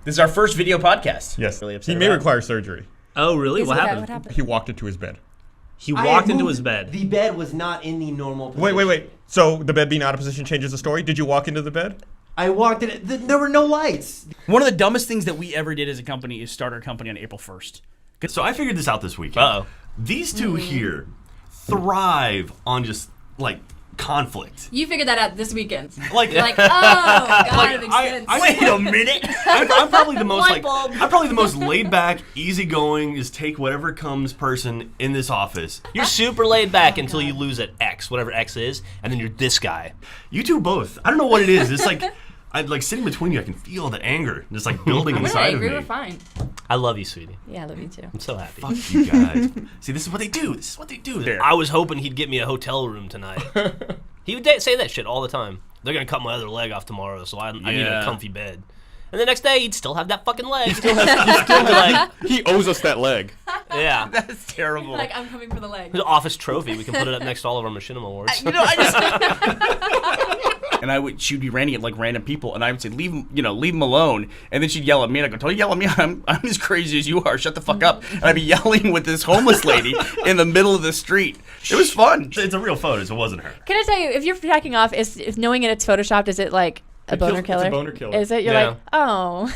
This is our first video podcast. Yes. Really upset He may about. require surgery. Oh, really? What What happened? happened? He walked into his bed. He I walked had into moved- his bed. The bed was not in the normal position. Wait. So the bed being out of position changes the story? Did you walk into the bed? I walked in. There were no lights. One of the dumbest things that we ever did as a company is start our company on April 1st. So I figured this out this weekend. Uh-oh. These two here thrive on just like conflict. You figured that out this weekend. Like, Like, oh, God, Like, it makes I- sense. I- Wait a minute. I'm probably the most Light bulb. I'm probably the most laid back, easygoing, just take whatever comes person in this office. You're super laid back until you lose at X, whatever X is, and then you're this guy. You two both. I don't know what it is. It's like I like sitting between you. I can feel the anger just like building I'm not inside of angry. me. We're fine. I love you, sweetie. Yeah, I love you too. I'm so happy. Fuck you guys. See, this is what they do. This is what they do. I was hoping he'd get me a hotel room tonight. He would say that shit all the time. They're gonna cut my other leg off tomorrow, so I need a Yeah. comfy bed. And the next day, he'd still have that fucking leg. Like, He owes us that leg. yeah. That's terrible. Like, I'm coming for the leg. There's an office trophy. We can put it up next to all of our Machinima awards. You know, and she'd be ranting at like random people, and I would say, leave him alone. And then she'd yell at me, and I go, don't yell at me. I'm as crazy as you are. Shut the fuck up. And I'd be yelling with this homeless lady in the middle of the street. It was fun. It's a real photo, so it wasn't her. Can I tell you, if you're jacking off, if knowing it's photoshopped, is it like a boner killer? It's a boner killer. Is it? You're Yeah. like, oh.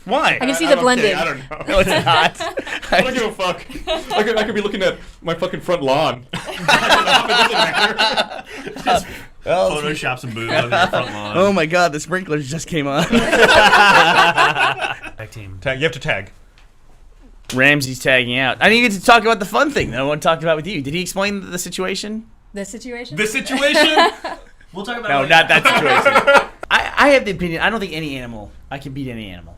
Why? I can see the blending. I don't know. No, it's not. I don't give a fuck. I could be looking at my fucking front lawn. Photoshop some boobs on your front lawn. Oh my god, the sprinklers just came on. Tag team. Tag. You have to tag. Ramsey's tagging out. I didn't get to talk about the fun thing that I want to talk about with you. Did he explain the situation? The situation? The situation? We'll talk about No, it not that situation. I have the opinion, I don't think any animal, I can beat any animal.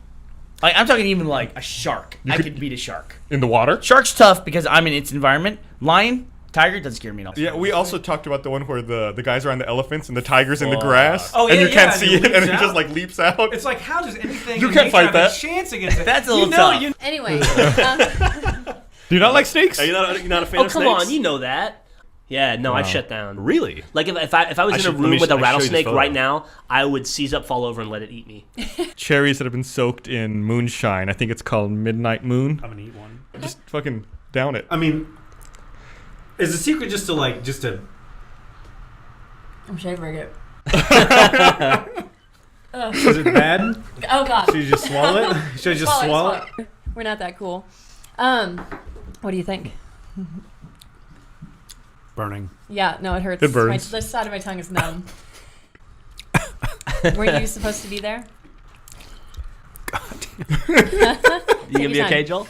Like, I'm talking even like a shark. I could beat a shark. In the water? Shark's tough because I'm in its environment. Lion, tiger, doesn't scare me at all. Yeah, we also talked about the one where the guys are on the elephants and the tiger's in the grass. Oh, and yeah, you can't yeah, see and it, it and it leaps just out. like leaps out. It's like, how does anything You in can't nature fight have that. a chance against it? That's a little tough. Anyway. Do you not like snakes? Are you not a fan Oh, of come snakes? on. You know that. Yeah, no, I'd shut down. Really? Like, if I was in a should- let room me with sh- a I should show you this rattlesnake photo. right now, I would seize up, fall over, and let it eat me. Cherries that have been soaked in moonshine. I think it's called Midnight Moon. I'm gonna eat one. Just fucking down it. I mean, is the secret just to I'm shivering it. is it bad? Oh, God. Should you just swallow it? Should I just swallow it? We're not that cool. What do you think? Burning. Yeah, no, it hurts. It burns. This side of my tongue is numb. Were you supposed to be there? You Take gonna your be okay, time. Joel?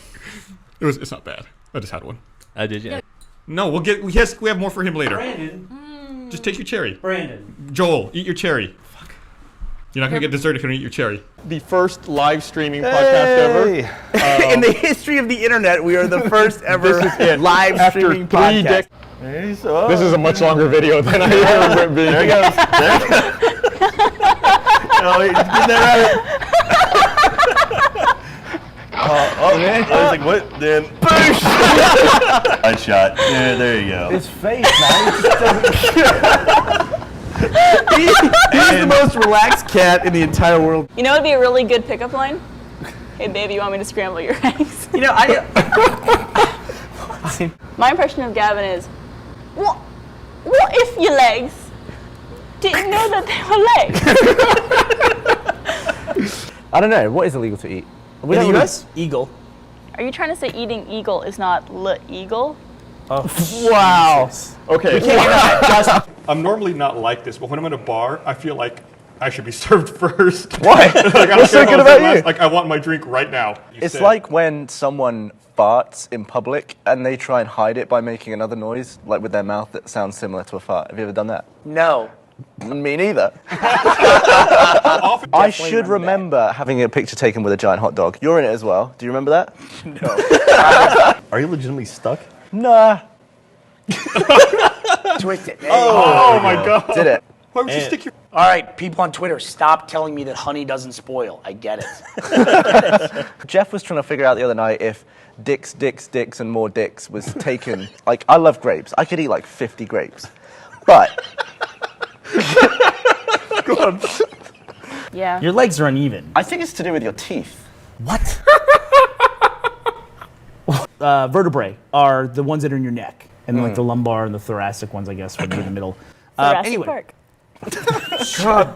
It's not bad. I just had one. Did you? No, we have more for him later. Brandon. Just take your cherry. Brandon. Joel, eat your cherry. Fuck. You're not gonna get dessert if you don't eat your cherry. The first live streaming podcast ever. In the history of the internet, we are the first ever This is it. live After streaming 3 podcast. This is a much longer video than I remember it being. There he goes. I was like, what? Then I shot. Yeah, there you go. His face, man. He's the most relaxed cat in the entire world. You know, it'd be a really good pickup line. Hey, baby, you want me to scramble your eggs? You know, My impression of Gavin is, what if your legs didn't know that they were legs? I don't know. What is illegal to eat? We in don't the really- US, eagle. Are you trying to say eating eagle is not le-eagle? Wow. Okay. I'm normally not like this, but when I'm in a bar, I feel like I should be served first. Why? Like, I don't What's so care if I good was about there you? last- Like, I want my drink right now. It's like when someone farts in public and they try and hide it by making another noise, like with their mouth that sounds similar to a fart. Have you ever done that? No. Me neither. I should remember having a picture taken with a giant hot dog. You're in it as well. Do you remember that? Are you legitimately stuck? Nah. Twist it. Oh my god. Did it. Why would you stick your... All right, people on Twitter, stop telling me that honey doesn't spoil. I get it. Jeff was trying to figure out the other night if Dicks, and more Dicks was taken. Like, I love grapes. I could eat like 50 grapes. But... Yeah. Your legs are uneven. I think it's to do with your teeth. What? Vertebrae are the ones that are in your neck, and like the lumbar and the thoracic ones, I guess, would be in the middle. Anyway, Park.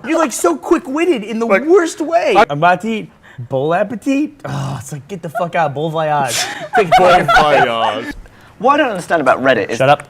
you're like so quick-witted in the worst way. I'm about to eat. Bon appetit. Oh, it's like get the fuck out. Bon voyage. Take Bon voyage. What I don't understand about Reddit is, Shut up.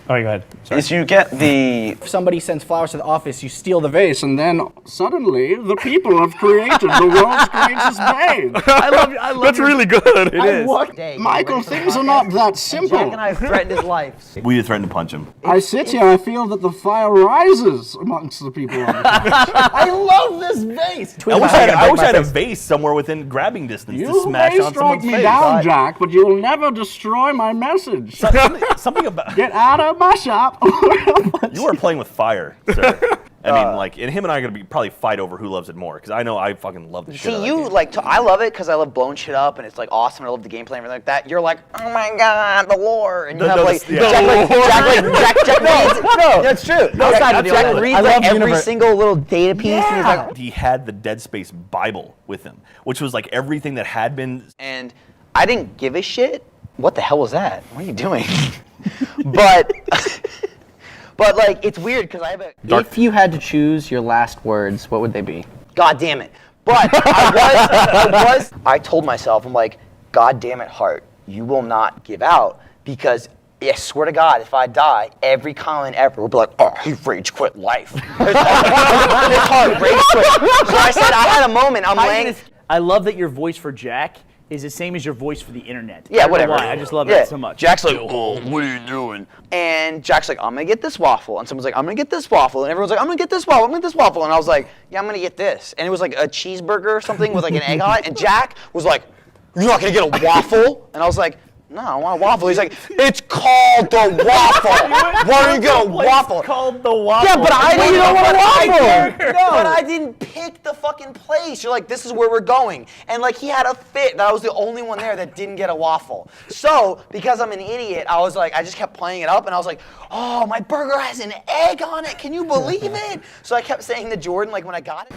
All right, go ahead. Sorry. is you get the If somebody sends flowers to the office, you steal the vase, and then suddenly the people have created the world's greatest vase. I love That's really good. It is. Michael, things are not that simple. Jack and I threatened his life. We threatened to punch him. I sit here, I feel that the fire rises amongst the people on the couch. I love this vase. I wish I had a vase somewhere within grabbing distance to You smash may on strike someone's me face. down, Jack, but you'll never destroy my message. Something about Get out of my shop. You are playing with fire, sir. I mean, like, and him and I are gonna probably fight over who loves it more, because I know I fucking love the shit. See, you like, I love it because I love blowing shit up and it's like awesome. I love the gameplay and everything like that. You're like, oh my god, the lore, and you have like Jack no, that's true. Jack reads like every single little data piece. And he's like, He had the Dead Space Bible with him, which was like everything that had been. and I didn't give a shit. What the hell was that? What are you doing? But like, it's weird because I have a. If you had to choose your last words, what would they be? God damn it. But I told myself, I'm like, God damn it, Hart, you will not give out, because I swear to God, if I die, every comment ever will be like, oh, he rage quit life. This Hart rage quit. So I said, I had a moment, I'm laying. I love that your voice for Jack is the same as your voice for the internet. Yeah, whatever. I just love that so much. Jack's like, oh, what are you doing? And Jack's like, I'm gonna get this waffle. And someone's like, I'm gonna get this waffle. And everyone's like, I'm gonna get this waffle, I'm gonna get this waffle. And I was like, yeah, I'm gonna get this. And it was like a cheeseburger or something with like an egg on it. And Jack was like, you're not gonna get a waffle? And I was like, no, I want a waffle. He's like, it's called the waffle. Why don't you get a waffle? It's called the waffle. Yeah, but I didn't want a waffle. But I didn't pick the fucking place. You're like, this is where we're going. And like, he had a fit that I was the only one there that didn't get a waffle. So, because I'm an idiot, I was like, I just kept playing it up, and I was like, oh, my burger has an egg on it. Can you believe it? So I kept saying to Jordan, like when I got it.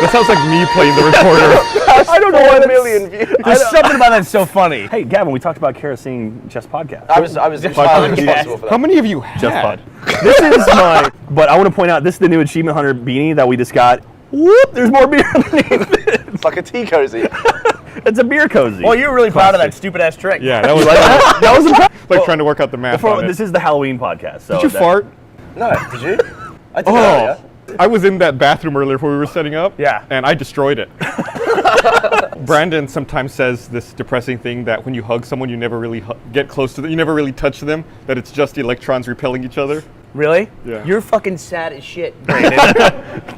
That sounds like me playing the recorder. I don't know why a million views. There's something about that so funny. Hey, Gavin, we talked about Kara seeing Jeff's podcast. I was entirely responsible for that. How many of you had? Jeff Pod. This is my. But I want to point out, this is the new Achievement Hunter beanie that we just got. Whoop! There's more beer underneath it. It's like a tea cozy. It's a beer cozy. Well, you're really proud of that stupid ass trick. Yeah, that was That was impressive. like trying to work out the math on it. This is the Halloween podcast. So Did you fart? No, did you? I did earlier. I was in that bathroom earlier before we were setting up. Yeah. And I destroyed it. Brandon sometimes says this depressing thing that when you hug someone, you never really get close to them. You never really touch them. That it's just electrons repelling each other. Really? Yeah. You're fucking sad as shit, Brandon.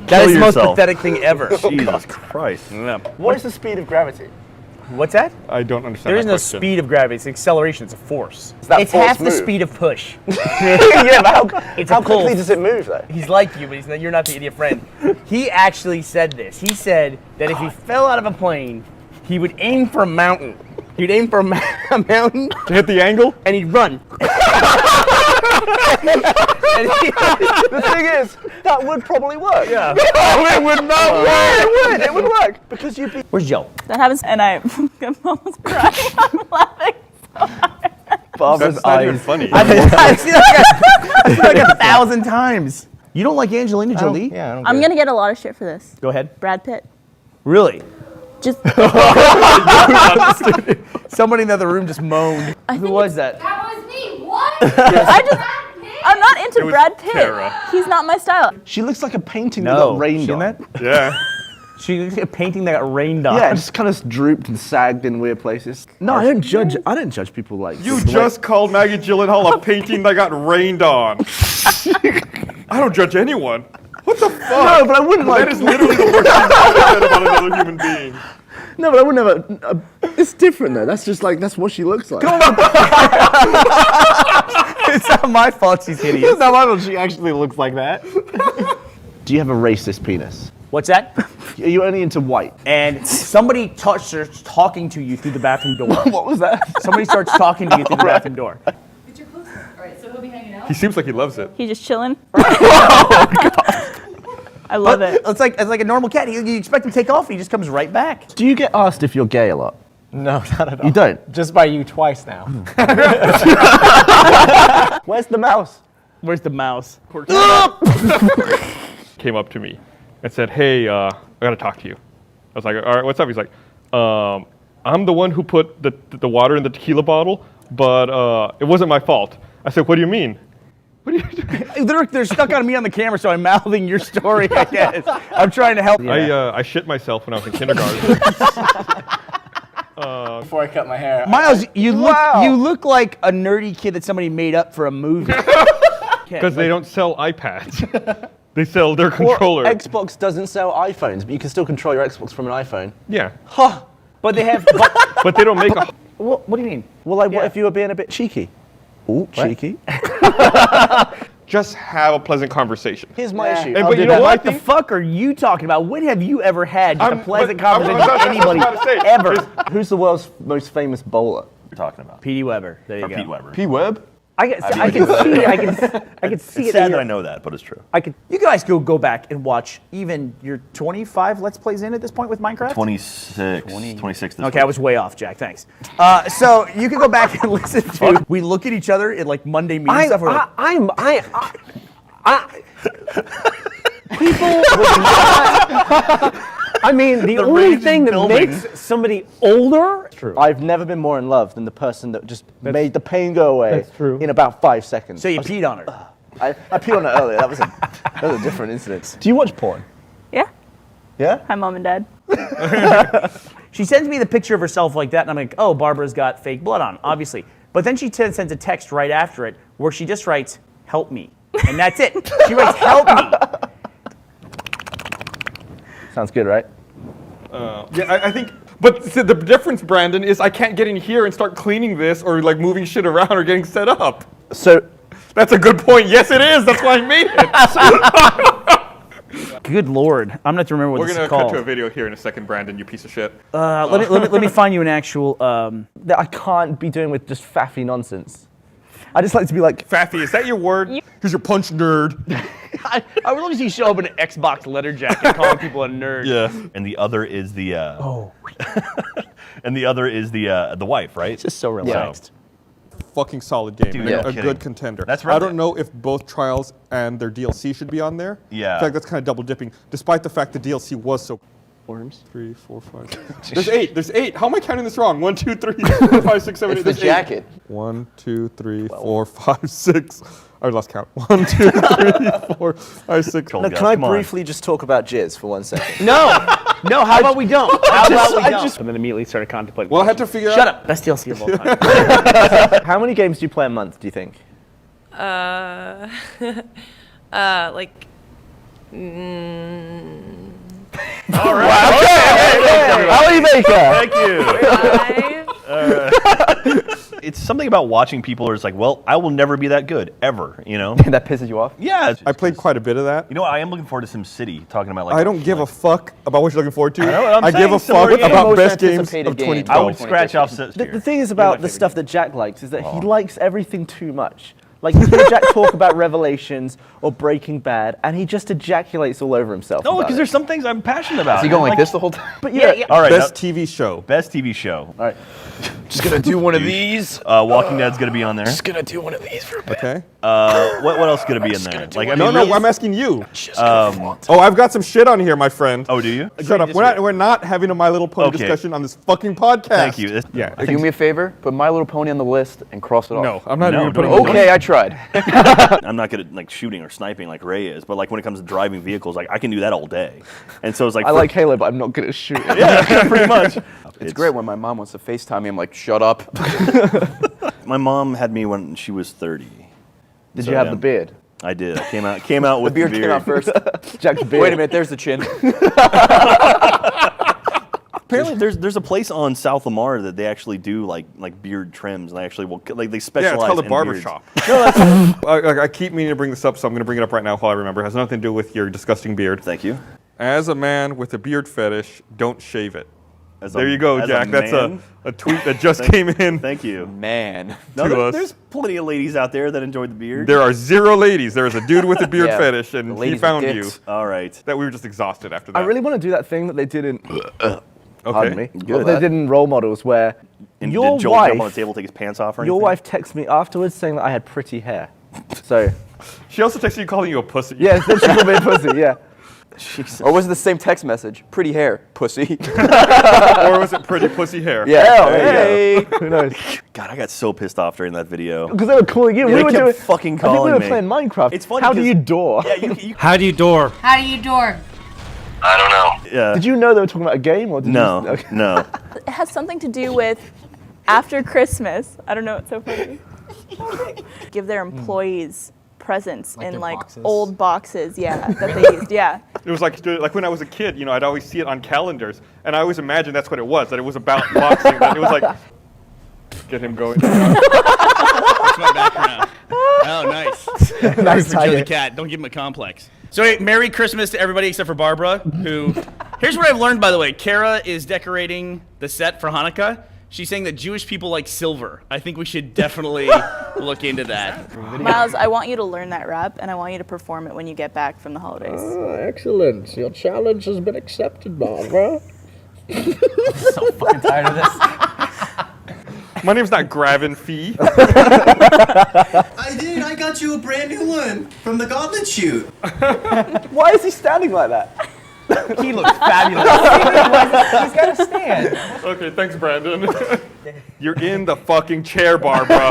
That is the most pathetic thing ever. Jesus Christ. What is the speed of gravity? What's that? I don't understand. There is that no question. speed of gravity. It's acceleration. It's a force. that It's force half the move? speed of push. Yeah, but It's how a pull. quickly does it move though? He's like you, but you're not the idiot friend. He actually said this. He said that if he fell out of a plane, he would aim for a mountain. He'd aim for a mountain To hit the angle? and he'd run. The thing is, that would probably work. Yeah. It would not work. It would work because you'd be. Where's Joe? That happens, and I'm almost crying. I'm laughing. Barbara's That's not even funny. I've seen like 1,000 times. You don't like Angelina Jolie? Yeah, I don't I'm gonna get a lot of shit for this. Go ahead. Brad Pitt. Really? Just Somebody in the other room just moaned. Who was that? That was me. What? I'm not into was Brad Pitt. Tara. He's not my style. She looks like a painting that No. got rained Seen on. that? Yeah. She looks like a painting that got rained on. Yeah, it just kind of drooped and sagged in weird places. No, I don't judge. I don't judge people like You just called Maggie Gyllenhaal a painting that got rained on. I don't judge anyone. What the fuck? No, but I wouldn't like. That is literally the worst thing I've ever said about another human being. No, but I wouldn't have a. It's different though. That's just like that's what she looks like. It's not my fault she's hideous. It's not my fault she actually looks like that. Do you have a racist penis? What's that? Are you only into white? And somebody starts talking to you through the bathroom door. What was that? Somebody starts talking to you through the bathroom door. Get your clothes on. All right, so he'll be hanging out. He seems like he loves it. He's just chilling. I love it. It's like a normal cat. You expect him to take off, and he just comes right back. Do you get asked if you're gay a lot? No, not at all. You don't? Just by you twice now. Where's the mouse? Where's the mouse? Came up to me and said, "Hey, I gotta talk to you." I was like, "All right, what's up?" He's like, "I'm the one who put the water in the tequila bottle, but it wasn't my fault." I said, "What do you mean?" What are you doing? They're stuck on me on the camera, so I'm mouthing your story, I guess. I'm trying to help you. I shit myself when I was in kindergarten. Before I cut my hair. Miles, you look like a nerdy kid that somebody made up for a movie. Because they don't sell iPads. They sell their controller. Xbox doesn't sell iPhones, but you can still control your Xbox from an iPhone. Yeah. Huh. But they have. But they don't make a. What do you mean? Well, like, what if you were being a bit cheeky? Ooh, cheeky. Just have a pleasant conversation. Here's my issue. But you know what the fuck are you talking about? When have you ever had just a pleasant conversation with anybody ever? Who's the world's most famous bowler? You're talking about P.D. Weber. There you go. Pete Weber. P. Webb? I can see It's it. sad that I know that, but it's true. You guys go back and watch even your 25 Let's Plays in at this point with Minecraft? 26 this Okay, I was way off, Jack. Thanks. So you can go back and listen to. We look at each other in like Monday meeting stuff. People would not. I mean, the only thing that makes somebody older. True. I've never been more in love than the person that just made the pain go away That's true. in about 5 seconds. So you peed on her. I peed on her earlier. That was a different incident. Do you watch porn? Yeah. Yeah? Hi, Mom and Dad. She sends me the picture of herself like that, and I'm like, oh, Barbara's got fake blood on, obviously. But then she sends a text right after it where she just writes, help me. And that's it. She writes, help me. Sounds good, right? Yeah, I think. But see, the difference, Brandon, is I can't get in here and start cleaning this or like moving shit around or getting set up. So. That's a good point. Yes, it is. That's why I made it. Good Lord. I'm going to have to remember what this is called. We're going to cut to a video here in a second, Brandon, you piece of shit. Let me find you an actual. That I can't be doing with just faffy nonsense. I just like to be like. Faffy, is that your word? Here's your punch, nerd. I would love to see you show up in an Xbox leather jacket calling people a nerd. Yeah. And the other is the. And the other is the wife, right? It's just so relaxed. Fucking solid game. Dude, man. no A kidding. good contender. That's right. I don't know if both Trials and their DLC should be on there. Yeah. In fact, that's kind of double dipping, despite the fact the DLC was so. Worms? 3, 4, 5. There's 8. There's 8. How am I counting this wrong? 1, 2, 3, 4, 5, 6, 7, 8. It's the There's 8. jacket. 1, 2, 3, 4, 5, 6. I lost count. 1, 2, 3, 4, 5, 6. No, can I briefly just talk about jizz for 1 second? No, how about we don't? How about we don't? And then immediately started contemplating. Well, I had to figure out. Shut up. Best DLC of all time. How many games do you play a month, do you think? Like. All right. Ali Baker. Thank you. It's something about watching people where it's like, well, I will never be that good, ever, you know? That pisses you off? Yeah. I played quite a bit of that. You know what? I am looking forward to SimCity, talking about like. I don't give a fuck about what you're looking forward to. I know what I'm I give a saying, similar fuck game. about Most best games anticipated of game. 2012. I would scratch off. The thing is about the stuff that Jack likes is that he likes everything too much. Like, you hear Jack talk about Revelations or Breaking Bad, and he just ejaculates all over himself. No, because there's some things I'm passionate about. Is he going like this the whole time? But yeah. All right. Best TV show. Best TV show. All right. Just gonna do one of these. Walking Dead's gonna be on there. Just gonna do one of these for a bit. Okay. What else is gonna be in there? Like, I No, mean, no, really- I'm asking you. Um, Oh, I've got some shit on here, my friend. oh, do you? Shut up. We're not having a My Little Pony Okay. discussion on this fucking podcast. Thank you. Yeah. Do me a favor. Put My Little Pony on the list and cross it off. No, I'm not No, even putting don't. it on. Okay, I tried. I'm not good at like shooting or sniping like Ray is, but like when it comes to driving vehicles, like I can do that all day. And so it's like I like Halo, but I'm not good at shooting. yeah, pretty much. It's great when my mom wants to FaceTime me. I'm like, shut up. My mom had me when she was 30. Did So, you have yeah. the beard? I did. I came out with The beard came out first. Jack's beard. Wait a minute, there's the chin. Apparently, there's a place on South Lamar that they actually do like beard trims, and they actually will like they Yeah, specialize. it's called a in barber beards. shop. I keep meaning to bring this up, so I'm going to bring it up right now while I remember. It has nothing to do with your disgusting beard. Thank you. As a man with a beard fetish, don't shave it. As There you go, as Jack. That's man? a tweet that just came in. Thank you. Man. No, To there- us. there's plenty of ladies out there that enjoy the beard. There are 0 ladies. There is a dude with a beard Yeah, fetish, the and he ladies with found you. dicks. All right. That we were just exhausted after that. I really want to do that thing that they did in. Pardon me. Good. They did in Role Models where And your did Joel jump on the wife, table, take his pants off, or your anything? wife texted me afterwards saying that I had pretty hair. So She also texted you calling you a pussy. yeah, then she called me a pussy. Yeah. Or was it the same text message? Pretty hair, pussy. Or was it pretty pussy hair? Yeah. There you Hey. Who knows? God, I got so pissed off during that video. Because they were calling you. Yeah, we they were kept doing fucking I think we calling were me. playing Minecraft. It's funny How do 'cause- you door? Yeah, you How do you door? How do you door? I don't know. yeah. Did you know they were talking about a game or did No, you? Okay. no. It has something to do with after Christmas. I don't know. It's so funny. Give their employees presents in their like boxes? old boxes. Yeah, that they used. Yeah. It was like when I was a kid, I'd always see it on calendars, and I always imagined that's what it was, that it was about boxing. That it was like, get him going. That's my background. Oh, nice. Nice For Joe the tie-in. cat. Don't give him a complex. So, hey, Merry Christmas to everybody except for Barbara, who... Here's what I've learned, by the way. Kara is decorating the set for Hanukkah. She's saying that Jewish people like silver. I think we should definitely look into that. Miles, I want you to learn that rap, and I want you to perform it when you get back from the holidays. Excellent. Your challenge has been accepted, Barbara. So fucking tired of this. My name's not Gravin Fee. I did. I got you a brand new one from the Gauntlet shoot. Why is he standing like that? He looks fabulous. He's got a stand. Okay, thanks, Brandon. You're in the fucking chair, Barbara.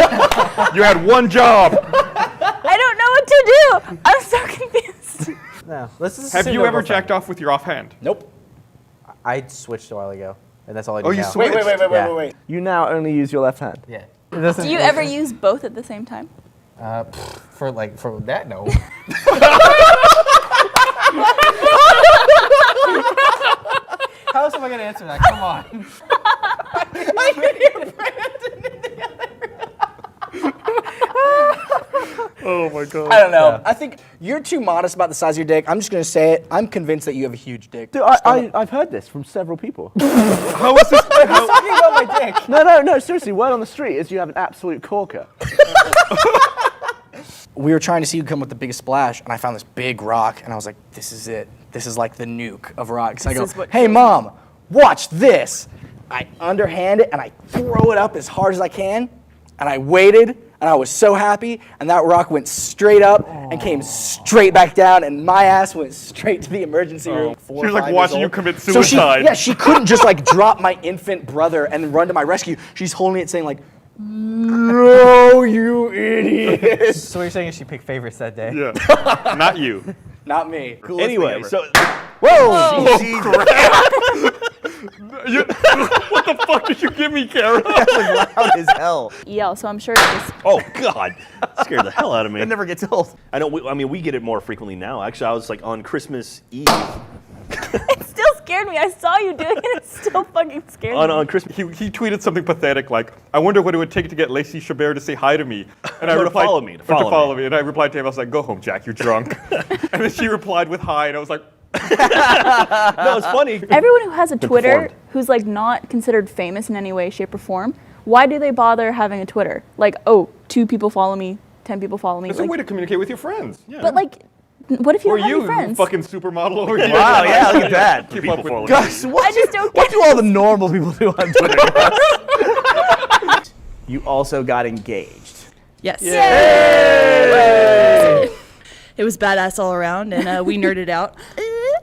You had one job. I don't know what to do. I'm so confused. No, let's just Have you ever jacked off with your offhand? Nope. I switched a while ago, and that's all I do Oh, you now. switched? Wait. You now only use your left hand. Yeah. Do you ever use both at the same time? For that, no. How else am I gonna answer that? Come on. Oh my god. I don't know. I think you're too modest about the size of your dick. I'm just gonna say it. I'm convinced that you have a huge dick. Dude, I've heard this from several people. How is this? talking about my dick. No, seriously, word on the street is you have an absolute corker. We were trying to see who could come with the biggest splash, and I found this big rock, and I was like, this is it. This is like the nuke of rocks. I go, is what hey, Mom, watch this. I underhand it, and I throw it up as hard as I can, and I waited, and I was so happy, and that rock went straight up and came straight back down, and my ass went straight to the emergency room. She was like watching you commit So suicide. she couldn't just like drop my infant brother and run to my rescue. She's holding it saying like, no, you idiot. So what you're saying is she picked favorites that day? Yeah. Not you. Not me. Anyway, so Whoa! What the fuck did you give me, Kara? that was loud as hell. EL, so I'm sure it's Oh God, scared the hell out of me. It never gets old. I know. We get it more frequently now. Actually, I was like on Christmas Eve. it still scared me. I saw you doing it. It still fucking scared me. On Christmas, He tweeted something pathetic like, I wonder what it would take to get Lacey Chabert to say hi to me. And I No, to replied, follow me, to or follow me. And I replied to him, I was like, go home, Jack, you're drunk. And then she replied with hi, and I was like, no, it's funny. Everyone who has a Twitter performed. who's like not considered famous in any way, shape, or form, why do they bother having a Twitter? Like, oh, 2 people follow me, 10 people follow me. it's a way to communicate with your friends. Yeah. but like, what if you or don't have you, any friends? fucking supermodel over here. Wow, yeah, look at that. Keep People up with following Guys, I just don't what get do all the normal people do on Twitter? You also got engaged. Yes. It was badass all around, and we nerded out.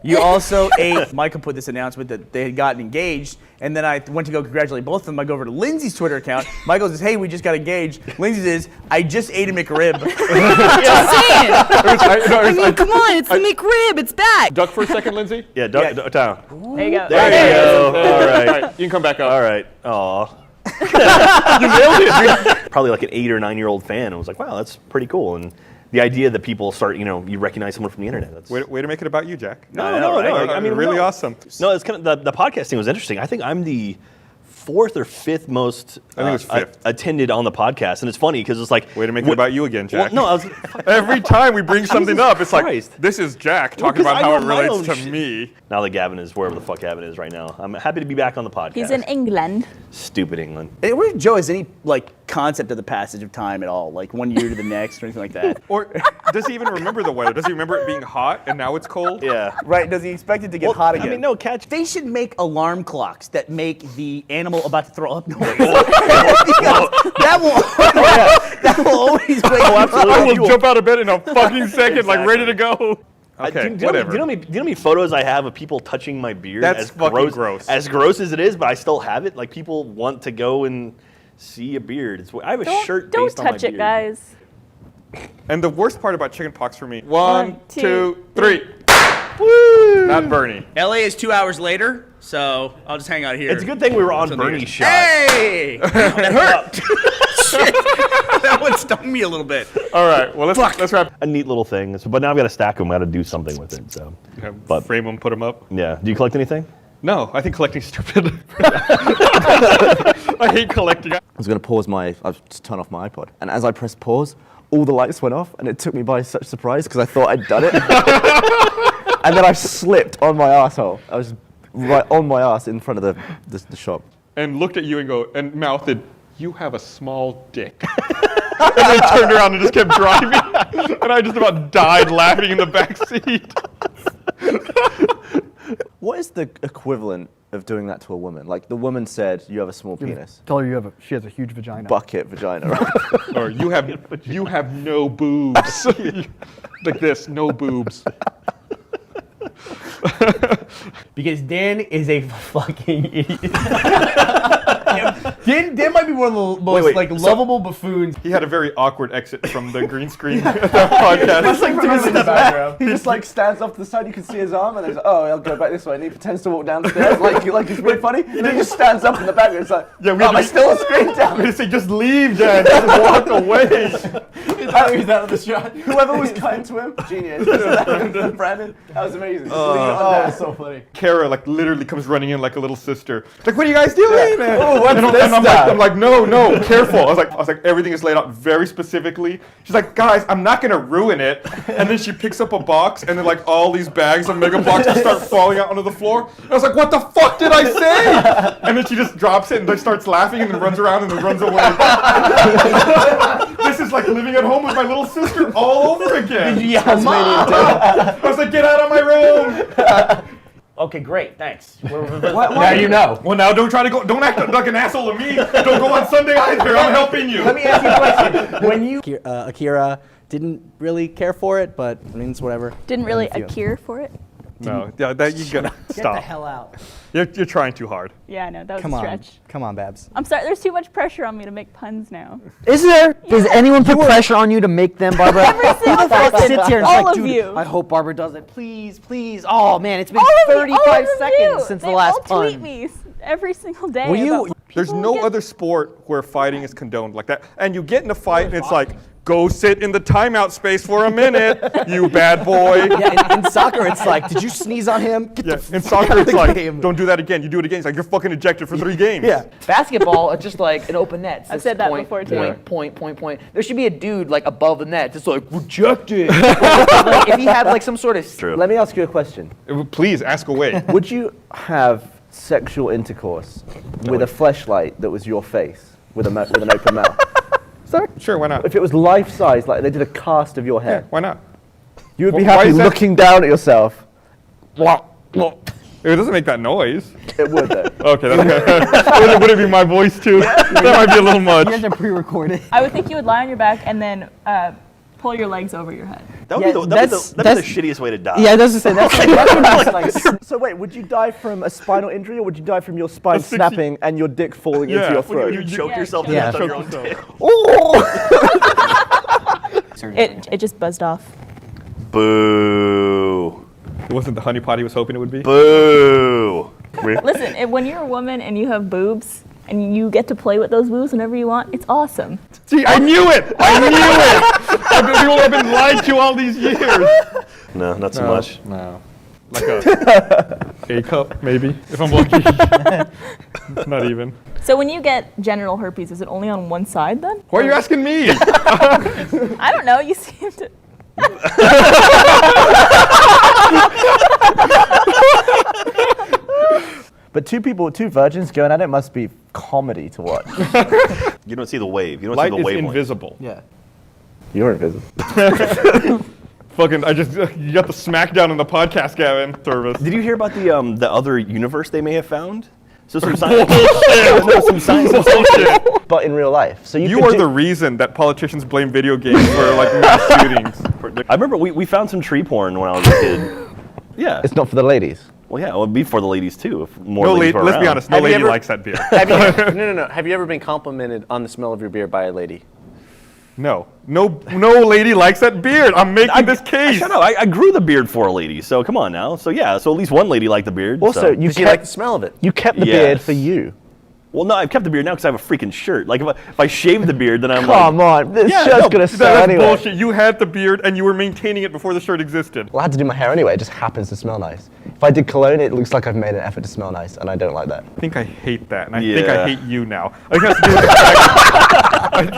You also ate. Michael put this announcement that they had gotten engaged, and then I went to go congratulate both of them. I go over to Lindsay's Twitter account. Michael says, "Hey, we just got engaged." Lindsay says, "I just ate a McRib." Just saying. I mean, come on, it's the McRib. It's back. Duck for a second, Lindsay. Yeah, duck down. There you go. There you go. All right. All right, you can come back up. All right. Aw. You nailed it. Probably like an 8 or 9 year old fan. I was like, wow, that's pretty cool. And the idea that people start, you recognize someone from the internet. That's Way to make it about you, Jack. No. Really no. awesome. No, it's kind of the podcasting was interesting. I think I'm the 4th or 5th most I think it was 5th. attended on the podcast, and it's funny because it's like way to make it about you again, Jack. Well, no, I was, every time we bring something Jesus up, it's Christ. like this is Jack Well, talking 'cause about I how it know my relates own to shit. me. Now that Gavin is wherever the fuck Gavin is right now, I'm happy to be back on the podcast. He's in England. Stupid England. Hey, where Joe has any like concept of the passage of time at all, like one year to the next or anything like that? Or does he even remember the weather? Does he remember it being hot and now it's cold? Yeah. Right? Does he expect it to get hot again? I mean, no, catch. They should make alarm clocks that make the animal about to throw up noise. that will always wake you up. I will jump out of bed in a fucking second, like ready to go. Okay, whatever. Do you know how many photos I have of people touching my beard? That's as fucking gross, gross. As gross as it is, but I still have it. Like people want to go and see a beard. I have a shirt Don't based on my touch it, beard. guys. And the worst part about chicken pox for me. One, 1, two, 2, 3. Woo! Not Bernie. LA is 2 hours later, so I'll just hang out here. It's a good thing we were on Until the Bernie's end. shot. Hey! That hurt. Shit. That one stung me a little bit. All right, well, let's wrap. A neat little thing. But now I've got to stack them. I've got to do something with it. So, but frame them, put them up. Yeah. Do you collect anything? No, I think collecting's stupid. I hate collecting. I was going to pause I just turn off my iPod. And as I pressed pause, all the lights went off, and it took me by such surprise because I thought I'd done it. And then I slipped on my arsehole. I was right on my ass in front of the shop. And looked at you and mouthed, "You have a small dick." And then turned around and just kept driving. And I just about died laughing in the back seat. What is the equivalent of doing that to a woman? Like the woman said, you have a small penis. Tell her she has a huge vagina. Bucket vagina, right? Or you have no boobs. Like this, no boobs. Because Dan is a fucking idiot. Dan might be one of the most lovable buffoons. He had a very awkward exit from the green screen at that podcast. He just like stands off to the side, you can see his arm, and he's like, oh, I'll go back this way. And he pretends to walk downstairs like it's really funny. And he just stands up in the back and it's like, am I still a screen down? We say, just leave, Dan. Just walk away. He's out of the shot. Whoever was kind to him, genius. Brandon, that was amazing. That's so funny. Kara literally comes running in like a little sister. Like, what are you guys doing, man? Oh, what's this and now? I'm like, no, careful. I was like, everything is laid out very specifically. She's like, guys, I'm not gonna ruin it. And then she picks up a box, and then like all these bags of Mega Bloks start falling out onto the floor. And I was like, what the fuck did I say? And then she just drops it and then starts laughing and then runs around and then runs away. This is like living at home with my little sister all over again. I was like, get out of my room. Okay, great, thanks. Now you know. Well, now don't act like an asshole to me. Don't go on Sunday either. I'm helping you. Let me ask you a question. When you Akira didn't really care for it, but I mean, it's whatever. Didn't really a cure for it. No, yeah, that you gotta stop. Get the hell out. You're trying too hard. Yeah, I know that was Come a on, stretch. come on, Babs. I'm sorry. There's too much pressure on me to make puns now. Is there? Does anyone put pressure on you to make them, Barbara? Every single person, Sits here and all like, of dude, you. I hope Barbara does it. Please, please. Oh man, it's been All of you, 35 all of seconds you. since They the last all tweet pun. me every single day. Will you- about There's people no get- other sport where fighting is condoned like that. And you get in a fight and it's like, go sit in the timeout space for a minute, you bad boy. Yeah, in soccer, it's like, did you sneeze on him? Get Yeah, the in fuck soccer out of it's the like, game. don't do that again. You do it again, it's like you're fucking ejected for 3 games. Yeah. Basketball, it's just like an open net. It's I've just said that point, before, too. point. There should be a dude like above the net, just like rejected. Like, if he had like some sort of True. Let me ask you a question. Please ask away. Would you have sexual intercourse with a fleshlight that was your face with an open mouth? Sure, why not? If it was life-size, like they did a cast of your head, Why not? you would be Why happy is that- looking down at yourself. It doesn't make that noise. It would though. Okay, that's would it be my voice too? That might be a little much. You guys are pre-recorded. I would think you would lie on your back and then pull your legs over your head. That would Yeah, be the that's- shittiest way to die. Yeah, I was just say that's like, So wait, would you die from a spinal injury, or would you die from your spine 60 snapping and your dick falling into your throat? You choke Yeah, yourself to choke death on your yourself. own dick. It just buzzed off. Boo. It wasn't the honey pot he was hoping it would be. Boo. Listen, when you're a woman and you have boobs and you get to play with those boobs whenever you want, it's awesome. See, I knew it! People have been lied to all these years. No, not so much. No. Like a cup, maybe, if I'm lucky. Not even. So when you get genital herpes, is it only on one side then? Why are you asking me? I don't know. You seem to. But two virgins going at it must be comedy to watch. You don't see the wave. You don't Light see the is wavelength. invisible. Yeah. You're invisible. Fucking, you got the smackdown in the podcast, Gavin. Service. Did you hear about the other universe they may have found? So some But in real life. So you are the reason that politicians blame video games for like mass shootings. I remember we found some tree porn when I was a kid. Yeah. It's not for the ladies. Well, yeah, it would be for the ladies too. If more No, ladies were let's be around. honest. No lady likes that beer. No. Have you ever been complimented on the smell of your beer by a lady? No lady likes that beard. I'm making this case. Shut up. I grew the beard for a lady, so come on now. So yeah, so at least one lady liked the beard. Also, so. you like the smell of it? You kept the beard for you. Well, no, I've kept the beard now because I have a freaking shirt. Like if I shave the beard, then I'm Come like, on, this shirt's gonna sell That's anyway. bullshit. You had the beard and you were maintaining it before the shirt existed. Well, I had to do my hair anyway. It just happens to smell nice. If I did cologne, it looks like I've made an effort to smell nice, and I don't like that. I think I hate that, and I Yeah. think I hate you now. I think it has to do with the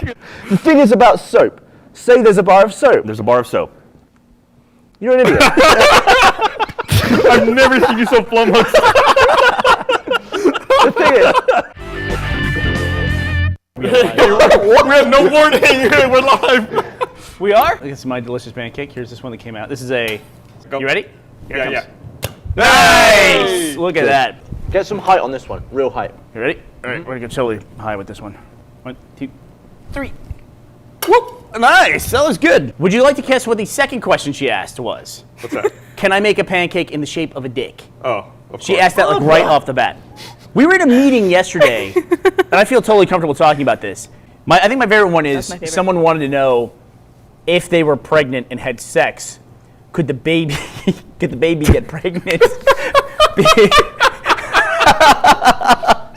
fact. The thing is about soap. Say there's a bar of soap. There's a bar of soap. You're an idiot. I've never seen you so flummoxed. The thing is, we have no warning. We're live. We are? This is my delicious pancake. Here's this one that came out. This is a. You ready? Here it comes. Nice! Look at that. Get some height on this one. Real height. You ready? All right, we're gonna go totally high with this one. 1, 2, 3. Whoop! Nice. That was good. Would you like to guess what the second question she asked was? What's that? Can I make a pancake in the shape of a dick? Oh, of She course. asked that like right off the bat. We were in a meeting yesterday, and I feel totally comfortable talking about this. I think my favorite one is my favorite. someone wanted to know if they were pregnant and had sex, could the baby get pregnant?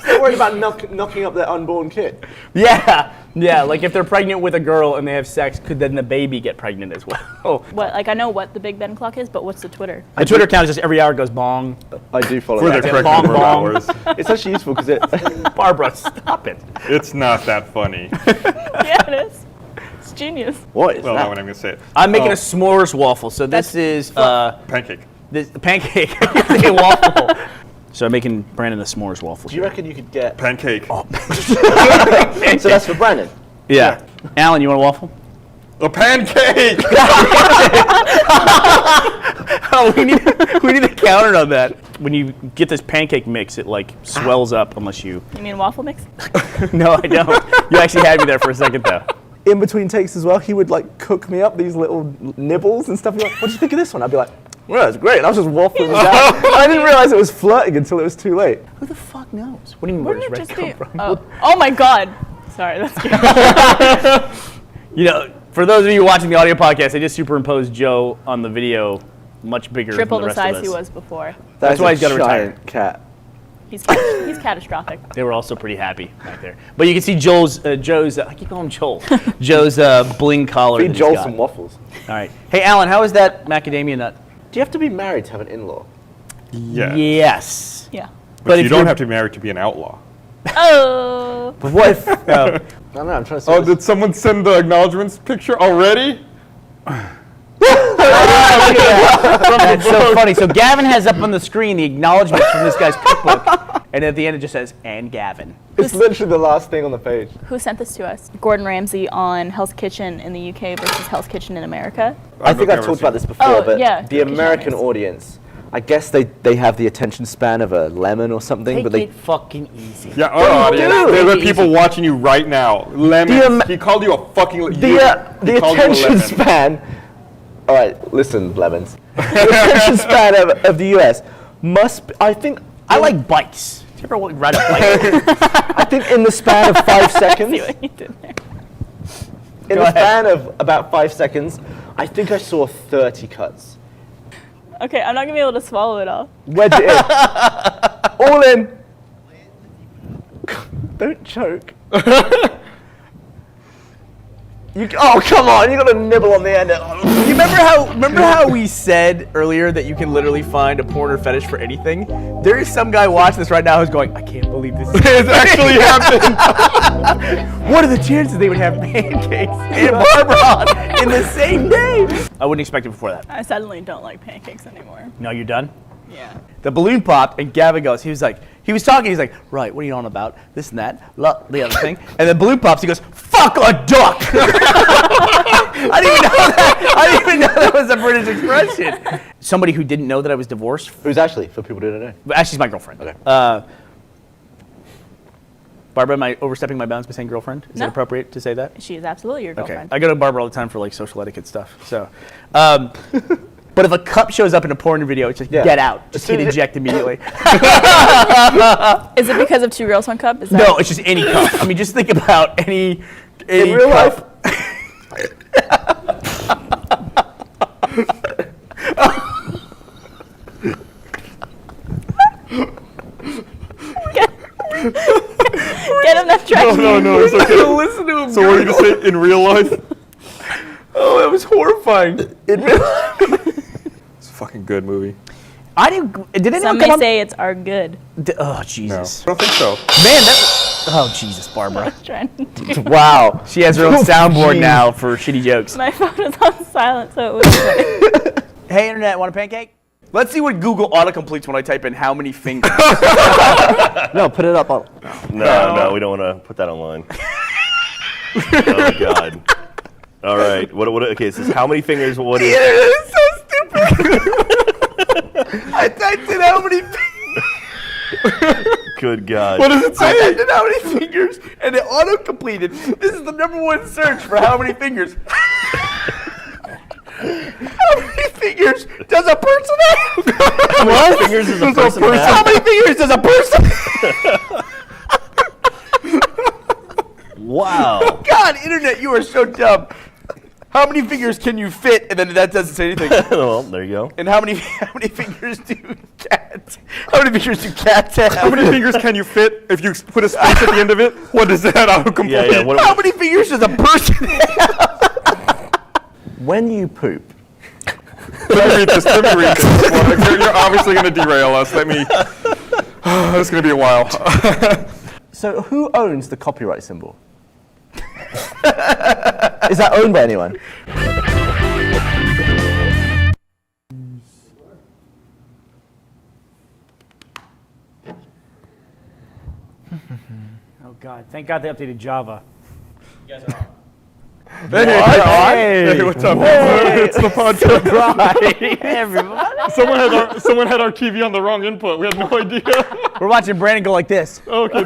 Don't worry about knocking up their unborn kid. Yeah, like if they're pregnant with a girl and they have sex, could then the baby get pregnant as well? What? Like I know what the Big Ben clock is, but what's the Twitter? The Twitter account is just every hour goes bong. I do follow For the that. correct Bong, number of bong. hours. It's actually useful because it. Barbara, stop it. It's not that funny. Yeah, it is. It's genius. What is Well, that? not when I'm gonna say it. I'm making a s'mores waffle, so this is Pancake. the pancake, a waffle. So I'm making Brandon a s'mores waffle. Do you reckon you could get? Pancake. So that's for Brandon. Yeah. Alan, you want a waffle? A pancake. Oh, we need a counter on that. When you get this pancake mix, it like swells up unless you. You mean waffle mix? No, I don't. You actually had me there for a second though. In between takes as well, he would like cook me up these little nibbles and stuff. He'd be like, "What do you think of this one?" I'd be like, "Well, that's great." And I was just waffling it down. I didn't realize it was flirting until it was too late. Who the fuck knows? What do you mean? Where does Wouldn't it red just come be? from? Oh my God. Sorry, that's good. You know, for those of you watching the audio podcast, I just superimposed Joe on the video, much bigger. Triple than the the rest size of he us. was before. That's why he's got to retire. Giant cat. He's catastrophic. They were also pretty happy back there. But you can see Joe's, I keep calling him Joel. Joe's bling collar. Feed that he's Joel got. some waffles. All right. Hey, Alan, how is that macadamia nut? Do you have to be married to have an in-law? Yeah. Yes. Yeah. But you if don't you're- have to be married to be an outlaw. Oh. But what if? I don't know. I'm trying to. Oh, did someone send the acknowledgements picture already? That's so funny. So Gavin has up on the screen the acknowledgments from this guy's cookbook, and at the end it just says, "and Gavin." It's literally the last thing on the page. Who sent this to us? Gordon Ramsay on Hell's Kitchen in the UK versus Hell's Kitchen in America. I think I've talked about this before, Oh, but yeah, the Turkish American mayonnaise. audience, I guess they have the attention span of a lemon or something, Take but they. it fucking easy. Yeah, our audience. do? There are people watching you right now. Lemons. He called you a fucking. The attention span. All right, listen, lemons. The attention span of the US must. I think. I like bikes. Do you ever ride a bike? I think in the span of 5 seconds. See what you did there. In the span of about 5 seconds, I think I saw 30 cuts. Okay, I'm not gonna be able to swallow it all. Wedge it in. All in. Don't choke. Oh, come on! You got to nibble on the end. You remember how we said earlier that you can literally find a porn or fetish for anything? There is some guy watching this right now who's going, I can't believe this It's actually happened. What are the chances they would have pancakes and Barbara on in the same day? I wouldn't expect it before that. I suddenly don't like pancakes anymore. No, you're done? Yeah. The balloon popped, and Gavin goes, he was talking, he's like, right, what are you on about? This and that, the other thing. And the balloon pops, he goes, fuck a duck! I didn't even know that was a British expression. Somebody who didn't know that I was divorced. Who's Ashley, for people who don't know? Ashley's my girlfriend. Okay. Barbara, am I overstepping my bounds by saying girlfriend? Is it appropriate to say that? She is absolutely your girlfriend. Okay. I go to Barbara all the time for like social etiquette stuff. So, but if a cup shows up in a porn video, it's just get out. Just hit eject immediately. Is it because of 2 Girls, 1 Cup? Is that No, it's just any cup. I mean, just think about any In real life? Get him that trash. No, it's okay. Listen to him. So what are you going to say in real life? Oh, that was horrifying. It's a fucking good movie. I didn't. Did anyone Some come may up? say it's our good. Oh Jesus! I don't think so. Man, that. Oh Jesus, Barbara. Trying to do. Wow, she has her own soundboard now for shitty jokes. My phone was on silent, so it was. Hey, internet, want a pancake? Let's see what Google autocompletes when I type in how many fingers. No, put it up. No, we don't want to put that online. Oh God. All right. What? Okay, it says how many fingers? What is? It's so stupid. I typed in how many fingers. Good God. What does it say? I typed in how many fingers, and it auto-completed. This is the #1 search for how many fingers. How many fingers does a person have? How many fingers does a person have? How many fingers does a person? Wow. God, internet, you are so dumb. How many fingers can you fit? And then that doesn't say anything. Well, there you go. And how many fingers do cats? How many fingers do cats have? How many fingers can you fit if you put a space at the end of it? What does that autocomplete? Yeah. How many fingers does a person have? When you poop. Let me read this. Well, you're obviously going to derail us. This is going to be a while. So who owns the copyright symbol? Is that owned by anyone? Oh God! Thank God they updated Java. You guys are on. Hey, what's up? It's the podcast. Right, everybody. Someone had our TV on the wrong input. We had no idea. We're watching Brandon go like this. Okay.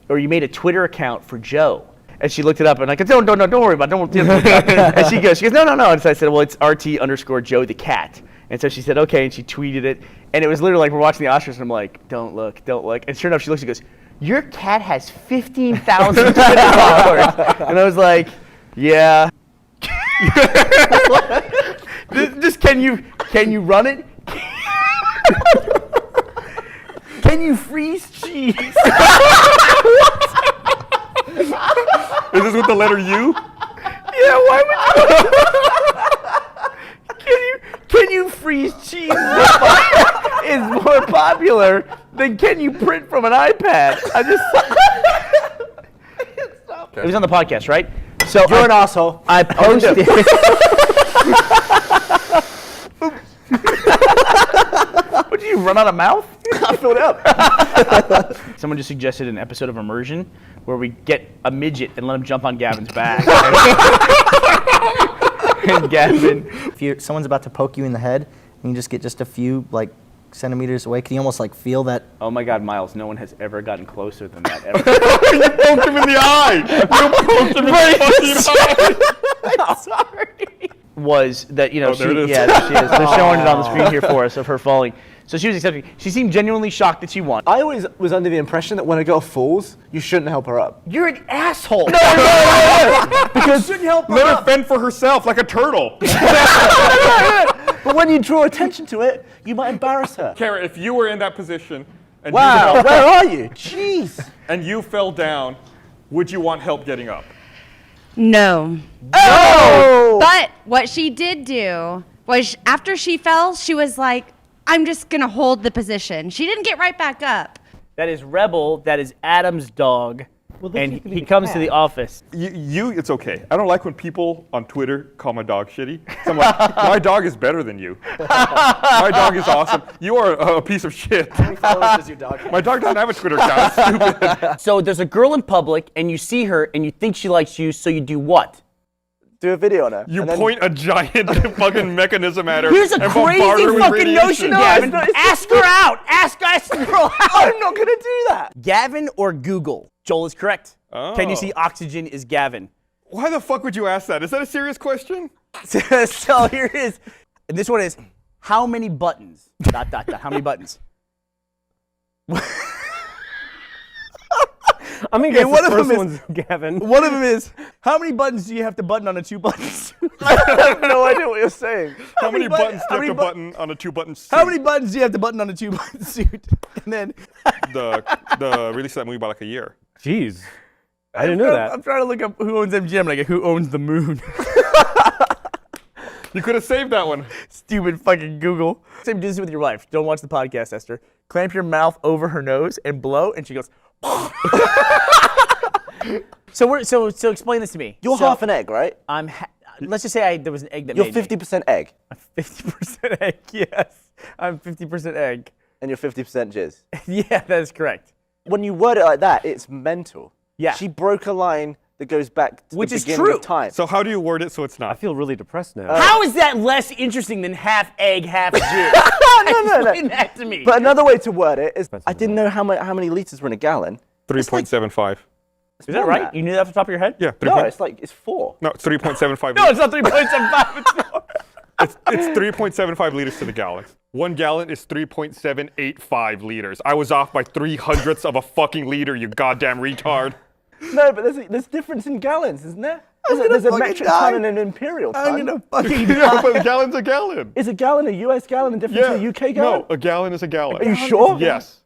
Or you made a Twitter account for Joe. And she looked it up, and I go, don't worry about it. And she goes, no. And so I said, well, it's RT_Joe the cat. And so she said, okay, and she tweeted it. And it was literally like we're watching the Oscars, and I'm like, don't look. And sure enough, she looks and goes, your cat has 15,000 followers. And I was like, yeah. Just can you run it? Can you freeze cheese? Is this with the letter U? Yeah, why would you? Can you freeze cheese is more popular than can you print from an iPad? It was on the podcast, right? So You're an asshole. I posted. What, did you run out of mouth? I filled up. Someone just suggested an episode of Immersion where we get a midget and let him jump on Gavin's back. And Gavin. If someone's about to poke you in the head, and you just get just a few centimeters away, can you almost feel that? Oh my God, Miles! No one has ever gotten closer than that ever. You poked him in the eye. You poked him in the fucking eye. I'm sorry. Was that there it is. Yeah, there she is. They're showing it on the screen here for us of her falling. So she was accepting. She seemed genuinely shocked that she won. I always was under the impression that when a girl falls, you shouldn't help her up. You're an asshole. No. Because shouldn't help Let her fend for herself like a turtle. But when you draw attention to it, you might embarrass her. Kara, if you were in that position, and Wow, where are you? Jeez. And you fell down, would you want help getting up? No. Oh! But what she did do was after she fell, she was like, I'm just going to hold the position. She didn't get right back up. That is Rebel. That is Adam's dog. And he comes to the office. It's okay. I don't like when people on Twitter call my dog shitty. So I'm like, my dog is better than you. My dog is awesome. You are a piece of shit. How many followers does your dog have? My dog doesn't have a Twitter account. It's stupid. So there's a girl in public, and you see her, and you think she likes you, so you do what? Do a video on her. You point a giant fucking mechanism at her. Here's a and bombard crazy her with fucking notion, radiation. Gavin. Ask her out. Ask the girl out. I'm not gonna do that. Gavin or Google? Joel is correct. Oh. Can you see oxygen is Gavin? Why the fuck would you ask that? Is that a serious question? So here it is. And this one is, how many buttons? ... How many buttons? I'm gonna Okay, guess one the of first them one's Gavin. One of them is, how many buttons do you have to button on a 2-button suit? I have no idea what you're saying. How many buttons do how you have many to button on a 2-button suit? How many buttons do you have to button on a 2-button suit? And then the release of that movie by like a year. Jeez. I didn't know that. I'm trying to look up who owns MGM, like who owns the moon. You could have saved that one. Stupid fucking Google. Same, do this with your wife. Don't watch the podcast, Esther. Clamp your mouth over her nose and blow, and she goes. So explain this to me. You're half an egg, right? Let's just say there was an egg that You're made me. 50% egg. I'm 50% egg. Yes, I'm 50% egg. And you're 50% jizz. Yeah, that is correct. When you word it like that, it's mental. Yeah. She broke a line that goes back to Which the is beginning true. of time. So how do you word it so it's I not? feel really depressed now. How is that less interesting than half egg, half jizz? no. Explain that to me. But another way to word it is, I didn't know how many liters were in a gallon. 3.75. Is that right? You knew that off the top of your head? Yeah. No, it's 4. No, it's 3.75. No, it's not 3.75. It's 4. It's 3.75 liters to the gallon. 1 gallon is 3.785 liters. I was off by 3/100ths of a fucking liter, you goddamn retard. No, but there's difference in gallons, isn't there? There's a metric ton and an imperial ton. I'm gonna fucking Yeah, but a gallon's a gallon. Is a gallon a US gallon and different to a UK gallon? No, a gallon is a gallon. Are you sure? Yes.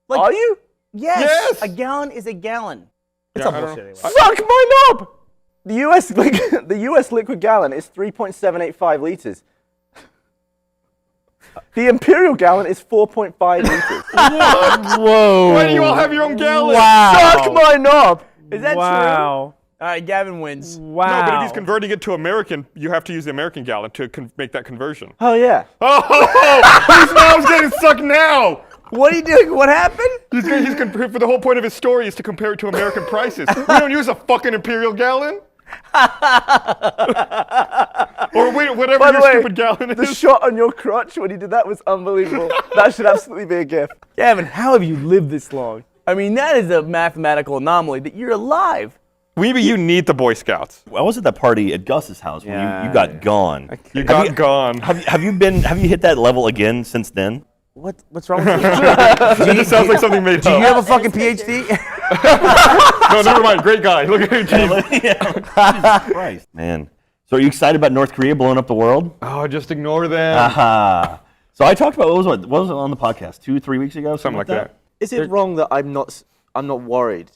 Are you? Yes. Yes. A gallon is a gallon. It's all I don't bullshit know. anyway. Fuck my knob! The US liquid gallon is 3.785 liters. The imperial gallon is 4.5 liters. Whoa. Why do you all have your own gallon? Wow. Suck my knob! Is that true? Wow. All right, Gavin wins. Wow. No, but if he's converting it to American, you have to use the American gallon to make that conversion. Oh, yeah. Oh, whose knob's getting sucked now? What are you doing? What happened? For the whole point of his story is to compare it to American prices. We don't use a fucking imperial gallon. Or whatever By the your way, stupid gallon the is. shot on your crotch when you did that was unbelievable. That should absolutely be a gift. Gavin, how have you lived this long? I mean, that is a mathematical anomaly that you're alive. Maybe you need the Boy Scouts. I was at that party at Gus's house when you got gone. You got gone. Have you hit that level again since then? What's wrong with you? It sounds like something made Do you up. have a fucking PhD? No, never mind. Great guy. Look at him. Jesus Christ, man. So are you excited about North Korea blowing up the world? Oh, just ignore them. Aha. So I talked about what was it on the podcast 2-3 weeks ago? Something like that. Is it wrong that I'm not worried?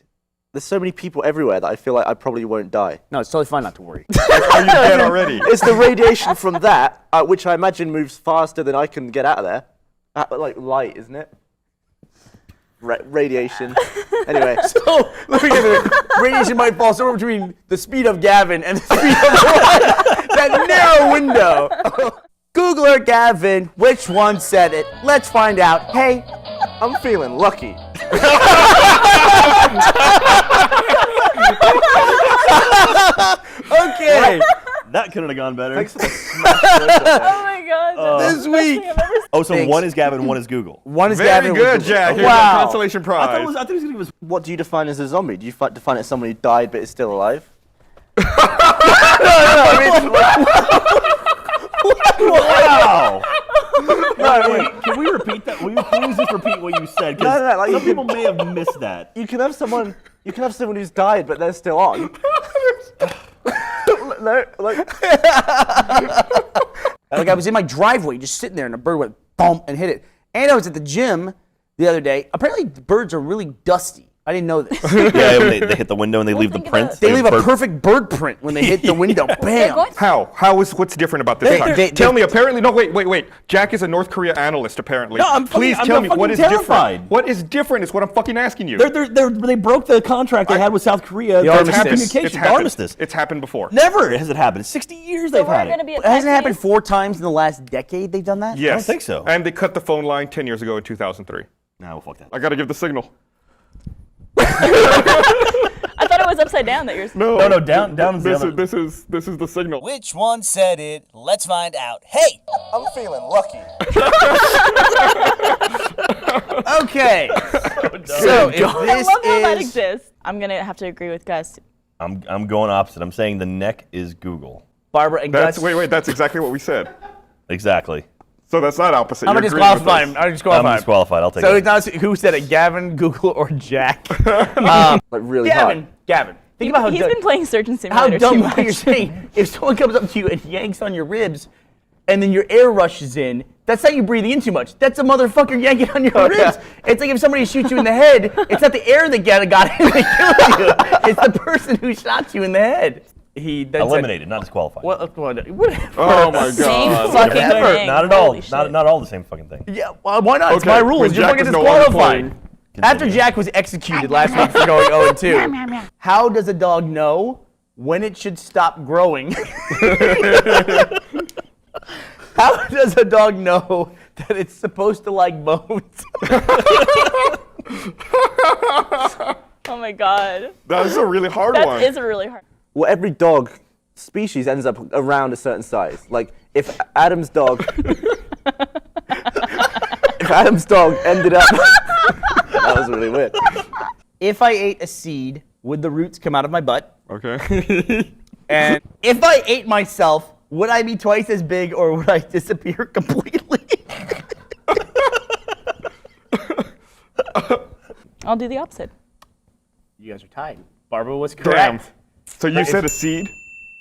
There's so many people everywhere that I feel like I probably won't die. No, it's totally fine not to worry. Are you dead already? It's the radiation from that, which I imagine moves faster than I can get out of there. Like light, isn't it? Radiation. Anyway. So, let me get it. Radiation might fall somewhere between the speed of Gavin and the speed of light. That narrow window. Googler Gavin, which one said it? Let's find out. Hey, I'm feeling lucky. Okay. That couldn't have gone better. Oh my god. This week. Oh, so Thanks. one is Gavin, one is Google. One is Very Gavin. good, Jack. Here's Wow. your consolation I prize. thought he was going to give us. What do you define as a zombie? Do you define it as someone who died but is still alive? Wow. No, wait. Can we repeat that? Will you please just repeat what you said? 'Cause No, like some people may have missed that. You can have someone who's died but they're still on. No, like I was in my driveway, just sitting there, and a bird went boom and hit it. And I was at the gym the other day. Apparently, birds are really dusty. I didn't know this. Yeah, when they hit the window and they leave the print. They leave a bird- perfect bird print when they hit the window. Bam. What's different about this time? Tell me. Apparently, no. Wait. Jack is a North Korea analyst. Apparently. No, I'm Please fucking- tell I'm me fucking what is terrified. different. What is different is what I'm fucking asking you. They broke the contract they had with South Korea. The for armistice. communication. It's The happened. armistice. It's happened before. Never has it happened. 60 years they've had it. It hasn't happened 4 times in the last decade they've done that? Yes. I don't think so. And they cut the phone line 10 years ago in 2003. No, fuck that. I gotta give the signal. I thought it was upside down that you're. No, down is the other. This is the signal. Which one said it? Let's find out. Hey, I'm feeling lucky. Okay. So if I this love how that is exists. I'm gonna have to agree with Gus. I'm going opposite. I'm saying the neck is Google. Barbara and That's Gus. wait. That's exactly what we said. Exactly. So that's not opposite. I'm You're gonna agreeing with disqualify us. him. I'm disqualify I'm him. disqualified. I'll take So it. it's not who said it, Gavin, Google, or Jack. Like really hard. Gavin. Think about how He's dumb, been playing Surgeon how Simulator dumb too what you're much. saying. If someone comes up to you and yanks on your ribs, and then your air rushes in, that's not you breathing in too much. That's a motherfucker yanking on your ribs. It's like if somebody shoots you in the head, it's not the air that got in that killed you. It's the person who shot you in the head. He then Eliminated, not disqualified. Whatever. Oh my Same god. fucking Never. thing. Not at all. Holy shit. Not all the same fucking thing. Yeah, well, why not? It's Okay, my rules. when You're Jack fucking is no longer disqualified. playing. After Jack was executed last week for going 0-2, how does a dog know when it should stop growing? How does a dog know that it's supposed to like bones? Oh my god. That's a really hard That one. is a really hard. Well, every dog species ends up around a certain size. Like if Adam's dog, if Adam's dog ended up, that was really weird. If I ate a seed, would the roots come out of my butt? Okay. And if I ate myself, would I be twice as big or would I disappear completely? I'll do the opposite. You guys are tied. Barbara was correct. Damn. So you said a seed?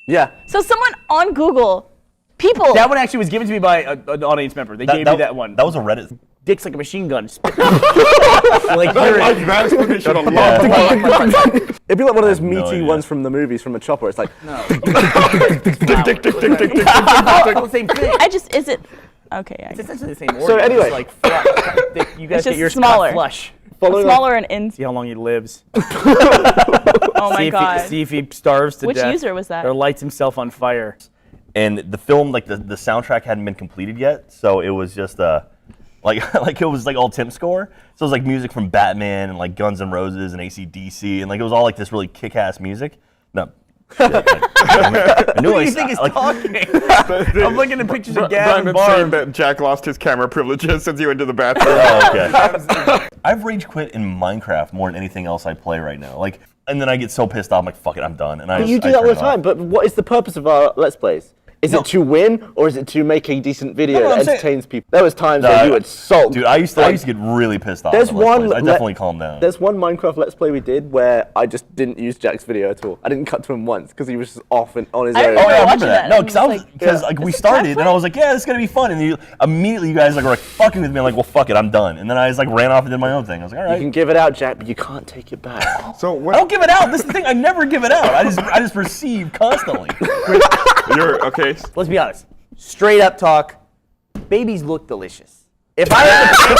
Yeah. So someone on Google, people. That one actually was given to me by an audience member. They gave me that one. That was a Reddit. Dick's like a machine gun. Like you're that explanation a lot. It'd be like one of those no meaty idea. ones from the movies from a chopper. It's like the same thing. Is it? Okay, yeah. It's essentially the same organ. So anyway. It's like flush. You guys It's get just yours smaller. cut flush. Smaller and in. See how long he lives. Oh my god. See if he starves to Which death. user was that? Or lights himself on fire. And the film, like the soundtrack hadn't been completed yet, so it was just like it was like all Tim's score. So it was like music from Batman and like Guns N' Roses and AC/DC, and like it was all like this really kick-ass music. No. Shit, I knew Who do I you think is like, talking? I'm looking at pictures of Gavin Brandon's saying Barnes. that Jack lost his camera privileges since he went to the bathroom. Oh, okay. I've rage quit in Minecraft more than anything else I play right now. Like, and then I get so pissed off, I'm like, fuck it, I'm done. And I you do that all the time. But what is the purpose of our Let's Plays? Is it to win or is it to make a decent video No, that I'm saying- entertains people? There was times where you would sulk. Dude, I used to get really pissed off. There's at Let's one. Plays. I definitely calmed down. There's one Minecraft Let's Play we did where I just didn't use Jack's video at all. I didn't cut to him once because he was just off and on his own. Oh yeah, I remember that. No, because Yeah. like we started and I was like, yeah, this is gonna be fun, and immediately you guys like were like fucking with me. I'm like, well, fuck it, I'm done. And then I just like ran off and did my own thing. I was like, all You right. can give it out, Jack, but you can't take it back. So I don't give it out. This is the thing. I never give it out. I just receive constantly. You're okay. Let's be honest. Straight up talk. Babies look delicious. If I had to pick,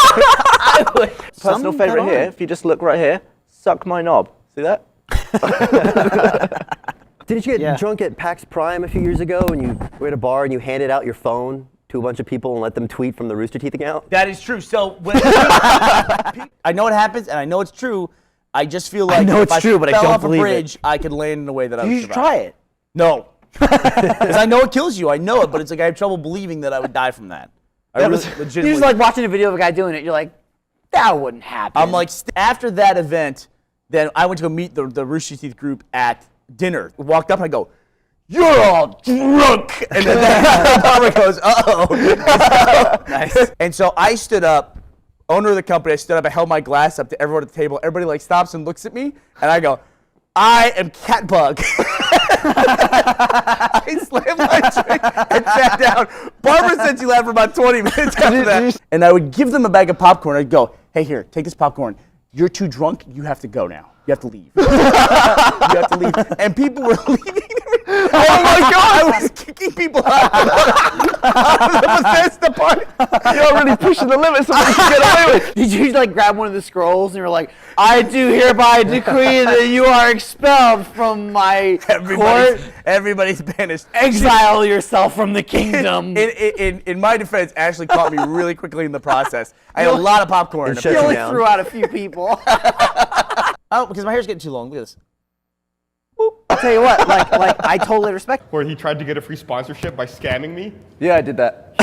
I would. Personal favorite here, if you just look right here, suck my knob. See that? Didn't you get drunk at PAX Prime a few years ago and you were at a bar and you handed out your phone to a bunch of people and let them tweet from the Rooster Teeth account? That is true. So when I know it happens and I know it's true. I just feel like know if it's true, but I fell don't off believe a it. bridge, I could land in a way that I would You should survive. try it. No. Because I know it kills you. I know it, but it's like I have trouble believing that I would die from that. I really, You're legitimately. just like watching a video of a guy doing it. You're like, that wouldn't happen. I'm like, after that event, then I went to go meet the Rooster Teeth group at dinner. Walked up and I go, "You're all drunk," and then Barbara goes, "Uh-oh." Nice. And so I stood up, owner of the company. I stood up. I held my glass up to everyone at the table. Everybody like stops and looks at me, and I go, "I am Catbug." I slammed my drink and sat down. Barbara said she laughed for about 20 minutes after that. And I would give them a bag of popcorn. I'd go, "Hey, here, take this popcorn. you're too drunk, you have to go now. You have to leave. You have to leave. And people were leaving. Oh my God! I was kicking people out of the Bethesda party. You're already pushing the limit so we can get away with. Did you like grab one of the scrolls and you're like, I do hereby decree that you are expelled from my court. Everybody's banished. Exile yourself from the kingdom. In my defense, Ashley caught me really quickly in the process. I had a lot of popcorn. You only threw out a few people. Oh, because my hair's getting too long. Look at this. I'll tell you what, like I totally respect. Where he tried to get a free sponsorship by scamming me. Yeah, I did that.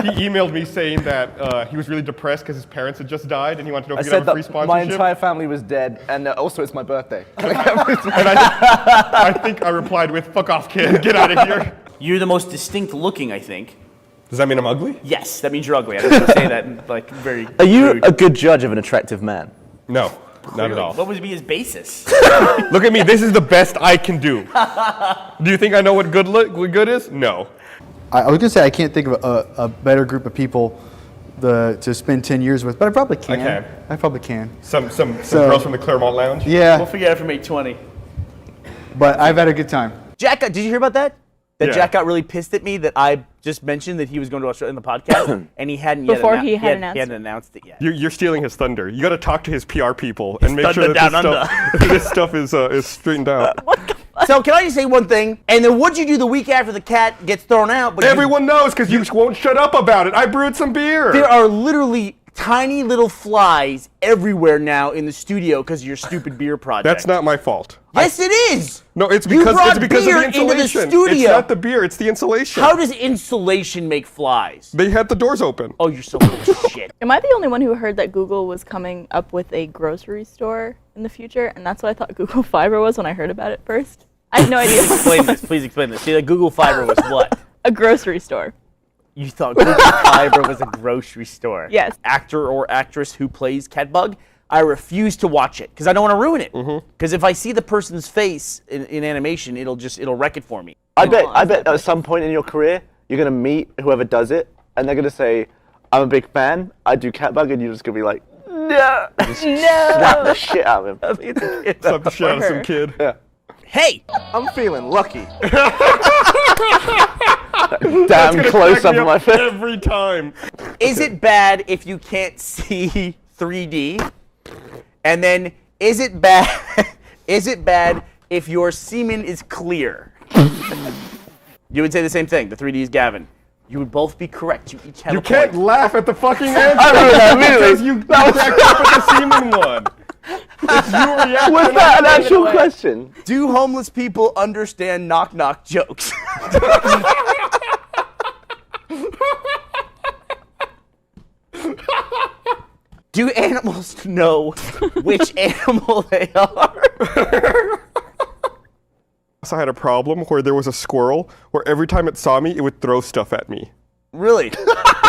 He emailed me saying that he was really depressed because his parents had just died and he wanted to know I if he said could have a free that sponsorship. my entire family was dead, and also it's my birthday. And I think I replied with, "Fuck off, kid. Get out of here." You're the most distinct looking, I think. Does that mean I'm ugly? Yes, that means you're ugly. I was going to say that like very. Are you rude. a good judge of an attractive man? No, not at all. What would be his basis? Look at me. This is the best I can do. Do you think I know what good is? No. I was gonna say I can't think of a better group of people to spend 10 years with, but I probably can. I can. I probably can. Some girls from the Claremont Lounge. Yeah. We'll figure it out from 820. But I've had a good time. Jack, did you hear about that? That Yeah. Jack got really pissed at me that I just mentioned that he was going to Australia in the podcast, and he hadn't yet Before annou- he had he hadn't announced it yet. You're stealing his thunder. You got to talk to his PR people and make thunder sure that down this stuff is straightened out. So can I just say one thing? And then what'd you do the week after the cat gets thrown out? But Everyone knows because you won't shut up about it. I brewed some beer. there are literally tiny little flies everywhere now in the studio because of your stupid beer project. That's not my fault. Yes, it is. No, it's You because brought of the beer into the insulation. studio. It's not the beer. It's the insulation. How does insulation make flies? They had the doors open. Oh, you're so full of shit. Am I the only one who heard that Google was coming up with a grocery store in the future? And that's what I thought Google Fiber was when I heard about it first. I had no idea. Explain this. Please explain this. See, that Google Fiber was what? A grocery store. You thought Google Fiber was a grocery store? Yes. Actor or actress who plays Catbug? I refuse to watch it because I don't want to ruin it. Because if I see the person's face in animation, it'll wreck it for me. I bet at some point in your career you're gonna meet whoever does it, and they're gonna say, "I'm a big fan. I do Catbug," and you're just gonna be like, "No, just slap the shit out of him." Slap the shit out of some kid. Yeah. Hey, I'm feeling lucky. That's Damn gonna close crack up me in my face. every time. Is it bad if you can't see 3D? And then, is it bad? Is it bad if your semen is clear? You would say the same thing. The 3D is Gavin. You would both be correct. You each have You a can't point. laugh at the fucking answer. I remember that because immediately. you cracked up at the semen one. It's your reaction. Was that an actual question? Do homeless people understand knock-knock jokes? Do animals know which animal they are? So I had a problem where there was a squirrel where every time it saw me, it would throw stuff at me. Really?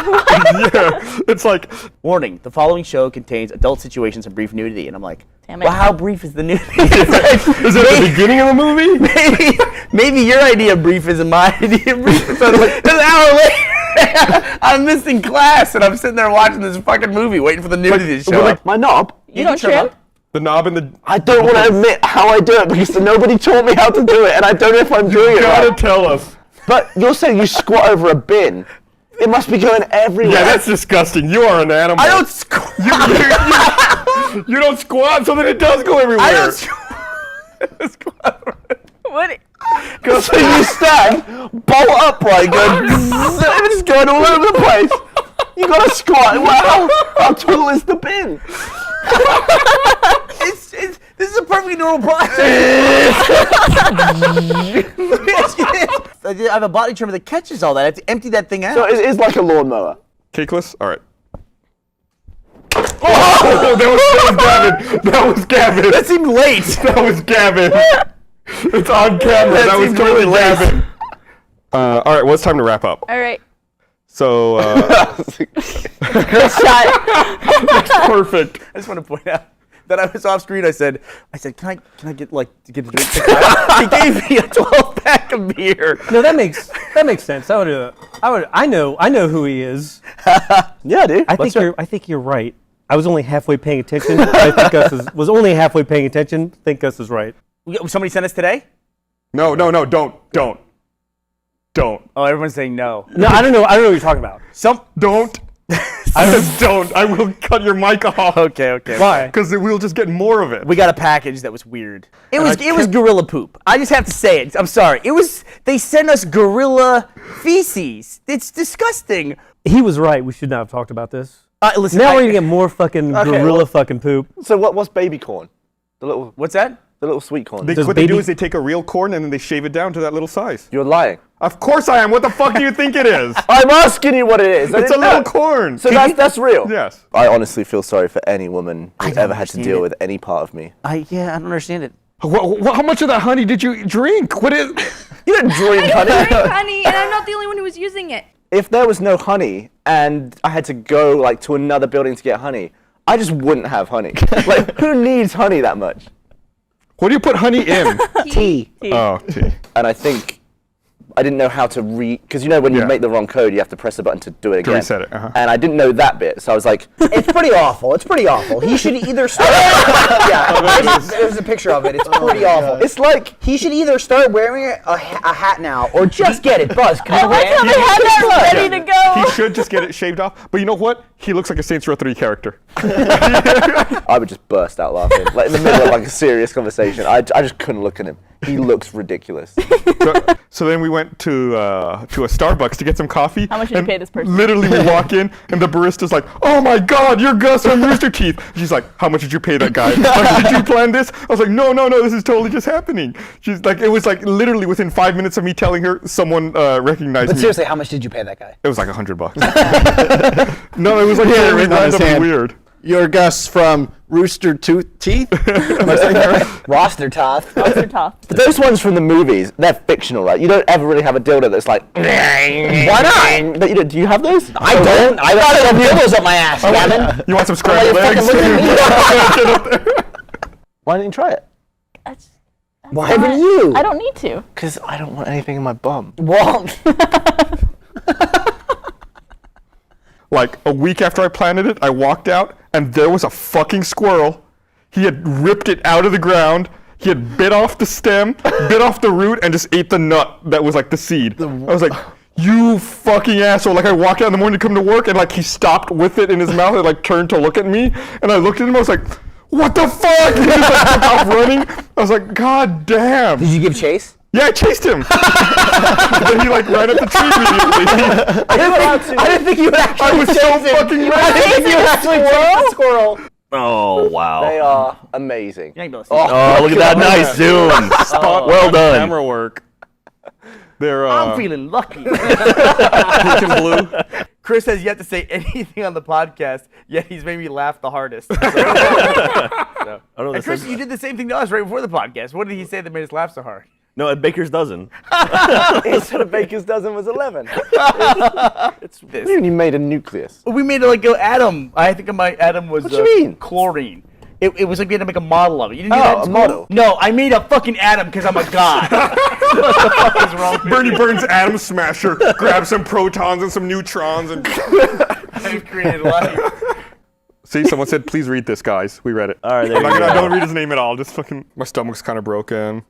Yeah, it's like, warning, the following show contains adult situations and brief nudity. And I'm like, Damn it. well, how brief is the nudity? is it at the beginning of the movie? Maybe your idea of brief isn't my idea of brief. So like, an hour later, I'm missing class and I'm sitting there watching this fucking movie waiting for the nudity to show up. My knob. You don't trim? The knob and the... I don't want to admit how I do it because nobody taught me how to do it, and I don't know if I'm doing You it gotta right. tell us. But you're saying you squat over a bin. It must be going everywhere. Yeah, that's disgusting. You are an animal. I don't squat. You don't squat, so that it does go everywhere. I don't squat. What? So you stand, bolt upright, it's going all over the place. You gotta squat. Wow, how tall is the bin? This is a perfectly normal process. I have a body trimmer that catches all that. I have to empty that thing out. So it is like a lawnmower. Cakeless? All right. Oh, that was Gavin. That was Gavin. That seemed late. That was Gavin. It's on camera. That was totally Gavin. All right, well, it's time to wrap up. All right. So, Good shot. that's perfect. I just want to point out that I was off screen. I said, can I get to get a drink? He gave me a 12-pack of beer. No, that makes sense. I know who he is. Yeah, dude. I think you're right. I was only halfway paying attention. I think Gus was only halfway paying attention. I think Gus is right. Somebody sent us today? No, don't. Oh, everyone's saying no. No, I don't know what you're talking about. Don't. I said don't. I will cut your mic off. Okay. Why? Because we'll just get more of it. We got a package that was weird. It was gorilla poop. I just have to say it. I'm sorry. They sent us gorilla feces. It's disgusting. He was right. We should not have talked about this. Listen, now we're gonna get more fucking gorilla fucking poop. So what's baby corn? What's that? The little sweet corn. What they do is they take a real corn and then they shave it down to that little size. You're lying. Of course I am. What the fuck do you think it is? I'm asking you what it is. It's a little corn. So that's real? Yes. I honestly feel sorry for any woman who's ever had to deal with any part of me. I don't understand it. How much of that honey did you drink? What is? You didn't drink honey. I drank honey, and I'm not the only one who was using it. If there was no honey and I had to go to another building to get honey, I just wouldn't have honey. Who needs honey that much? What do you put honey in? Tea. Oh, tea. And I think I didn't know how to because when you make the wrong code, you have to press the button to do it again. To reset it. Uh-huh. And I didn't know that bit, so I was like, It's pretty awful. He should either start. There's a picture of it. It's pretty awful. It's like he should either start wearing a hat now or just get it buzzed. I like how they had that ready to go. He should just get it shaved off. But you know what? He looks like a Saints Row 3 character. I would just burst out laughing, in the middle of a serious conversation. I just couldn't look at him. He looks ridiculous. So then we went to a Starbucks to get some coffee. How much did you pay this person? Literally, we walk in and the barista's like, "Oh my God, you're Gus from Rooster Teeth." She's like, "How much did you pay that guy?" Did you plan this? I was like, "No, this is totally just happening." She's like, it was like literally within 5 minutes of me telling her, someone recognized me. But seriously, how much did you pay that guy? It was like $100. No, it was like totally randomly weird. You're Gus from Rooster Teeth? Am I saying that right? Roster Toth. But those ones from the movies, they're fictional, right? You don't ever really have a dildo that's like, Why not? But do you have those? I don't. I got some dildos up my ass, Gavin. You want some scrambled eggs? Why didn't you try it? Why haven't you? I don't need to. Because I don't want anything in my bum. Well, Like a week after I planted it, I walked out and there was a fucking squirrel. He had ripped it out of the ground. He had bit off the stem, bit off the root, and just ate the nut that was like the seed. I was like, "You fucking asshole!" Like I walked out in the morning to come to work, and like he stopped with it in his mouth and like turned to look at me, and I looked at him. I was like, "What the fuck?" He just like took off running. I was like, "God damn!" Did you give chase? Yeah, I chased him. Then he like ran up the tree immediately. I didn't think you would actually. I was so fucking ready. I didn't think you would actually chase the squirrel. Oh, wow. They are amazing. Oh, look at that nice zoom. Well done. Camera work. They're I'm feeling lucky. pink and blue. Chris has yet to say anything on the podcast, yet he's made me laugh the hardest. And Chris, you did the same thing to us right before the podcast. What did he say that made us laugh so hard? No, at Baker's Dozen. Instead of Baker's Dozen was 11. It's you made a nucleus. We made it like an atom. I think my atom was What do you mean? chlorine. It was like we had to make a model of it. You didn't do Oh, that in a school? model. No, I made a fucking atom because I'm a god. What the fuck is wrong with Bernie you? Burns' atom smasher grabs some protons and some neutrons and. I've created life. See, someone said, "Please read this, guys." We read it. All right, there I'm not you gonna, go. don't read his name at all. Just fucking. My stomach's kind of broken.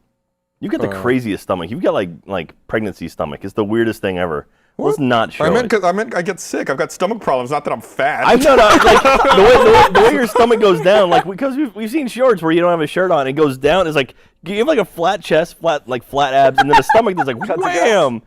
You got the craziest stomach. You've got like pregnancy stomach. It's the weirdest thing ever. Let's not show I it. meant I get sick. I've got stomach problems. Not that I'm fat. I know, like, the way your stomach goes down, like because we've seen shorts where you don't have a shirt on, it goes down. It's like you have like a flat chest, flat abs, and then a stomach that's like wham.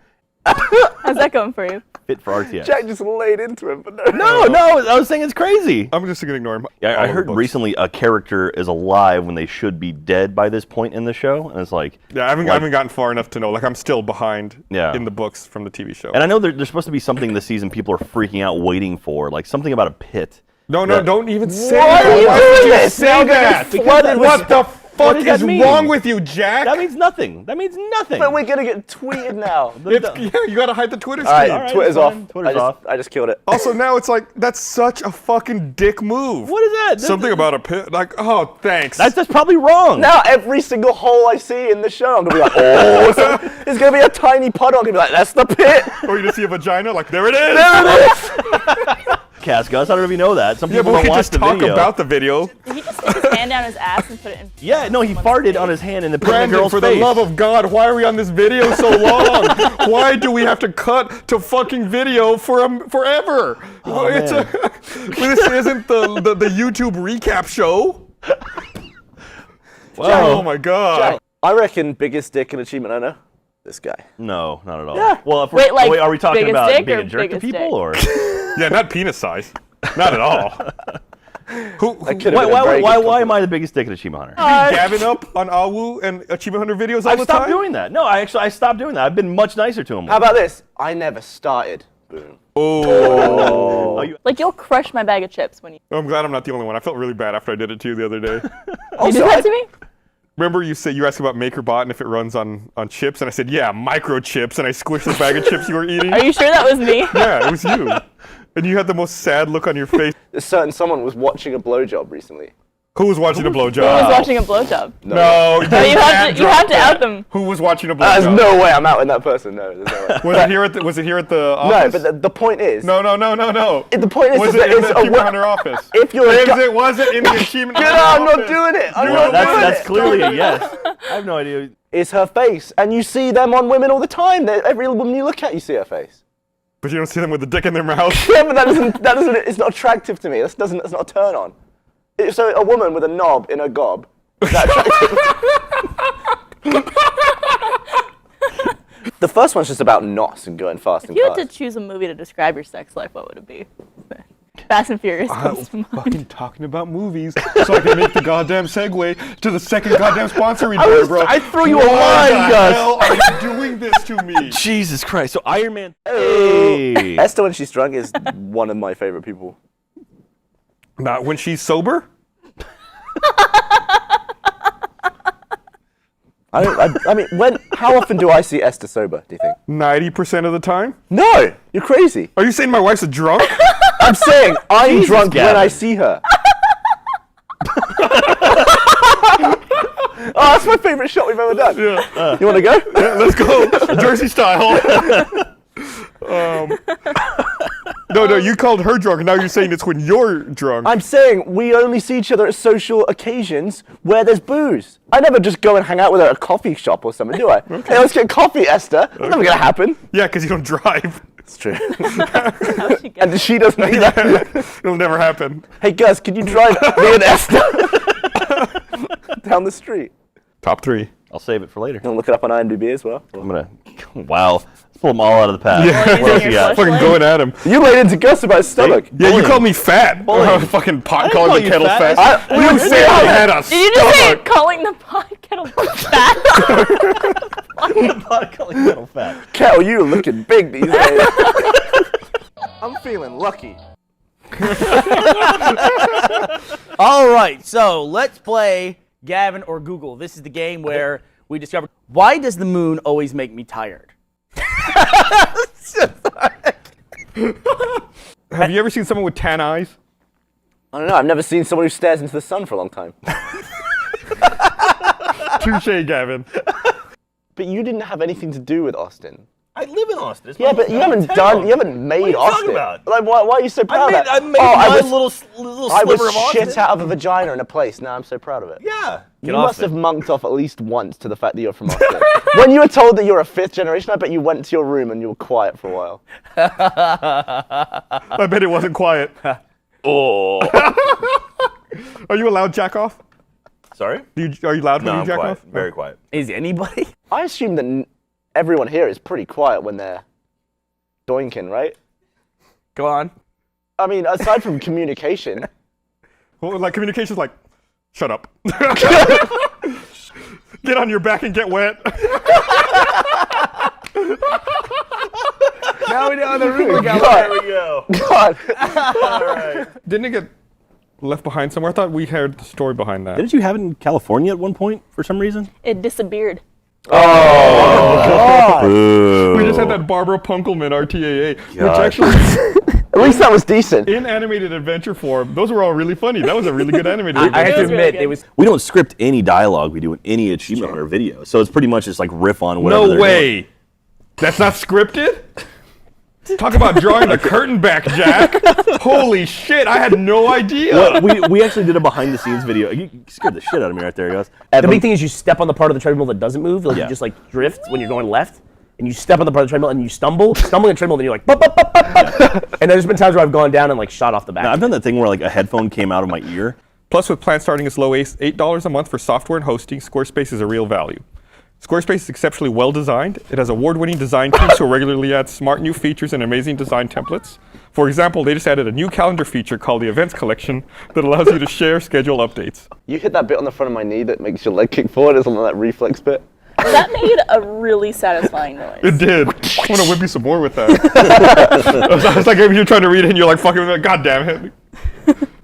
How's that going for you? Fit for RTX. Jack just laid into him, but No, I was saying it's crazy. I'm just gonna ignore him. Yeah, I heard recently a character is alive when they should be dead by this point in the show, and it's like Yeah, I haven't gotten far enough to know. Like I'm still behind. Yeah. In the books from the TV show. And I know there's supposed to be something this season people are freaking out waiting for, like something about a pit. No, don't even say Why that. are you Why doing would you this? say Now that? they're flooded with- What the What fuck does that is mean? wrong with you, Jack? That means nothing. That means nothing. But we're gonna get tweeted now. Yeah, you gotta hide the Twitter All stream. right, Twitter's off. Twitter's off. I just killed it. Also, now it's like that's such a fucking dick move. What is that? Something about a pit. Like, oh, thanks. That's probably wrong. Now every single hole I see in the show, I'm gonna be like, oh, there's gonna be a tiny puddle. I'm gonna be like, that's the pit. Or you just see a vagina. Like, there it is. There it is. Cast, Gus. I don't know if you know that. Some Yeah, people but we don't could watch just the talk video. about the video. Did he just stick his hand down his ass and put it in? Yeah, no, he farted on his hand and then put it in the Brandon, girl's for face. the love of God, why are we on this video so long? Why do we have to cut to fucking video forever? Oh, This isn't the YouTube recap show. Oh my God. Jack, I reckon biggest dick and achievement earner. This guy. No, not at all. Yeah. Well, if Wait, like, are we talking biggest about dick being or a jerk to biggest people, dick? or? Yeah, not penis size. Not at all. Why am I the biggest dick in Achievement Hunter? Gavin up on Awu and Achievement Hunter videos all I've the stopped time? doing that. No, I stopped doing that. I've been much nicer to him. How about this? I never started. Boom. Oh. Like you'll crush my bag of chips when you. I'm glad I'm not the only one. I felt really bad after I did it to you the other day. You did that to me? Remember you asked about MakerBot and if it runs on chips, and I said, yeah, microchips, and I squished the bag of chips you were eating. Are you sure that was me? Yeah, it was you. And you had the most sad look on your face. A certain someone was watching a blowjob recently. Who was watching a blowjob? Who was watching a blowjob? No, you have to out them. Who was watching a blowjob? There's no way I'm outing that person. No, there's no way. Was it here at the office? No, but the point is. No. The point is Was that it in it's the a Achievement Hunter office? If you're it wasn't in the Achievement Hunter I'm not office. doing it. That's clearly a yes. I have no idea. It's her face, and you see them on women all the time. Every woman you look at, you see her face. But you don't see them with the dick in their mouth. Yeah, but that doesn't. It's not attractive to me. That's not a turn on. So a woman with a knob in her gob. Is that attractive? The first one's just about NOS and going fast If and you had cars. to choose a movie to describe your sex life, what would it be? Fast and Furious comes to mind. Fucking talking about movies so I can make the goddamn segue to the second goddamn sponsor we I do, was- bro. I threw you a Why line, the Gus. hell are you doing this to me? Jesus Christ. So Iron Man. Hey. Esther, when she's drunk, is one of my favorite people. Not when she's sober? I mean, how often do I see Esther sober, do you think? 90% of the time? No, you're crazy. Are you saying my wife's a drunk? I'm saying I'm Jesus, drunk when Gavin. I see her. Oh, that's my favorite shot we've ever done. Yeah. You want to go? Yeah, let's go. Jersey style. No, you called her drunk. Now you're saying it's when you're drunk. I'm saying we only see each other at social occasions where there's booze. I never just go and hang out with her at a coffee shop or something, do I? Hey, let's get coffee, Esther. That's never going to happen. Yeah, because you don't drive. It's true. And she doesn't either. It'll never happen. Hey, Gus, can you drive me and Esther down the street? Top 3. I'll save it for later. You want to look it up on IMDb as well? I'm gonna. Wow. Let's pull them all out of the past. Yeah. What else you got? Fucking going at him. You laid into Gus about his stomach. Yeah, you called me fat. Fucking pot calling the kettle fat. We You would said say I had a Did you just say stomach. calling the pot kettle fat? Pot calling kettle fat. Kettle, you looking big these days. I'm feeling lucky. All right, so let's play Gavin or Google. This is the game where we discover why does the moon always make me tired? Have you ever seen someone with tan eyes? I don't know. I've never seen someone who stares into the sun for a long time. Touche, Gavin. But you didn't have anything to do with Austin. I live in Austin. It's Yeah, my but you haven't hometown. made What are you Austin. talking about? Like, why are you so proud of that? I made I my was, little I sliver was of Austin. shit out of a vagina in a place. Now I'm so proud of it. Yeah. You must have monked off at least once to the fact that you're from Austin. When you were told that you're a 5th generation, I bet you went to your room and you were quiet for a while. I bet it wasn't quiet. Oh. Are you allowed jack off? Sorry? Are you allowed No, when you I'm jack quiet. off? Very quiet. Is anybody? I assume that everyone here is pretty quiet when they're doinking, right? Go on. I mean, aside from communication. Well, like communication's like, shut up. Get on your back and get wet. Now we know the room. There we go. God. All right. Didn't it get left behind somewhere? I thought we heard the story behind that. Didn't you have it in California at one point for some reason? It disappeared. God. We just had that Barbara Punkelman RTAA, which God. actually, At least that was decent. in animated adventure form, those were all really funny. That was a really good animated I adventure. have to was really admit, good. it was. We don't script any dialogue we do in any Achievement Hunter video. So it's pretty much just like riff on whatever No they're doing. way. That's not scripted? Talk about drawing the curtain back, Jack. Holy shit, I had no idea. Well, we actually did a behind the scenes video. You scared the shit out of me right there, guys. The big thing is you step on the part of the treadmill that doesn't move, like you just like drift when you're going left, and you step on the part of the treadmill and you stumble on the treadmill, and you're like, bup, bup, bup, bup, bup. And there's been times where I've gone down and like shot off the back. Now, I've done that thing where like a headphone came out of my ear. Plus, with plans starting as low as $8 a month for software and hosting, Squarespace is a real value. Squarespace is exceptionally well designed. It has award-winning design teams who regularly add smart new features and amazing design templates. For example, they just added a new calendar feature called the Events Collection that allows you to share schedule updates. You hit that bit on the front of my knee that makes your leg kick forward. It's on that reflex bit. That made a really satisfying noise. It did. I want to whip you some more with that. I was like, if you're trying to read it and you're like, fucking, God damn it.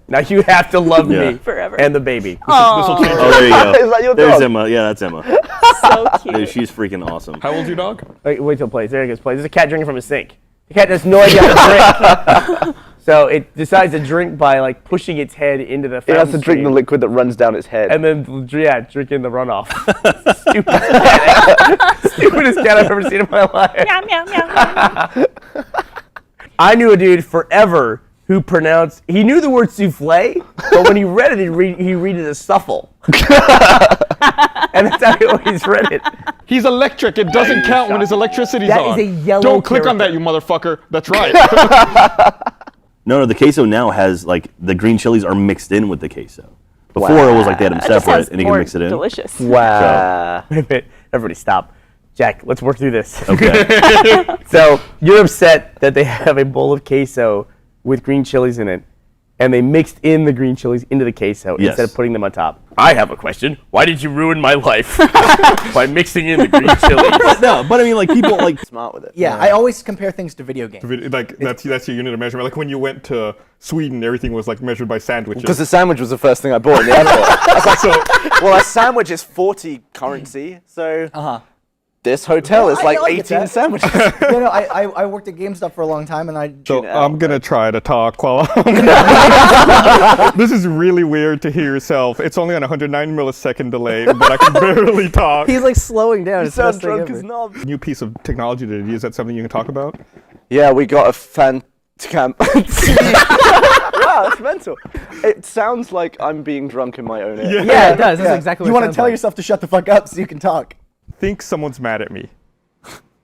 Now you have to love me forever and the baby. This will change. Oh, there you go. Is that your There's dog? Emma. Yeah, that's Emma. So cute. Dude, she's freaking awesome. How old's your dog? Wait till it plays. There it goes. Plays. There's a cat drinking from a sink. The cat has no idea how to drink. So it decides to drink by like pushing its head into the It has fountain to drink the stream, liquid that runs down its head. and then drinking the runoff. Stupidest cat. Stupidest cat I've ever seen in my life. Meow, meow, meow, meow. I knew a dude forever who he knew the word souffle, but when he read it, he read it as suffle. And that's how he always read it. He's electric. It doesn't count when his electricity's That on. is a yellow Don't click on that, character. you motherfucker. That's right. No, the queso now has like the green chilies are mixed in with the queso. Before it was like they had them That just separate sounds and you can more mix it in. delicious. Wow. Wait a minute. Everybody stop. Jack, let's work through this. Okay. So you're upset that they have a bowl of queso with green chilies in it, and they mixed in the green chilies into the queso Yes. instead of putting them on top. I have a question. Why did you ruin my life by mixing in the green chilies? No, but I mean like people like Smart with it. Yeah, I always compare things to video games. Like that's your unit of measurement. Like when you went to Sweden, everything was like measured by sandwiches. Because the sandwich was the first thing I bought in the airport. I was like, well, a sandwich is 40 currency, so this hotel is like 18 sandwiches. You know, I worked at GameStop for a long time, and I'm gonna try to talk while This is really weird to hear yourself. It's only on 109 millisecond delay, but I can barely talk. He's like slowing down. You It's the sound best thing drunk ever. as knobs. New piece of technology today. Is that something you can talk about? Yeah, we got a Wow, that's mental. It sounds like I'm being drunk in my own ear. Yeah, it does. That's exactly You what want it to sounds tell like. yourself to shut the fuck up so you can talk. Think someone's mad at me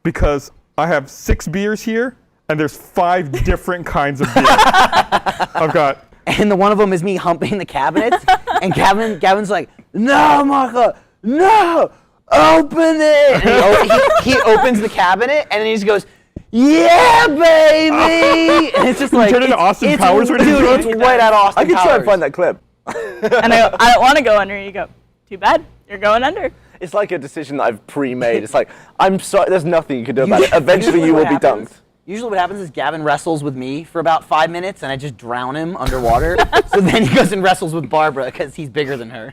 because I have 6 beers here and there's 5 different kinds of beer. I've got. And the one of them is me humping the cabinet, and Gavin's like, "No, Marco, no, open it!" And he opens the cabinet, and then he just goes, "Yeah, baby!" And it's just like turn into Austin Powers when dude, you do it's it? right out Austin I can Powers. try and find that clip. And I go, I don't want to go under. You go, too bad. You're going under. It's like a decision that I've pre-made. It's like, I'm sorry, there's nothing you can do about it. Eventually you will be dunked. Usually what happens is Gavin wrestles with me for about 5 minutes, and I just drown him underwater. So then he goes and wrestles with Barbara because he's bigger than her.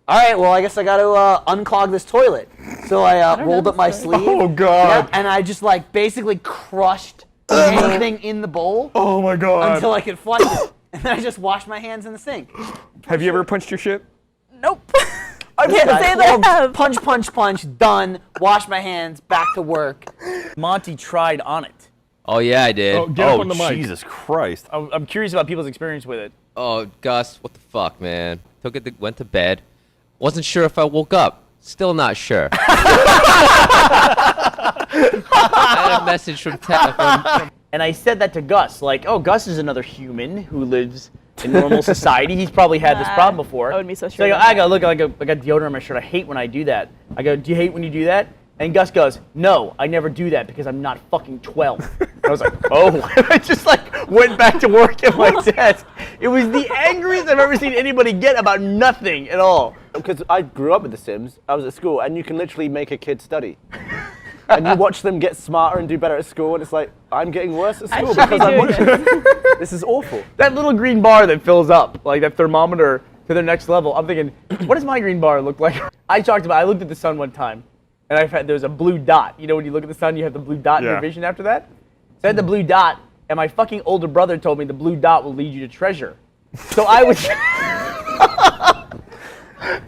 All right, well, I guess I got to unclog this toilet. So I rolled up my sleeve. Oh, God. And I just like basically crushed anything in the bowl Oh my God. until I could flush it. And then I just washed my hands in the sink. Have you ever punched your shit? Nope. I can't say that I have. Punch, punch, punch, done. Wash my hands, back to work. Monty tried on it. Oh yeah, I did. Oh, get up on the mic. Jesus Christ. I'm curious about people's experience with it. Oh, Gus, what the fuck, man? Took it, went to bed. Wasn't sure if I woke up. Still not sure. I had a message from And I said that to Gus, like, oh, Gus is another human who lives in normal society. He's probably had this problem before. I would be so So sure. I go, look, I got deodorant on my shirt. I hate when I do that. I go, do you hate when you do that? And Gus goes, no, I never do that because I'm not fucking 12. I was like, oh. I just like went back to work at my desk. It was the angriest I've ever seen anybody get about nothing at all. Because I grew up with The Sims, I was at school, and you can literally make a kid study. And you watch them get smarter and do better at school, and it's like, I'm getting worse at school should be because I'm doing watching. This is awful. That little green bar that fills up, like that thermometer to the next level, I'm thinking, what does my green bar look like? I looked at the sun one time, and there was a blue dot. You know when you look at the sun, you have the blue dot in your vision after that? So I had the blue dot, and my fucking older brother told me the blue dot will lead you to treasure. So I was...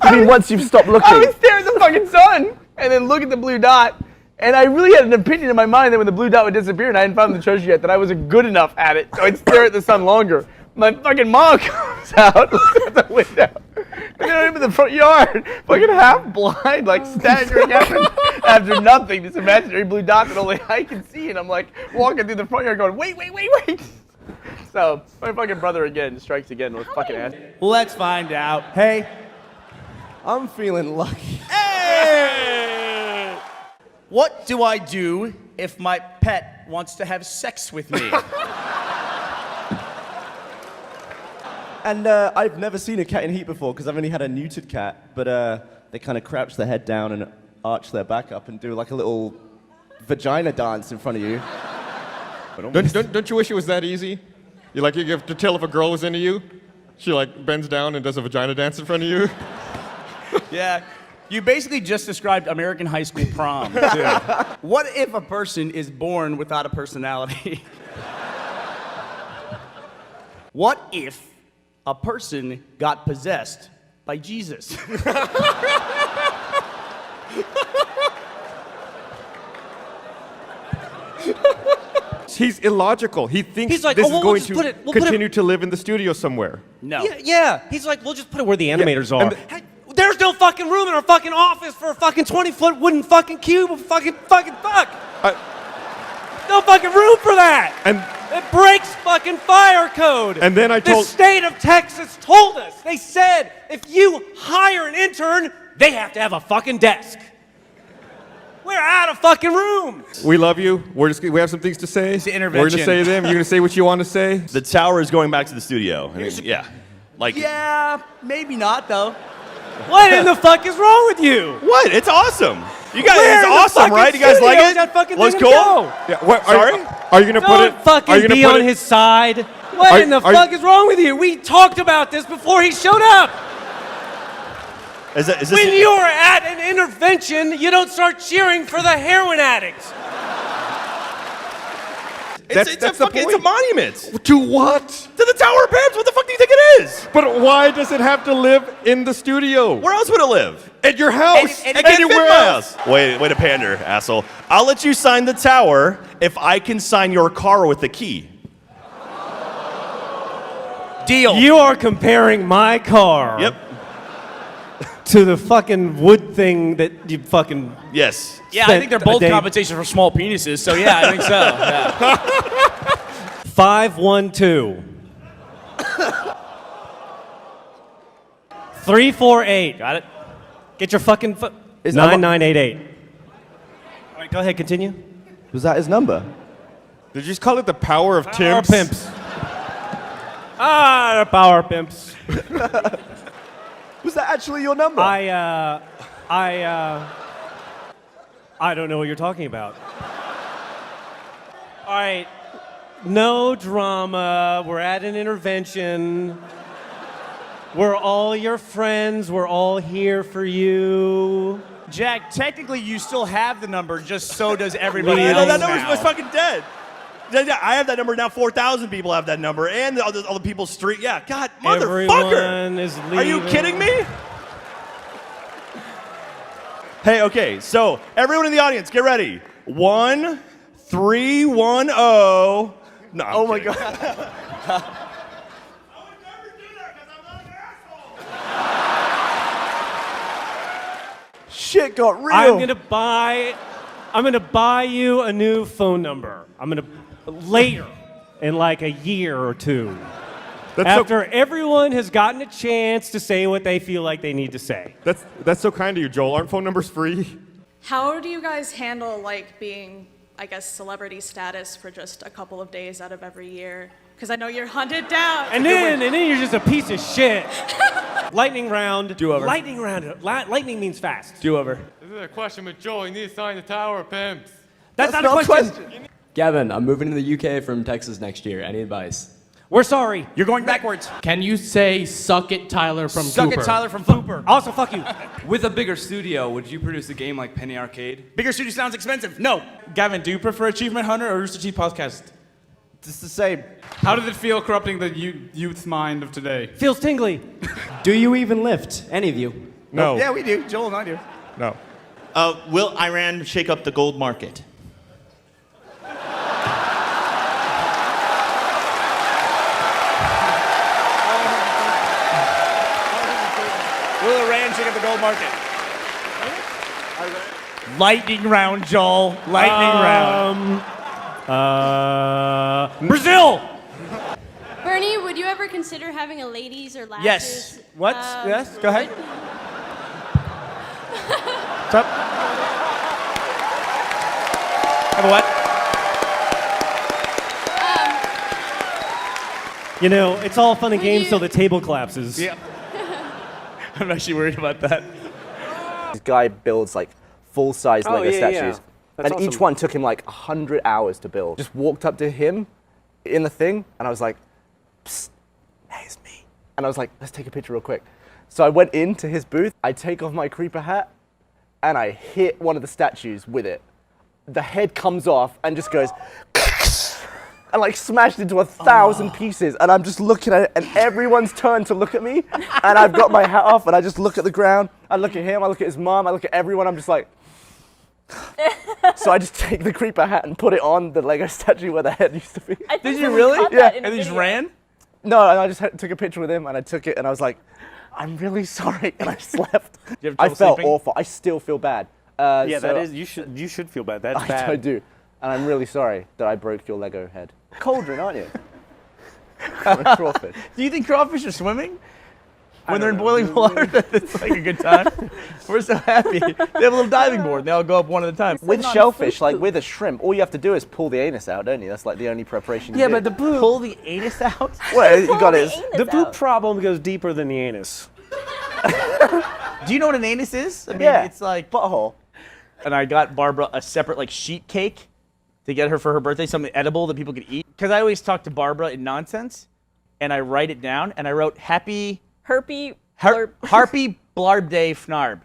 I mean, once you've stopped looking. I would stare at the fucking sun, and then look at the blue dot, And I really had an opinion in my mind that when the blue dot would disappear and I hadn't found the treasure yet, that I wasn't good enough at it, so I'd stare at the sun longer. My fucking mom comes out, looks at the window, and then I'm in the front yard, fucking half blind, like staggering after nothing, this imaginary blue dot that only I can see, and I'm like walking through the front yard going, wait. So, my fucking brother again strikes again with fucking ass. Let's find out. Hey, I'm feeling lucky. Hey! What do I do if my pet wants to have sex with me? And I've never seen a cat in heat before because I've only had a neutered cat, but they kind of crouch their head down and arch their back up and do like a little vagina dance in front of you. Don't you wish it was that easy? You have to tell if a girl was into you. She like bends down and does a vagina dance in front of you. Yeah, you basically just described American high school prom, too. What if a person is born without a personality? What if a person got possessed by Jesus? He's illogical. He thinks He's like, this "Oh, is well, going we'll to put it- continue to live in the studio somewhere. No. Yeah. He's like, we'll just put it where the animators are. and Hey, there's no fucking room in our fucking office for a fucking 20-foot wooden fucking cube of fucking fuck. No fucking room for that. And it breaks fucking fire code. And then I the told- state of Texas told us. They said if you hire an intern, they have to have a fucking desk. We're out of fucking room. We love you. We have some things to say. It's the We're going to say them. You're going to say what you want to say. The tower is going back to the studio. I mean, yeah. Like, Yeah, maybe not, though. What in the fuck is wrong with you? What? It's awesome. You guys, Where it's in the awesome, fucking right? You guys like studio is it? that fucking Looks thing cool? gonna go? Yeah, what, Sorry? Are you going to put it? Don't fucking are you gonna be put on it, his side. What in the fuck is wrong with you? We talked about this before he showed up. Is this When you're at an intervention, you don't start cheering for the heroin addicts. It's a monument. To what? To the Tower of Pimps. What the fuck do you think it is? But why does it have to live in the studio? Where else would it live? At your house. Anywhere else. Way to pander, asshole. I'll let you sign the tower if I can sign your car with the key. Deal. You are comparing my car. Yep. To the fucking wood thing that you fucking. Yes. Yeah, I think they're both compensation for small penises, so yeah, I think so. Yeah. 512. 348. Got it? Get your fucking 9988. All right, go ahead, continue. Was that his number? Did you just call it the power of Power Timps? Pimps. The Power Pimps. Was that actually your number? I don't know what you're talking about. All right, no drama. We're at an intervention. We're all your friends. We're all here for you. Jack, technically you still have the number, just so does everybody No, else that number's now. was fucking dead. I have that number now. 4,000 people have that number, and all the people's street. Yeah, God, motherfucker. Everyone is leaving. Are you kidding me? Hey, okay, so everyone in the audience, get ready. 1310. No, oh my God. Shit got real. I'm gonna buy you a new phone number. Later, in like a year or two. After everyone has gotten a chance to say what they feel like they need to say. That's so kind of you, Joel. Aren't phone numbers free? How do you guys handle like being, I guess, celebrity status for just a couple of days out of every year? Because I know you're hunted down. And then you're just a piece of shit. Lightning round. Do over. Lightning round. Lightning means fast. Do over. This is a question with Joel. You need to sign the Tower of Pimps. That's not a question. Gavin, I'm moving to the UK from Texas next year. Any advice? We're sorry. You're going backwards. Can you say "suck it, Tyler" from Suck Cooper? it, Tyler from Cooper. Also, fuck you. With a bigger studio, would you produce a game like Penny Arcade? Bigger studio sounds expensive. No. Gavin, do you prefer Achievement Hunter or Rooster Teeth Podcast? It's the same. How did it feel corrupting the youth's mind of today? Feels tingly. Do you even lift? Any of you? No. Yeah, we do. Joel and I do. No. Will Iran shake up the gold market? Will Iran shake up the gold market? Lightning round, Joel. Lightning round. Brazil. Bernie, would you ever consider having a ladies or lashes? Yes. What? Yes. Go ahead. What's up? Have a what? You know, it's all fun and games till the table collapses. Yeah. I'm actually worried about that. This guy builds like full-size Lego yeah, statues. yeah. And That's each awesome. one took him like 100 hours to build. Just walked up to him in the thing, and I was like, psst, hey, it's me. And I was like, let's take a picture real quick. So I went into his booth, I take off my creeper hat, and I hit one of the statues with it. The head comes off and just goes, and like smashed into 1,000 pieces. And I'm just looking at it, and everyone's turned to look at me, and I've got my hat off, and I just look at the ground, I look at him, I look at his mom, I look at everyone, I'm just like, so I just take the creeper hat and put it on the Lego statue where the head used to be. Did you really? Yeah. And then you just ran? No, and I just took a picture with him, and I took it, and I was like, I'm really sorry, and I just left. You have I trouble felt sleeping? awful. I still feel bad. Yeah, so that is. You should feel bad. That's bad. I do, and I'm really sorry that I broke your Lego head. Cauldron, aren't you? I'm a crawfish. Do you think crawfish are swimming? When they're in boiling water, it's like a good time. We're so happy. They have a little diving board, and they all go up one at a time. With shellfish, like with a shrimp, all you have to do is pull the anus out, don't you? That's like the only preparation you Yeah, do. but the pull the anus out? Well, you got it. The poop problem goes deeper than the anus. Do you know what an anus is? I mean, Yeah. it's like butthole. And I got Barbara a separate like sheet cake to get her for her birthday, something edible that people could eat. Because I always talk to Barbara in nonsense, and I write it down, and I wrote Happy Harpy Blarb Day Fnarb.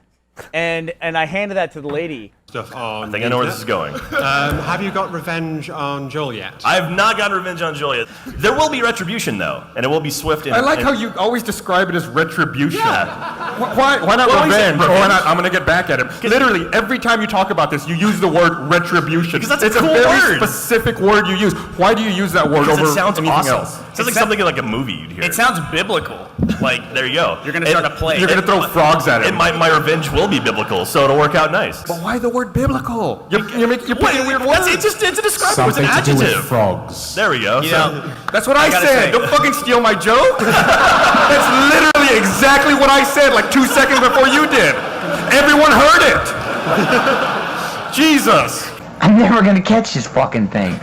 And I handed that to the lady. Stuff on I think I know where this is going. Have you got revenge on Joel yet? I have not gotten revenge on Joel yet. There will be retribution, though, and it will be swift. And, I like and how you always describe it as retribution. Yeah. Why not Well, revenge? revenge? Or why not, I'm going to get back at him. Literally, every time you talk about this, you use the word retribution. Because that's a it's cool a very word. specific word you use. Why do you use that word Because over it sounds anything awesome. else? It sounds like something like a movie you'd hear. It sounds biblical. Like, there you go. You're gonna start a play. You're going to throw frogs at him. My revenge will be biblical, so it'll work out nice. But why the word biblical? You're picking weird words. It's a descriptor. It's an adjective. Frogs. There we go. That's what I gotta said. say- Don't fucking steal my joke. That's literally exactly what I said like 2 seconds before you did. Everyone heard it. Jesus. I'm never gonna catch this fucking thing.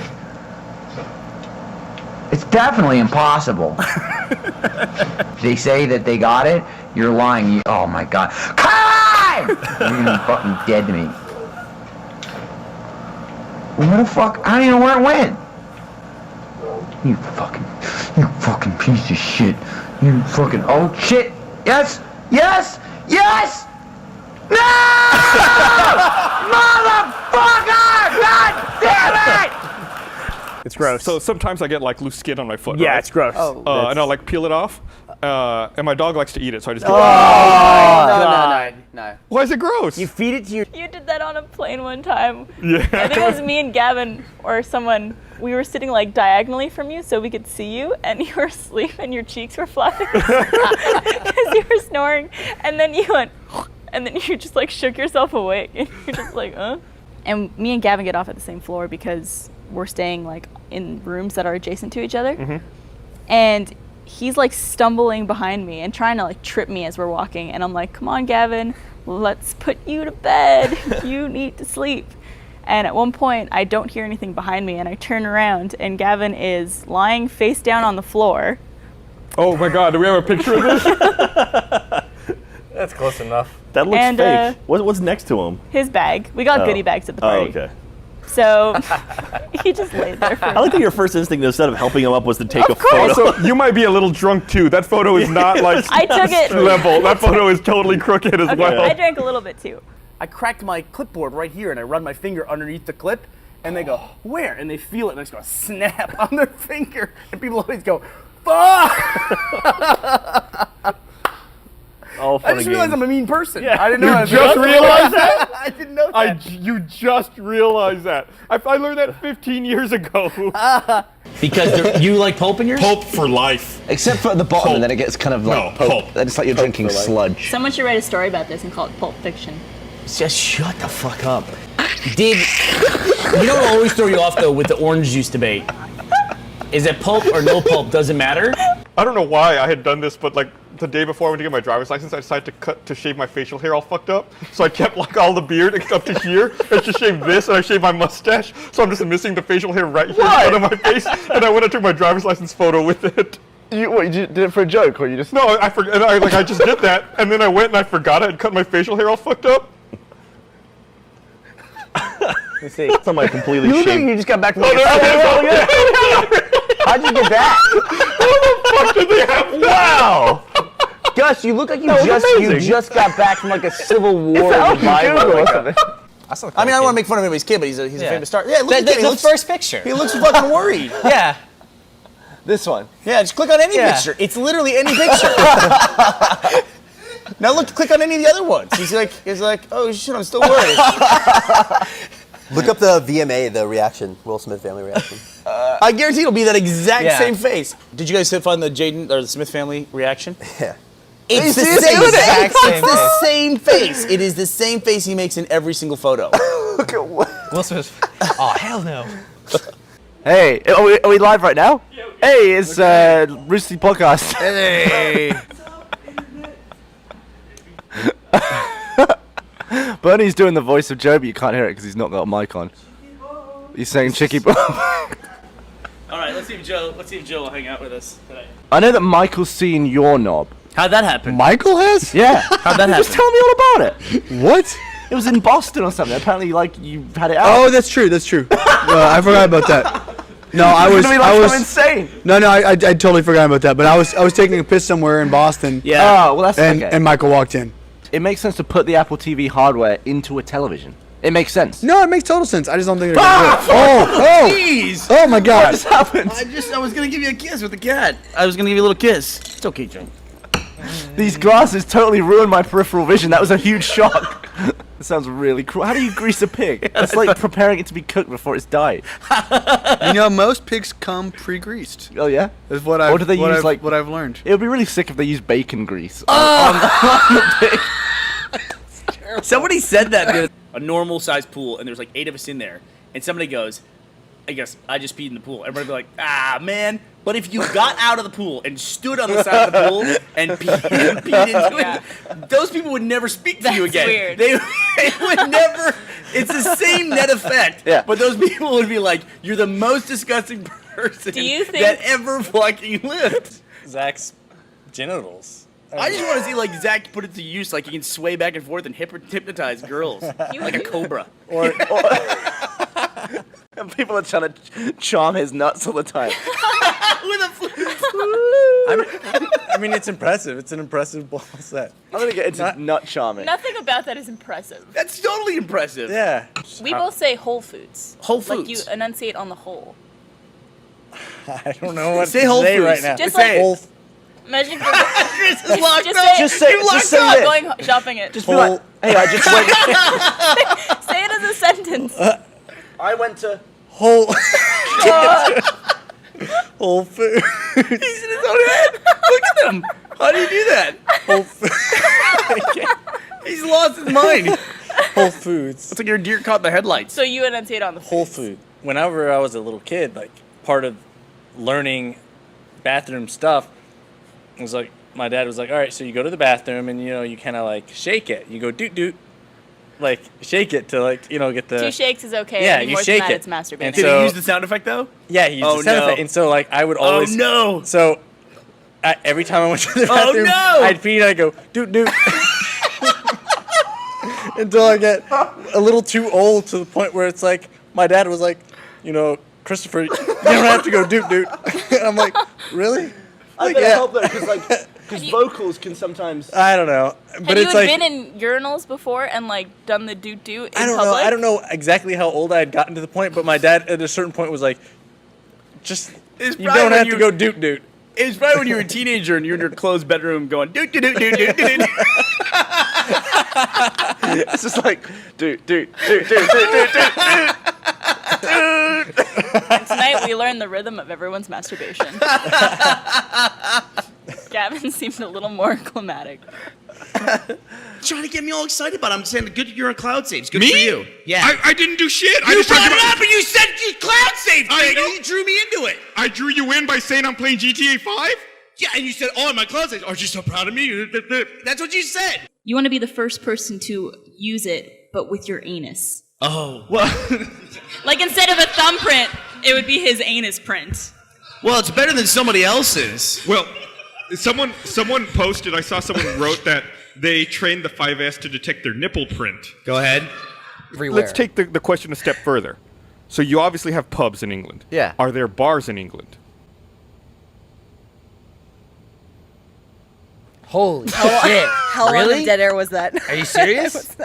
It's definitely impossible. If they say that they got it, you're lying. Oh my god. Come on! You're gonna be fucking dead to me. Where the fuck? I don't even know where it went. You fucking piece of shit. You fucking, oh shit. Yes! Yes! Yes! No! Motherfucker! God damn it! It's gross. So sometimes I get like loose skin on my foot. Yeah, right? it's gross. Oh, and I'll like peel it off. And my dog likes to eat it, so I just. No. Why is it gross? You feed it to your. You did that on a plane one time. Yeah. I think it was me and Gavin or someone. We were sitting like diagonally from you so we could see you, and you were asleep and your cheeks were flapping because you were snoring. And then you went, and then you just like shook yourself awake, and you're just like, huh? And me and Gavin get off at the same floor because we're staying like in rooms that are adjacent to each other. Mm-hmm. And he's like stumbling behind me and trying to like trip me as we're walking. And I'm like, come on, Gavin, let's put you to bed. You need to sleep. And at one point, I don't hear anything behind me, and I turn around, and Gavin is lying face down on the floor. Oh my God! Do we have a picture of this? That's close enough. That looks And, fake. What's next to him? His bag. We got goodie bags at the party. Oh, okay. So he just laid there for I like that your first instinct, instead of helping him up, was to take a course. photo. Also, you might be a little drunk too. That photo is not like I took it. level. That photo is totally crooked as Okay, well. I drank a little bit too. I cracked my clipboard right here, and I run my finger underneath the clip, and they go, where? And they feel it, and I just go, snap on their finger. And people always go, fuck! Oh, I funny just realized game. I'm a mean person. Yeah. I didn't know. You just realized that? I didn't know that. You just realized that. I learned that 15 years ago. Because you like pulp in yours? Pulp for life. Except for at the bottom, and then it gets kind of like No, pulp. Then it's like you're drinking sludge. Someone should write a story about this and call it Pulp Fiction. Just shut the fuck up. Did you know what will always throw you off though with the orange juice debate? Is that pulp or no pulp doesn't matter? I don't know why I had done this, but like the day before I went to get my driver's license, I decided to shave my facial hair all fucked up. So I kept like all the beard up to here. I just shaved this, and I shaved my mustache. So I'm just missing the facial hair right here in front of my face. And I went and took my driver's license photo with it. You did it for a joke, or you just? No, I forgot. I just did that, and then I went and I forgot I had cut my facial hair all fucked up. Let's see. It's on my completely You look like shaved. you just got back from Oh, like How'd you get back? How the fuck did they have? Wow! Gus, you look like you That was amazing. just got back from like a Civil War It's revival. Google or something. I mean, I don't want to make fun of anybody's kid, but he's a famous star. Yeah, look at him. He looks first picture. He looks fucking worried. Yeah. This one. Yeah, just click on any Yeah. picture. It's literally any picture. Now look, click on any of the other ones. He's like, oh shit, I'm still worried. Look up the VMA, the reaction, Will Smith family reaction. I guarantee it'll be that exact Yeah. same face. Did you guys find the Jaden or the Smith family reaction? Yeah. It's the It's same the exact exact It's the same face. It is the same face he makes in every single photo. Look at what? Will Smith. Oh hell no. Hey, are we live right now? Hey, it's Roosty Podcast. Hey. Bernie's doing the voice of Joe, but you can't hear it because he's not got a mic on. He's saying Chicky Bob. All right, let's see if Joe will hang out with us today. I know that Michael's seen your knob. How'd that happen? Michael has? Yeah. How'd that Just happen? tell me all about it. What? It was in Boston or something. Apparently, like, you had it out. Oh, that's true. That's true. I forgot about that. No, I was. It's gonna be like I'm insane. No, I totally forgot about that. But I was taking a piss somewhere in Boston. Yeah. Oh, well, that's and, okay. and Michael walked in. It makes sense to put the Apple TV hardware into a television. It makes sense. No, it makes total sense. I just don't think it's Ah, oh, jeez. oh my God. What just happened? I was gonna give you a kiss with the cat. I was gonna give you a little kiss. It's okay, Joe. These glasses totally ruined my peripheral vision. That was a huge shock. That sounds really cruel. How do you grease a pig? It's like preparing it to be cooked before it's dyed. You know, most pigs come pre-greased. Oh yeah. Is what I. Or do they use like what I've learned? It would be really sick if they used bacon grease. Oh! On the pig. Somebody said that dude. A normal sized pool, and there's like 8 of us in there, and somebody goes, I guess I just peed in the pool. Everybody be like, ah man. But if you got out of the pool and stood on the side of the pool and peed into it, those people would never speak to you again. Weird. They would never. It's the same net effect. Yeah. But those people would be like, you're the most disgusting person Do you think- that ever fucking lived. Zach's genitals. I just want to see like Zach put it to use, like he can sway back and forth and hypnotize girls like a cobra. Or and people are trying to charm his nuts all the time. I mean, it's impressive. It's an impressive ball set. I'm gonna get into nut charming. Nothing about that is impressive. That's totally impressive. Yeah. We both say Whole Foods. Whole Like you Foods. enunciate on the whole. I don't know what Say to Whole say Foods. right now. Just Say like it. imagine Chris is locked just up. say, Just say- just just say stop this. going shopping it. Just be like, hey, I just went. Say it as a sentence. I went to. Whole Whole Food. He's in his own head. Look at him. How do you do that? Whole Food. He's lost his mind. Whole Foods. It's like your deer caught in the headlights. So you enunciate on the Whole Food. Whenever I was a little kid, like part of learning bathroom stuff was like my dad was like, all right, so you go to the bathroom and you kind of like shake it. You go doot doot, like shake it to like get the 2 shakes is okay. Yeah, Any you more shake than that, it. it's masturbating. And Did so- he use the sound effect though? Yeah, he used Oh, the sound no. effect. And so like I would always no. So every time I went to the Oh, bathroom, no. I'd pee and I'd go doot doot until I get a little too old to the point where it's like my dad was like, Christopher, you don't have to go doot doot. And I'm like, really? I Like, better yeah. help though, because vocals can sometimes. I don't know, but Have it's you like been in urinals before and like done the doot doot in I don't public? know. I don't know exactly how old I had gotten to the point, but my dad at a certain point was like, just It's you probably don't when have you- to go doot doot. It was probably when you were a teenager and you're in your closed bedroom going do do do do do do. It's just like do. And tonight we learned the rhythm of everyone's masturbation. Gavin seemed a little more climatic. Trying to get me all excited about it. I'm saying good you're on cloud saves. Good Me? for you. Yeah. I didn't do shit. I You just talked brought it about- up and you said you cloud saved I thing know. and you drew me into it. I drew you in by saying I'm playing GTA 5? Yeah, and you said, oh, my cloud saves. Aren't you so proud of me? That's what you said. You want to be the first person to use it, but with your anus. Oh, well. Like instead of a thumbprint, it would be his anus print. Well, it's better than somebody else's. Well, someone posted, I saw someone wrote that they trained the 5S to detect their nipple print. Go ahead. Let's take the question a step further. So you obviously have pubs in England. Yeah. Are there bars in England? Holy shit. How long Really? of dead air was that? Are you serious?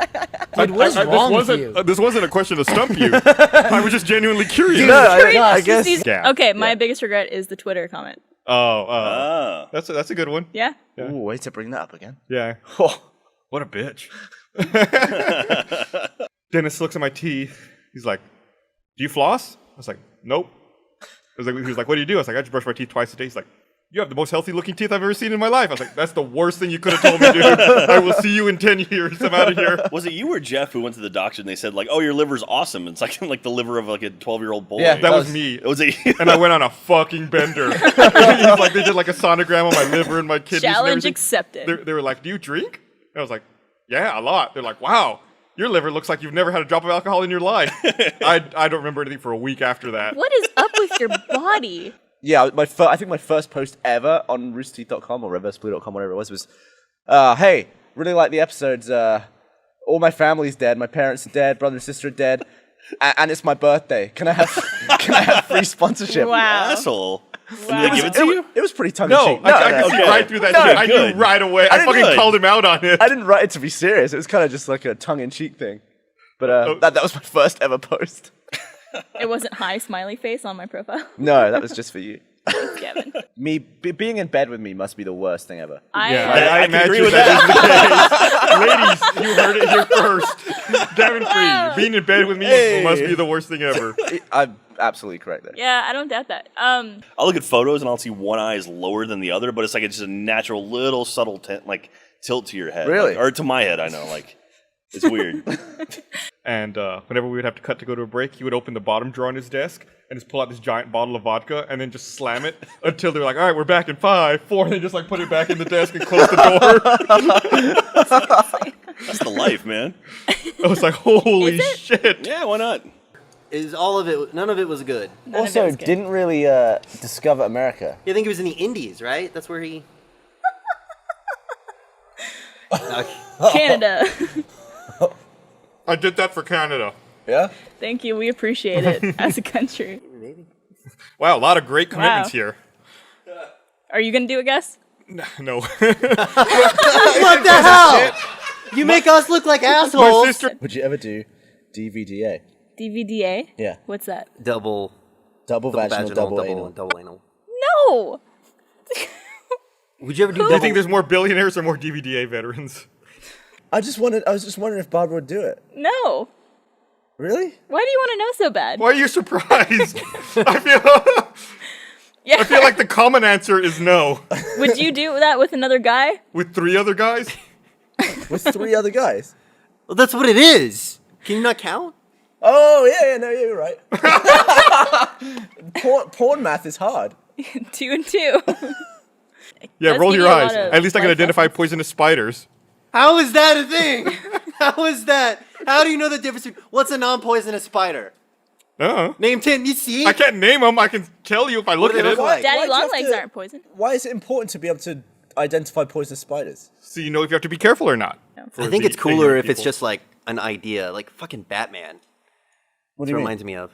Dude, what is wrong with you? This wasn't a question to stump you. I was just genuinely curious. I guess. Yeah. Okay, my biggest regret is the Twitter comment. That's a good one. Yeah. Ooh, way to bring that up again. Yeah. What a bitch. Dennis looks at my teeth. He's like, "Do you floss?" I was like, "Nope." He was like, "What do you do?" I was like, "I just brush my teeth twice a day." He's like, "You have the most healthy looking teeth I've ever seen in my life." I was like, "That's the worst thing you could have told me, dude. I will see you in 10 years. I'm out of here." Was it you or Jeff who went to the doctor and they said like, "Oh, your liver's awesome"? It's like the liver of like a 12-year-old boy. Yeah, that was me. Was it? And I went on a fucking bender. He's like, they did like a sonogram on my liver and my kidneys. and Challenge everything. accepted. They were like, "Do you drink?" And I was like, "Yeah, a lot." They're like, "Wow, your liver looks like you've never had a drop of alcohol in your life." I don't remember anything for a week after that. What is up with your body? Yeah, I think my first post ever on roosterteeth.com or reverseblue.com, whatever it was, hey, really like the episodes. All my family's dead. My parents are dead. Brother and sister are dead. And it's my birthday. Can I have free sponsorship? Wow. Asshole. Wow. Did they give it to you? It was pretty tongue-in-cheek. I could see right through that shit. I knew right away. I fucking called him out on it. I didn't write it to be serious. It was kind of just like a tongue-in-cheek thing. But that was my first ever post. It wasn't hi smiley face on my profile. No, that was just for you. Thanks, Kevin. Being in bed with me must be the worst thing ever. I can agree imagine with that is the case. Ladies, you heard it here first. Gavin Free, being in bed with me must be the worst thing ever. I'm absolutely correct there. Yeah, I don't doubt that. I'll look at photos and I'll see one eye is lower than the other, but it's like it's just a natural little subtle tilt to your head. Really? Or to my head, I know. Like, it's weird. And whenever we would have to cut to go to a break, he would open the bottom drawer on his desk and just pull out this giant bottle of vodka and then just slam it until they're like, "All right, we're back in 5, 4," and they just like put it back in the desk and close the door. That's the life, man. I was like, holy shit. Yeah, why not? None of it was good. Also, didn't really discover America. I think he was in the Indies, right? That's where he. Canada. I did that for Canada. Yeah? Thank you. We appreciate it as a country. Wow, a lot of great commitments Wow. here. Are you going to do a guess? No. What the hell? You make us look like assholes. Would you ever do DVDA? DVDA? Yeah. What's that? Double vaginal, double anal. double anal. No! Would you ever Do you think there's more billionaires or more DVDA veterans? I was just wondering if Barbara would do it. No. Really? Why do you want to know so bad? Why are you surprised? I Yeah. feel like the common answer is no. Would you do that with another guy? With 3 other guys? With 3 other guys? Well, that's what it is. Can you not count? Oh, yeah, no, you're right. porn math is hard. 2 and 2. Yeah, Does roll give your you a lot eyes. of At least I can life identify poisonous spiders. How is that a thing? How is that? How do you know the difference between what's a non-poisonous spider? Name 10. You see? I can't name them. I can tell you if I look do at they it. look like? Daddy Why'd you have longlegs to- aren't poison. Why is it important to be able to identify poisonous spiders? So you know if you have to be careful or not. I think it's cooler if it's just like an idea, like fucking Batman. What It do you mean? reminds me of.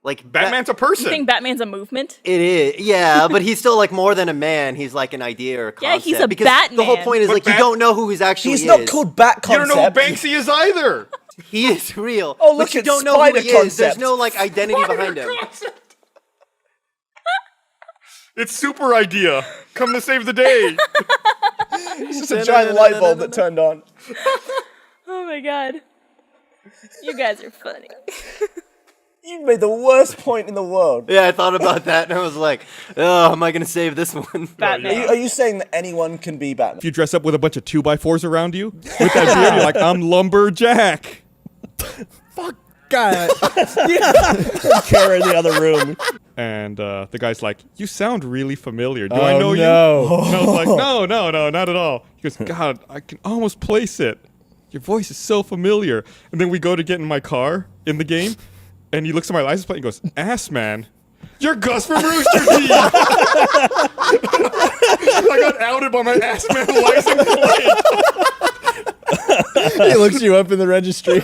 Like Batman's a person. You think Batman's a movement? It is, yeah, but he's still like more than a man. He's like an idea or a Yeah, concept. he's a because The whole Batman. point is But like you don't know who he's actually He's is. not called Bat You don't Concept. know who Banksy is either. He is real. Oh, look but you at don't know who Spider he is. There's Concept. no like identity behind him. It's super idea. Come to save the day. It's just a giant light bulb that turned on. Oh my god. You guys are funny. You made the worst point in the world. Yeah, I thought about that and I was like, oh, am I going to save this one? Batman. Are you saying that anyone can be Batman? If you dress up with a bunch of 2x4s around you, with that beard, you're like, I'm Lumberjack. God. Kara in the other room. And the guy's like, you sound really familiar. Do Oh, I know you? no. And I was like, no, not at all. He goes, God, I can almost place it. Your voice is so familiar. And then we go to get in my car in the game, and he looks at my license plate and goes, Ass Man. You're Gus from Rooster Teeth. I got outed by my Ass Man license plate. He looks you up in the registry.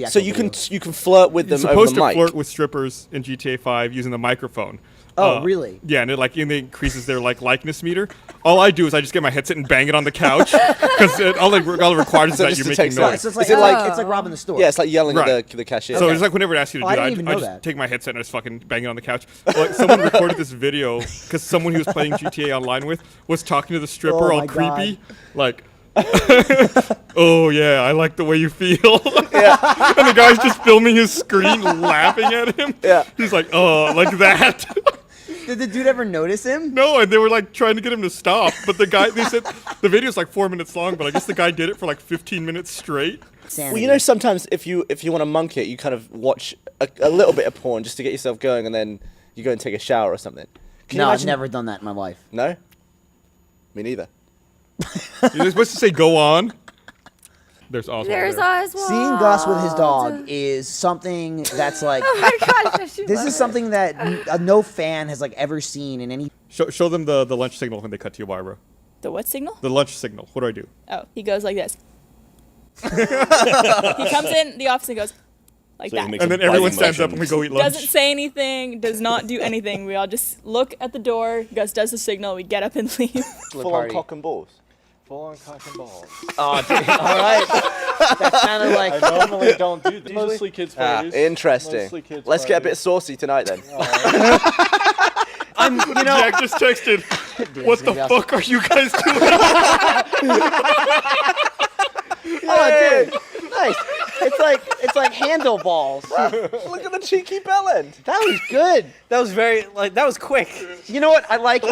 So you can flirt with them You're over supposed the to mic. flirt with strippers in GTA 5 using the microphone. Oh, really? Yeah, and it increases their likeness meter. All I do is I just get my headset and bang it on the couch because all it requires is So that just you're to making take noise. sound. It's like robbing the store. Yeah, it's like yelling Right. at the cashier. So it's like whenever it asks you to Oh, do I that, didn't even I know just that. take my headset and I just fucking bang it on the couch. Like someone recorded this video because someone he was playing GTA Online with was talking to the stripper Oh all my creepy, God. like, oh yeah, I like the way you feel. And the guy's just filming his screen laughing at him. Yeah. He's like, oh, like that. Did the dude ever notice him? No, and they were like trying to get him to stop, but the guy, they said the video's like 4 minutes long, but I guess the guy did it for like 15 minutes straight. Well, you know, sometimes if you want to monk it, you kind of watch a little bit of porn just to get yourself going, and then you go and take a shower or something. Can you No, I've imagine- never done that in my life. No? Me neither. You're supposed to say go on. There's Oswald. There's there. Oswald. Seeing Gus with his dog is something that's like. Oh my gosh, This is something that no fan has like ever seen in any. Show them the lunch signal when they cut to you, Barbara. The what signal? The lunch signal. What do I do? Oh, he goes like this. He comes in the office and goes like that. And then everyone stands up and we go eat lunch. Doesn't say anything, does not do anything. We all just look at the door. Gus does the signal. We get up and leave. Full on cock and balls. Full on cock and balls. Oh, dude, all right. That sounded like. I normally don't do that. Mostly kids' parties. Interesting. Mostly kids' Let's get a bit parties. saucy tonight then. Jack just texted, what the fuck are you guys doing? Oh, dude, nice. It's like handlebars. Look at the cheeky bell end. That was good. That was that was quick. You know what? I like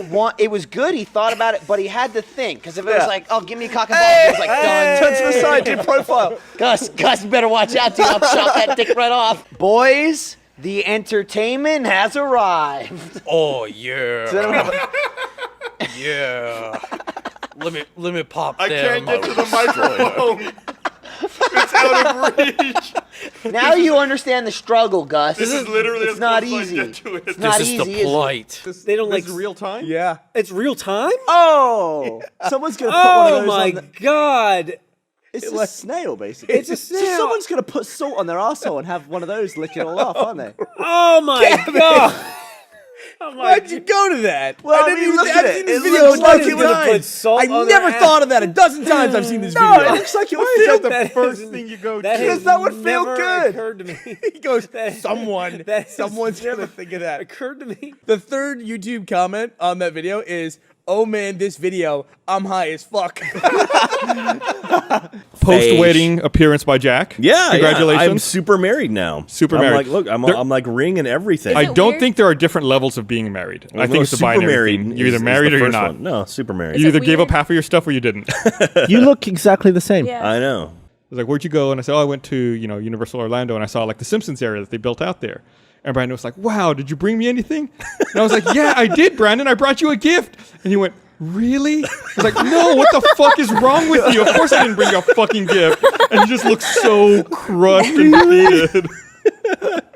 one. It was good. He thought about it, but he had to think. Because if it was like, oh, give me a cock and ball, he was like, done. Turn to the side, do profile. Gus, you better watch out, dude. I'll chop that dick right off. Boys, the entertainment has arrived. Oh yeah. Does anyone have a- Yeah. Let me pop I them. can't get to the microphone. It's out of reach. Now you understand the struggle, Gus. This is literally it's as not close as I easy. get to it. It's not This is easy. the plight. They don't like This is real time? Yeah. It's real time? Oh, Someone's going to put one of Oh those my on the... God. It's a snail, basically. It's a So snail. someone's going to put salt on their arsehole and have one of those lick it all off, aren't they? Oh my God. Why'd you go to that? Well, I didn't even look I've at it. seen this It video looks a like dozen it would times. put salt I on never their thought of that a dozen times. I've seen this No, video. it looks like it would Why is feel that the That first has- thing you go That to? Because that would feel never good. occurred to me. He goes, That- someone, that has someone's never gonna think of that. Occurred to me. The third YouTube comment on that video is, "Oh man, this video, I'm high as fuck." Post-wedding appearance by Jack. Yeah, Congratulations. I'm super married now. Super I'm married. Like, look, I'm like ring and everything. I don't think there are different levels of being married. I think it's a super binary married. thing. You're either married the or you're first not. one. No, super married. You either it gave up weird? half of your stuff or you didn't. You look exactly the same. Yeah. I know. I was like, where'd you go? And I said, oh, I went to, Universal Orlando and I saw like the Simpsons area that they built out there. And Brandon was like, wow, did you bring me anything? And I was like, yeah, I did, Brandon. I brought you a gift. And he went, really? I was like, no, what the fuck is wrong with you? Of course I didn't bring you a fucking gift. And he just looked so crushed and defeated.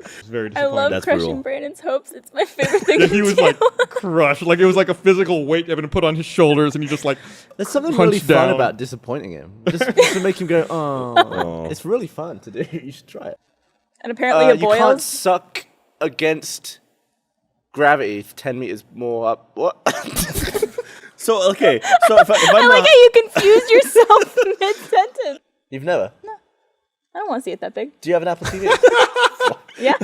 It's very I disappointing. love That's crushing brutal. Brandon's hopes. It's my favorite thing Yeah, to he was do. like crushed. Like it was like a physical weight having to put on his shoulders and he just like There's something punched really fun down. about disappointing him. Just to make him go, oh. It's really fun to do. You should try it. And apparently it You can't boils. suck against gravity 10 meters more up. What? So okay, so if I I'm like how you confused yourself mid-sentence. You've never? I don't want to see it that big. Do you have an Apple TV? Yeah.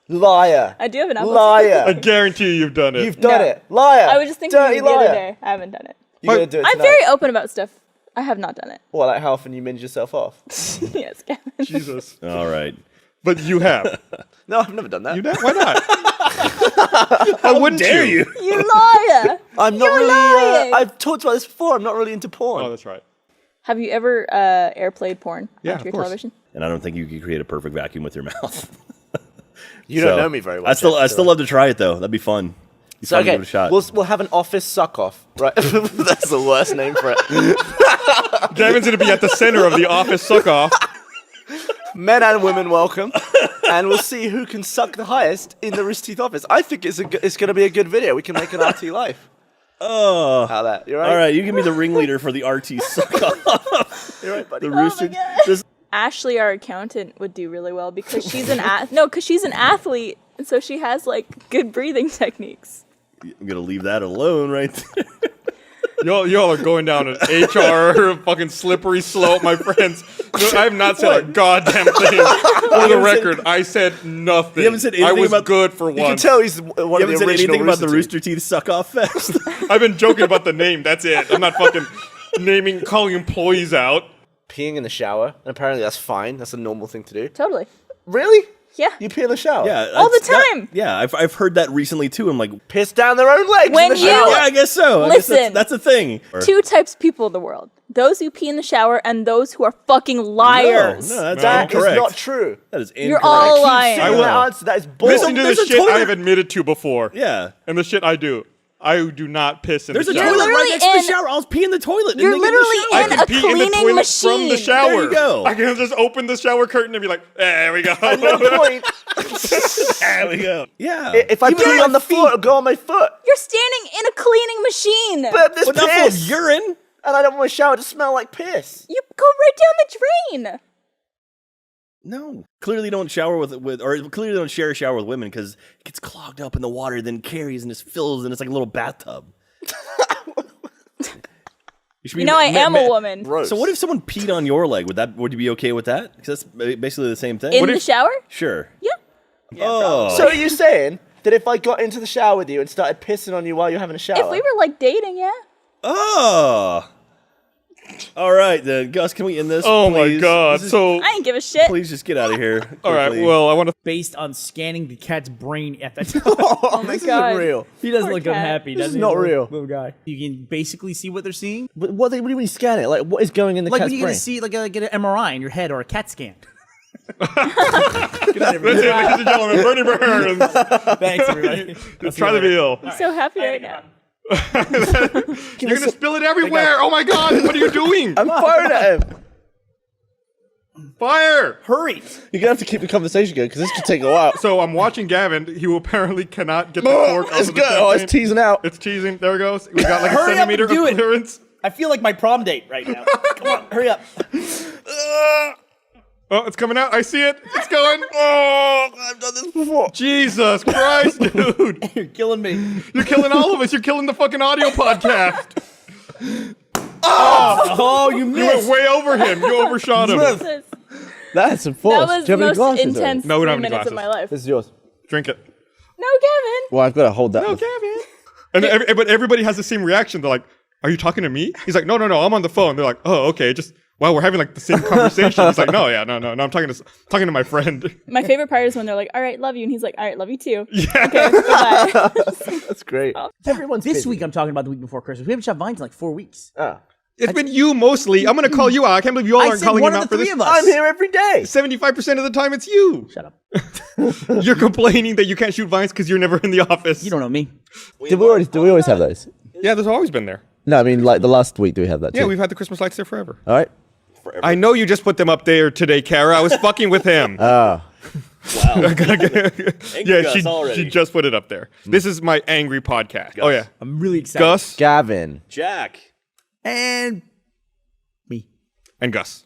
Liar. I do have an Apple Liar. I guarantee you've done it. You've done No. it. Liar. I was just thinking Dirty of you the liar. other day. I haven't done it. You're going to do it I'm tonight. very open about stuff. I have not done it. What, like how often you minge yourself off? Yes, Gavin. Jesus. All right. But you have. No, I've never done that. You have? Why not? Why wouldn't dare you? You liar! I'm not You're really. lying. I've talked about this before. I'm not really into porn. Oh, that's right. Have you ever airplayed porn Yeah, onto of your course. television? And I don't think you can create a perfect vacuum with your mouth. You don't know me very well. I still Jeff, so- love to try it though. That'd be fun. Be So fun to okay, give it a shot. we'll have an office suck off, right? That's the worst name for it. Gavin's gonna be at the center of the office suck off. Men and women welcome, and we'll see who can suck the highest in the Rooster Teeth office. I think it's going to be a good video. We can make an RT life. Oh, How that? You right? all right. You give me the ringleader for the RT suck off. You right, buddy? The rooster. Just Ashley, our accountant, would do really well because she's an because she's an athlete, and so she has like good breathing techniques. I'm gonna leave that alone right there. Y'all are going down an HR fucking slippery slope, my friends. No, I have not said a goddamn thing. For the record, I said nothing. You haven't said I anything was about- good for once. You can tell he's one You of haven't the said original anything about the Rooster Rooster Teeth suck off fest. I've been joking about the name. That's it. I'm not fucking calling employees out. Peeing in the shower, and apparently that's fine. That's a normal thing to do. Totally. Really? Yeah. You pee in the shower? Yeah, All the that's- time. Yeah, I've heard that recently too. I'm like, Piss down their own legs When in the you- shower. yeah, I guess so. I guess Listen. that's a thing. Two types of people in the world: those who pee in the shower and those who are fucking liars. No, that's That is incorrect. not true. That is incorrect. You're all lying. I will answer. That is Listen bullshit. to there's the a shit toilet- I have admitted to before. Yeah. And the shit I do. I do not piss in There's the a shower. You're toilet right literally next to the in- shower. I'll pee in the toilet. and You're then get literally the shower. in I a can pee in the cleaning toilet machine. from the shower. There you go. I can just open the shower curtain and be like, there we go. At no point. There we go. Yeah. If I Even pee my on the feet. floor, it'll go on my foot. You're standing in a cleaning machine. But there's But not full of piss. urine. And I don't want my shower to smell like piss. You go right down the drain. No. Clearly don't shower or clearly don't share a shower with women because it gets clogged up in the water, then carries and just fills, and it's like a little bathtub. You know, I am a woman. So what if someone peed on your leg? Would you be okay with that? Because that's basically the same thing. In the shower? Sure. Yeah. Oh. So are you saying that if I got into the shower with you and started pissing on you while you're having a shower? If we were like dating, yeah. Oh. All right then, Gus. Can we end this? Oh my please? God. This is- So I ain't give a shit. please just get out of here. all right. quickly. Well, I want to. Based on scanning the cat's brain at that time. Oh my this god. isn't real. He doesn't Poor look cat. unhappy, This does is he? not Little- real. Little guy. You can basically see what they're seeing. But what do you mean scan it? Like, what is going in the Like cat's when you're brain? gonna see, get an MRI in your head or a CAT scan. That's it, ladies and gentlemen. Bernie Burns. Thanks, everybody. Try the veal. I'm so happy right now. You're gonna spill it everywhere. Oh my God! What are you doing? I'm firing at him. Fire! Hurry! You're gonna have to keep the conversation going because this could take a while. So I'm watching Gavin. He apparently cannot get the cork out It's of the good. Oh, it's champagne. teasing out. It's teasing. There it goes. We got like a Hurry up and centimeter do of it. clearance. I feel like my prom date right now. Come on, hurry up. Oh, it's coming out. I see it. It's going. Oh, I've done this before. Jesus Christ, dude. You're killing me. You're killing all of us. You're killing the fucking audio podcast. Oh, you You missed. went way over him. You overshot him. This- That's some force. That was Do you the have any most glasses? intense No, we 3 don't have any minutes of my glasses. life. This is yours. Drink it. No, Gavin. Well, I've got to hold that. No, Gavin. And but everybody has the same reaction. They're like, "Are you talking to me?" He's like, "No, I'm on the phone." They're like, "Oh, okay." Just wow, we're having like the same conversation. He's like, "No, I'm talking to my friend." My favorite part is when they're like, "All right, love you," and he's like, "All right, love you too." Yeah. Okay, bye. That's great. Everyone's This busy. week, I'm talking about the week before Christmas. We haven't shot Vines in like 4 weeks. Oh. It's been you mostly. I'm gonna call you out. I can't believe you all I aren't said calling one him of out the for three this. of us. I'm here every day. 75% of the time, it's you. Shut up. You're complaining that you can't shoot vines because you're never in the office. You don't know me. Do we always have those? Yeah, there's always been there. No, I mean like the last week. Do we have that? Yeah, too? we've had the Christmas lights there forever. All right. I know you just put them up there today, Kara. I was fucking with him. Ah. Wow. Yeah, Gus she already. just put it up there. This is my angry podcast. Gus. Oh yeah, I'm really excited. Gus Gavin. Jack. And me. and Gus,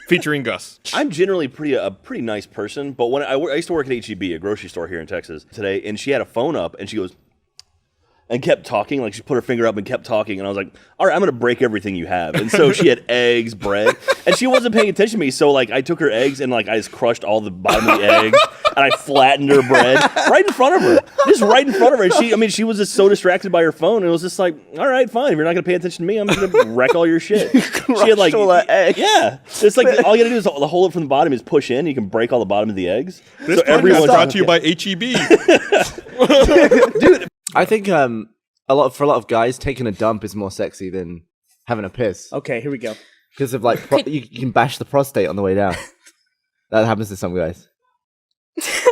featuring Gus. I'm generally a pretty nice person, but when I used to work at HEB, a grocery store here in Texas today, and she had a phone up, and she goes, and kept talking. Like she put her finger up and kept talking, and I was like, "All right, I'm gonna break everything you have." And so she had eggs, bread, and she wasn't paying attention to me. So like I took her eggs and like I just crushed all the bottom of the eggs, and I flattened her bread right in front of her, just right in front of her. And she was just so distracted by her phone, and it was just like, "All right, fine. If you're not gonna pay attention to me, I'm gonna wreck all your shit." She had like, all that eggs. yeah, it's like all you gotta do is the hole from the bottom is push in. You can break all the bottom of the eggs. This podcast brought to you by HEB. Dude, I think for a lot of guys, taking a dump is more sexy than having a piss. Okay, here we go. Because of like, you can bash the prostate on the way down. That happens to some guys.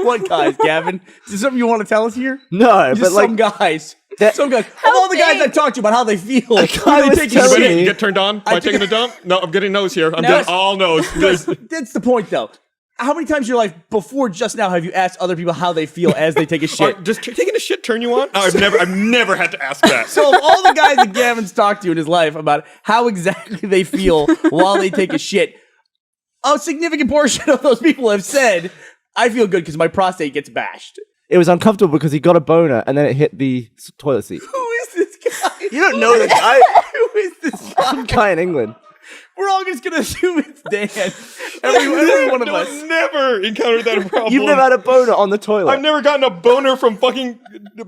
What guys, Gavin? Is this something you want to tell us here? No, Just but like some guys. Some guys. Of all the guys I've talked to about how they feel, guy when was they take telling a shit. You get turned on by taking a dump? No, I'm getting nose here. I'm No. getting all nose. That's the point, though. How many times in your life before just now have you asked other people how they feel as they take a shit? Does taking a shit turn you on? No, I've never had to ask that. So of all the guys that Gavin's talked to in his life about how exactly they feel while they take a shit, a significant portion of those people have said, I feel good because my prostate gets bashed. It was uncomfortable because he got a boner and then it hit the toilet seat. Who is this guy? You don't know the guy. Who is this guy? Some guy in England. We're all just gonna assume it's Dan. Every one of us. I've never encountered that problem. You've never had a boner on the toilet. I've never gotten a boner from fucking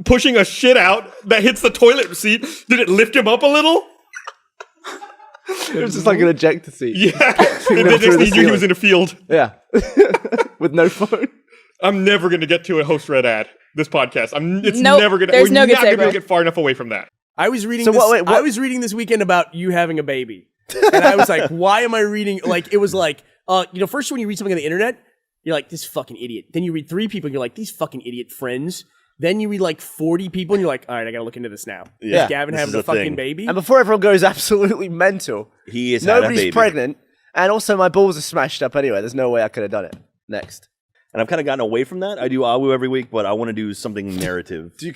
pushing a shit out that hits the toilet seat. Did it lift him up a little? It was just like an ejector seat. Yeah. And the next thing he knew he was in a field. Yeah. With no phone. I'm never going to get to a host read ad, this podcast. It's Nope, never going to. there's We're no good not going to segue. get far enough away from that. I was reading So this. wait, I was reading this weekend about you having a baby. And I was like, why am I reading? Like, it was like, first when you read something on the internet, you're like, this fucking idiot. Then you read 3 people and you're like, these fucking idiot friends. Then you read like 40 people and you're like, all right, I gotta look into this now. Yeah. Is Gavin This having is a a fucking thing. baby? And before everyone goes absolutely mental, He is had a nobody's baby. pregnant. And also my balls are smashed up anyway. There's no way I could have done it. Next. And I've kind of gotten away from that. I do AWU every week, but I want to do something narrative. Do you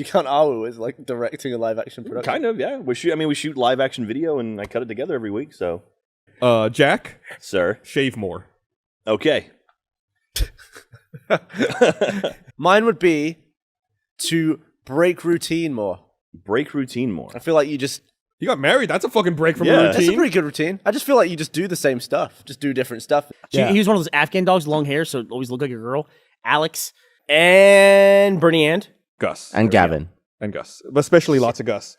count AWU as like directing a live action production? Kind of, yeah. We shoot live action video, and I cut it together every week. So, Jack, sir, shave more. Okay. Mine would be to break routine more. Break routine more. I feel like you just... You got married. That's a fucking break from a Yeah, routine. that's a pretty good routine. I just feel like you just do the same stuff. Just do different stuff. He was one of those Afghan dogs, long hair, so it always looked like a girl. Alex and Bernie and Gus. And Gavin. And Gus. But especially lots of Gus.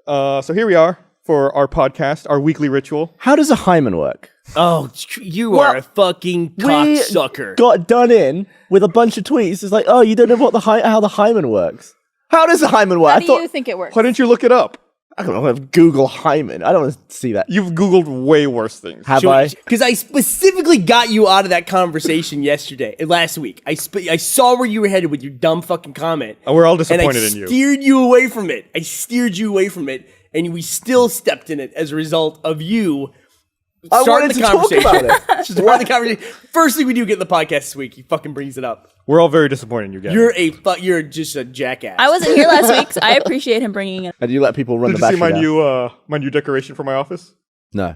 So here we are for our podcast, our weekly ritual. How does a hymen work? Oh, you are a fucking cocksucker. Got done in with a bunch of tweets. It's like, oh, you don't know what how the hymen works. How does the hymen work? How do you think it works? Why didn't you look it up? I don't know. Google hymen. I don't want to see that. You've Googled way worse things. Have I? Because I specifically got you out of that conversation last week. I saw where you were headed with your dumb fucking comment. And we're all disappointed in and I you. steered you away from it. And we still stepped in it as a result of you I starting wanted the to talk conversation. about it. Starting the conversation. First thing we do get in the podcast this week, he fucking brings it up. We're all very disappointed in you, Gavin. You're just a jackass. I wasn't here last week, so I appreciate him bringing it. And you let people run Did the you see battery down? my new decoration for my office? No.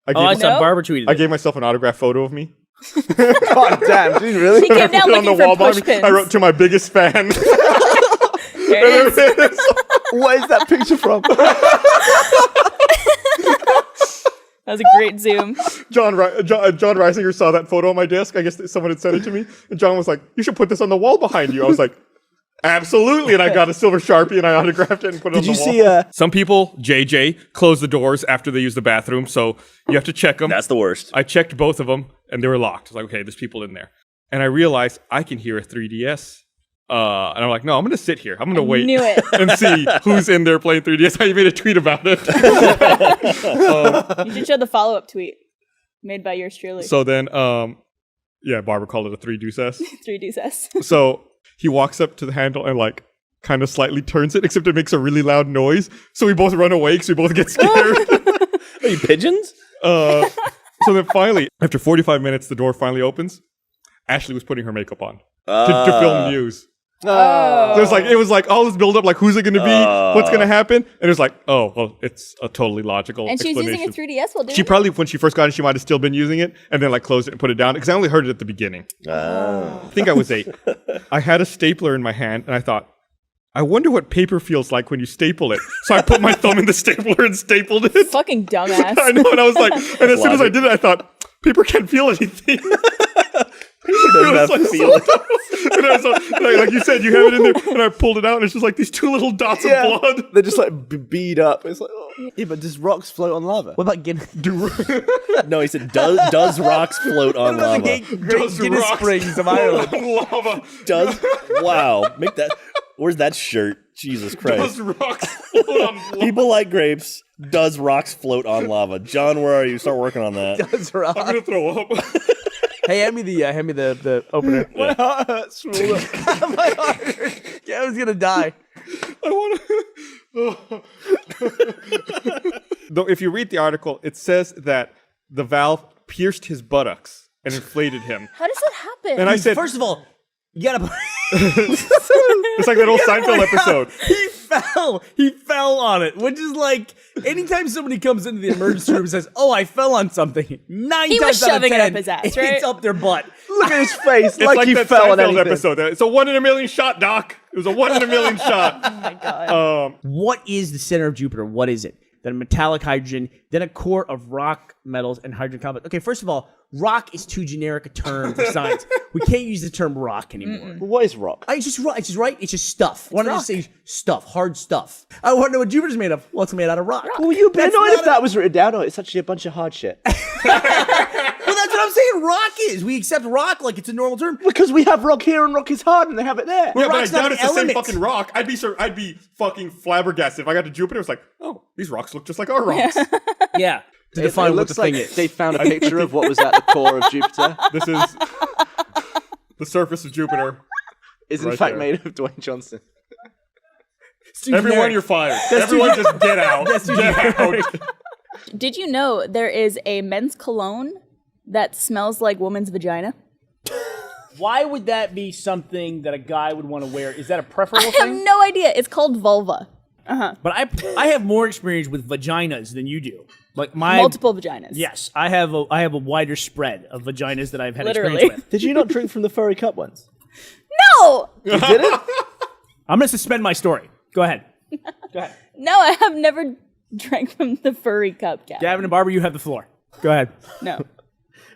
I saw Barbara tweeted I it. gave myself an autograph photo of me. God damn, dude, really? He came down Put it on the looking for wall behind push me. pins. I wrote to my biggest fan. There it is. What is that picture from? That was a great zoom. John Reisinger saw that photo on my desk. I guess that someone had sent it to me. And John was like, you should put this on the wall behind you. I was like, absolutely. And I got a silver Sharpie and I autographed it and put it on the wall. Did you see... Some people, JJ, close the doors after they use the bathroom. So you have to check them. That's the worst. I checked both of them and they were locked. I was like, okay, there's people in there. And I realized I can hear a 3DS. And I'm like, no, I'm going to sit here. I'm going to wait knew it. and see who's in there playing 3DS. I made a tweet about it. You should show the follow-up tweet made by yours truly. So then, Barbara called it a 3 deuce S. 3 deuce S. So he walks up to the handle and like kind of slightly turns it, except it makes a really loud noise. So we both run away because we both get scared. Are you pigeons? So then finally, after 45 minutes, the door finally opens. Ashley was putting her makeup on to film news. Oh. So it was like all this build up, like who's it going to be? What's going to happen? And it was like, oh, well, it's a totally logical And she's explanation. using a 3DS while doing She it? probably, when she first got it, she might have still been using it and then like closed it and put it down because I only heard it at the beginning. I think I was 8. I had a stapler in my hand and I thought, I wonder what paper feels like when you staple it. So I put my thumb in the stapler and stapled it. Fucking dumbass. I know, and I was like, and as soon as I did it, I thought, paper can't feel anything. doesn't have feelings. And I was like you said, you have it in there, and I pulled it out, and it's just like these two little dots of blood. They're just like bead up. It's like, oh. Yeah, but does rocks float on lava? What about Guinness? No, he said, does rocks float on lava? Guinness Springs of Ireland. Lava. Does? Wow. Make that. Where's that shirt? Jesus Christ. Does rocks float on lava? People like grapes. Does rocks float on lava? John, where are you? Start working on that. Does rocks? I'm gonna throw up. Hey, hand me the opener. My heart hurts. My heart hurts. Gavin's gonna die. I want to. Though, if you read the article, it says that the valve pierced his buttocks and inflated him. How does that happen? And I said, First of all, you gotta. it's like that old Seinfeld episode. He fell on it, which is like anytime somebody comes into the emergency room and says, "Oh, I fell on something," He was times out of shoving it 10, up his ass, it's right? up their butt. Look at his face, It's like he that fell on Seinfeld anything. episode. It's a 1 in a million shot, Doc. It was a 1 in a million shot. Oh my god. What is the center of Jupiter? What is it? Then a metallic hydrogen, then a core of rock, metals, and hydrogen complex. Okay, first of all, rock is too generic a term for science. We can't use the term rock anymore. But what is rock? It's just rock. It's just right. It's just stuff. Why don't I just say stuff, hard stuff? I want to know what Jupiter's made of. Well, it's made out of rock. Well, you'd be That's annoyed not if that was written down. Oh, it's actually a bunch of hard shit. Well, that's what I'm saying. Rock is. We accept rock like it's a normal term. Because we have rock here and rock is hard and they have it there. Yeah, but I rock's not doubt an it's the same element. fucking rock. I'd be fucking flabbergasted if I got to Jupiter. It's like, oh, these rocks look just like our rocks. Yeah. To It define what looks the like thing is. they found a picture of what was at the core of Jupiter. This is the surface of Jupiter. Is in Right fact there. made of Dwayne Johnson. Everyone, you're fired. Everyone, just get out. Get out. Did you know there is a men's cologne that smells like woman's vagina? Why would that be something that a guy would want to wear? Is that a preferable I have thing? no idea. It's called vulva. But I have more experience with vaginas than you do. Like my Multiple vaginas. Yes, I have a wider spread of vaginas that I've had Literally. experience with. Did you not drink from the furry cup once? No! You didn't? I'm gonna suspend my story. Go ahead. No, I have never drank from the furry cup, Gavin. Gavin and Barbara, you have the floor. Go ahead. No.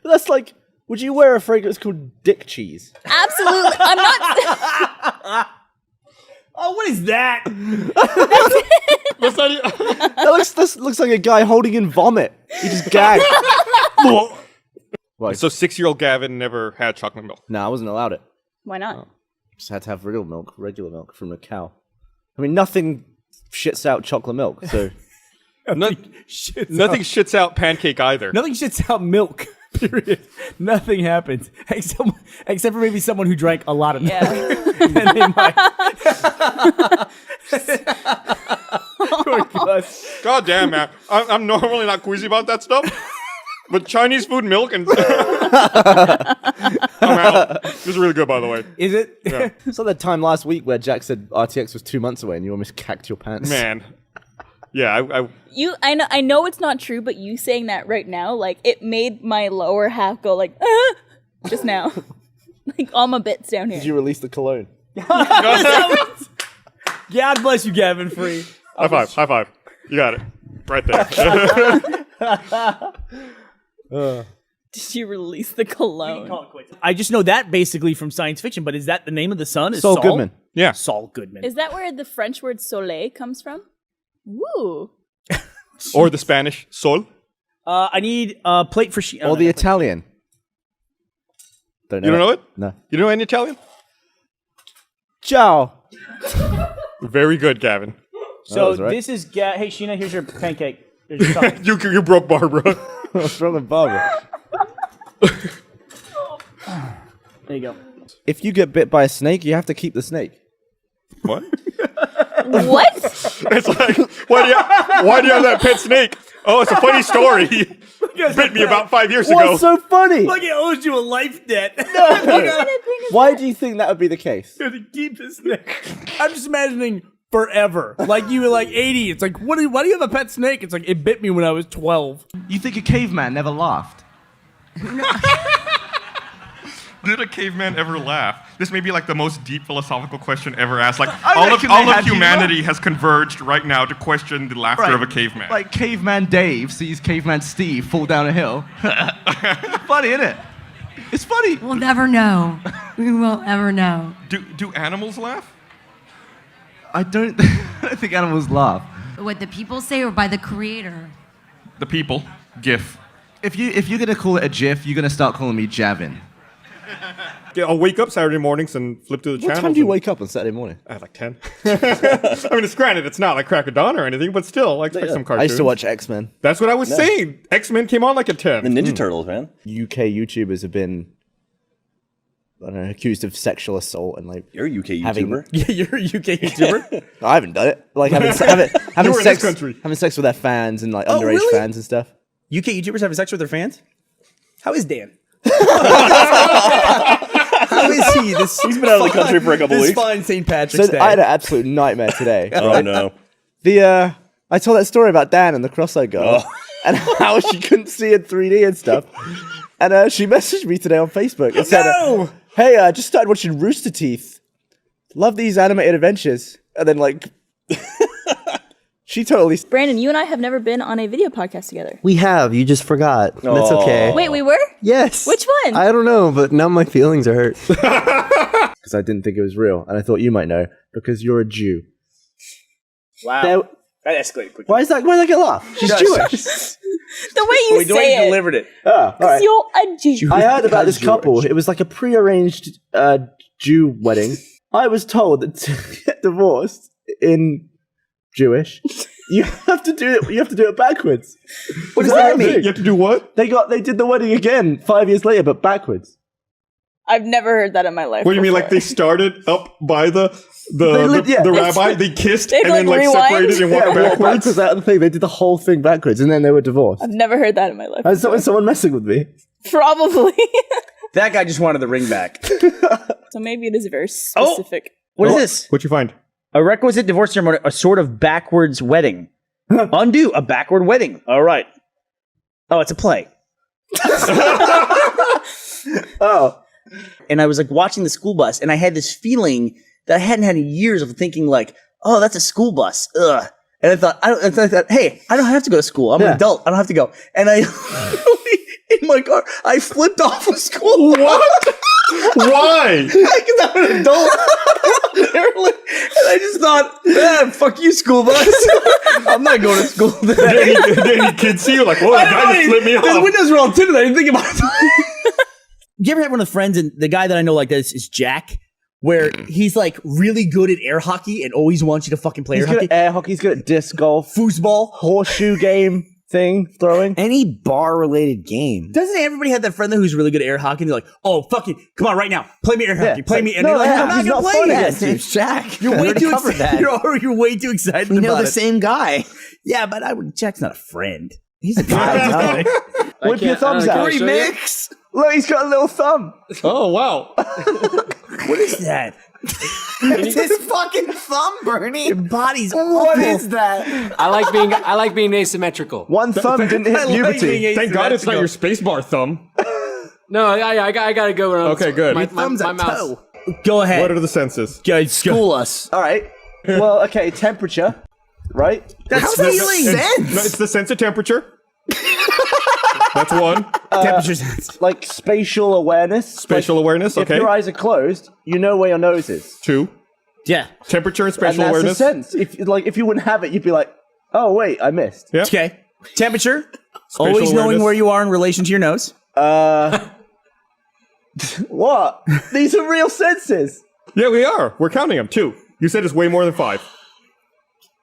That's like, would you wear a fragrance called dick cheese? Absolutely. I'm not. Oh, what is that? That looks like a guy holding in vomit. He just gagged. So 6-year-old Gavin never had chocolate milk. No, I wasn't allowed it. Why not? Just had to have real milk, regular milk from a cow. I mean, nothing shits out chocolate milk, so... Nothing shits out pancake either. Nothing shits out milk. Period. Nothing happens except for maybe someone who drank a lot of milk. Yeah. Then they might. God damn, man. I'm normally not queasy about that stuff. But Chinese food milk and... I'm out. This is really good, by the way. Is it? Yeah. It's like that time last week where Jack said RTX was 2 months away and you almost cacked your pants. Man. Yeah, I know it's not true, but you saying that right now, like, it made my lower half go like, ah! Just now. Like, all my bits down here. Did you release the cologne? God bless you, Gavin Free. High five. You got it. Right there. Did you release the cologne? I just know that basically from science fiction, but is that the name of the sun? Is Saul Goodman. Yeah. Saul Goodman. Is that where the French word soleil comes from? Woo. Or the Spanish sol. I need a plate for Or the Italian. You don't know it? No. You know any Italian? Ciao. Very good, Gavin. So right. this is hey Sheena, here's your pancake. Here's your chocolate. You broke Barbara. What's wrong with Barbara? There you go. If you get bit by a snake, you have to keep the snake. What? What? It's like, why do you have that pet snake? Oh, it's a funny story. He bit me about 5 years ago. What's so funny? Like it owes you a life debt. Why do you think that would be the case? To keep this snake. I'm just imagining forever. Like you were like 80. It's like, why do you have a pet snake? It's like, it bit me when I was 12. You think a caveman never laughed? Did a caveman ever laugh? This may be like the most deep philosophical question ever asked. Like I all reckon of they had humanity has converged right now to question the laughter of a caveman. Like caveman Dave sees caveman Steve fall down a hill. Funny, isn't it? It's funny. We'll never know. We won't ever know. Do animals laugh? I don't think animals laugh. What the people say or by the creator? The people. GIF. If you're gonna call it a GIF, you're gonna start calling me Javin. Yeah, I'll wake up Saturday mornings and flip through the What channels. time do you wake up on Saturday morning? At like 10. I mean, it's granted, it's not like crack of dawn or anything, but still, I expect some cartoons. I used to watch X-Men. That's what I was saying. X-Men came on like at 10. The Ninja Turtles, man. UK YouTubers have been, I don't know, accused of sexual assault and like. You're a UK having- YouTuber. Yeah, you're a UK YouTuber. I haven't done it. Like having You were in this country. having sex with their fans and like Oh, underage really? fans and stuff. UK YouTubers having sex with their fans? How is Dan? How is he? He's been out of the country for a couple this weeks. fine St. Patrick's So Day. I had an absolute nightmare today. Oh, no. I told that story about Dan and the cross-eyed girl and how she couldn't see in 3D and stuff. And she messaged me today on Facebook and said, "Hey, I just started watching Rooster Teeth. Love these animated adventures." And then like, she totally. Brandon, you and I have never been on a video podcast together. We have. You just forgot. That's okay. Wait, we were? Yes. Which one? I don't know, but now my feelings are hurt. Because I didn't think it was real, and I thought you might know because you're a Jew. Wow. That escalated quickly. Why does that get laugh? She's Jewish. The way you The way say you it. delivered it. All right. You're a Jew. I heard about this couple. It was like a prearranged Jew wedding. I was told that to get divorced in Jewish, you have to do it. You have to do it backwards. What does that mean? You have to do what? They did the wedding again 5 years later, but backwards. I've never heard that in my life. What do you mean? Like before. they started up by the yeah. rabbi, they kissed, They'd, and then like, like rewind? separated and walked walked backwards? backwards out of the thing. They did the whole thing backwards, and then they were divorced. I've never heard that in my life. And someone messing with me. Probably. That guy just wanted the ring back. So maybe it is very specific. What is this? What'd you find? A requisite divorce ceremony, a sort of backwards wedding. Undo, a backward wedding. All right. Oh, it's a play. Oh. And I was like watching the school bus, and I had this feeling that I hadn't had in years of thinking like, oh, that's a school bus. Ugh. And I thought, hey, I don't have to go to school. I'm an adult. I don't have to go. And I, in my car, I flipped off of school. What? Why? Because I'm an adult. Literally. And I just thought, fuck you, school bus. I'm not going to school today. Then you kids see you like, whoa, the guy just flipped me off. The windows were all tinted. I didn't think about it. You ever have one of the friends, and the guy that I know like this is Jack, where he's like really good at air hockey and always wants you to fucking play He's air good hockey? at air hockey. He's good at disc golf, foosball, horseshoe game thing, throwing. Any bar-related game. Doesn't everybody have that friend though who's really good at air hockey? And they're like, oh, fucking, come on right now. Play me air hockey. Play me. And no, you're like, yeah, I'm not he's going to not play fun yet. against you. It's Jack. You're I way already too covered excited. that. You're way too excited We know about the it. same guy. Yeah, but Jack's not a friend. He's a guy. Whip your thumbs out. Remix. Look, he's got a little thumb. Oh, wow. What is that? It's his fucking thumb, Bernie. Your body's What awful. is that? I like being asymmetrical. One thumb didn't hit puberty. Thank God it's not your spacebar thumb. No, I gotta go. Okay, good. My, Your thumb's my mouse. Go ahead. What are the senses? School us. All right. Well, okay, temperature, right? That's feeling. It's the sense of temperature. That's one. Temperature sense. Like spatial awareness. Spatial awareness, If okay. your eyes are closed, you know where your nose is. Two. Yeah. Temperature and And spatial that's awareness. the sense. If you wouldn't have it, you'd be like, oh, wait, I missed. Yeah. Okay. Temperature. Spatial Always knowing awareness. where you are in relation to your nose. What? These are real senses. Yeah, we are. We're counting them. Two. You said it's way more than five.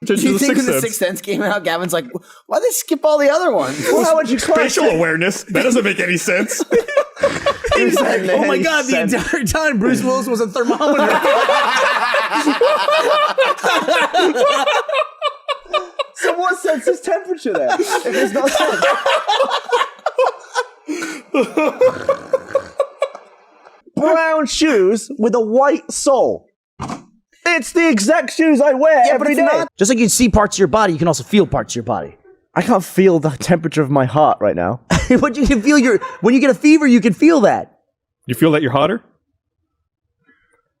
Do you think when the Sixth Sense came out, Gavin's like, why they skip all the other ones? Well, how would you Spatial awareness. That doesn't make any sense. He's like, oh my God, the entire time Bruce Willis was a thermometer. So what sense is temperature then? If there's no sense. Brown shoes with a white sole. It's the exact shoes I wear every day. Just like you can see parts of your body, you can also feel parts of your body. I can't feel the temperature of my heart right now. But you can feel when you get a fever, you can feel that. You feel that you're hotter?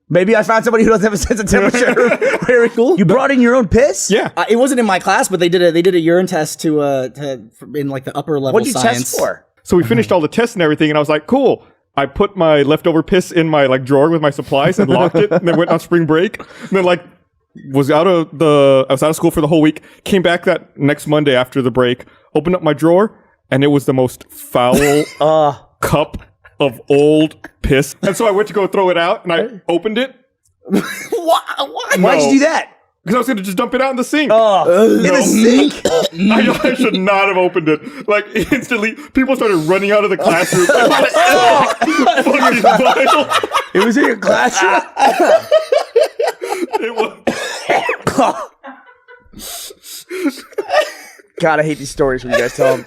Maybe I found somebody who doesn't have a sense of temperature. Very cool. You brought in your own piss? Yeah. It wasn't in my class, but they did a urine test to in like the upper level What'd you science. test for? So we finished all the tests and everything, and I was like, cool. I put my leftover piss in my like drawer with my supplies and locked it, and then went on spring break. And then I was out of school for the whole week. Came back that next Monday after the break. Opened up my drawer, and it was the most foul cup of old piss. And so I went to go throw it out, and I opened it. Why'd you do that? Because I was going to just dump it out in the sink. In the sink? I should not have opened it. Like, instantly, people started running out of the classroom. Fucking vile. It was in your classroom? It was. God, I hate these stories when you guys tell them.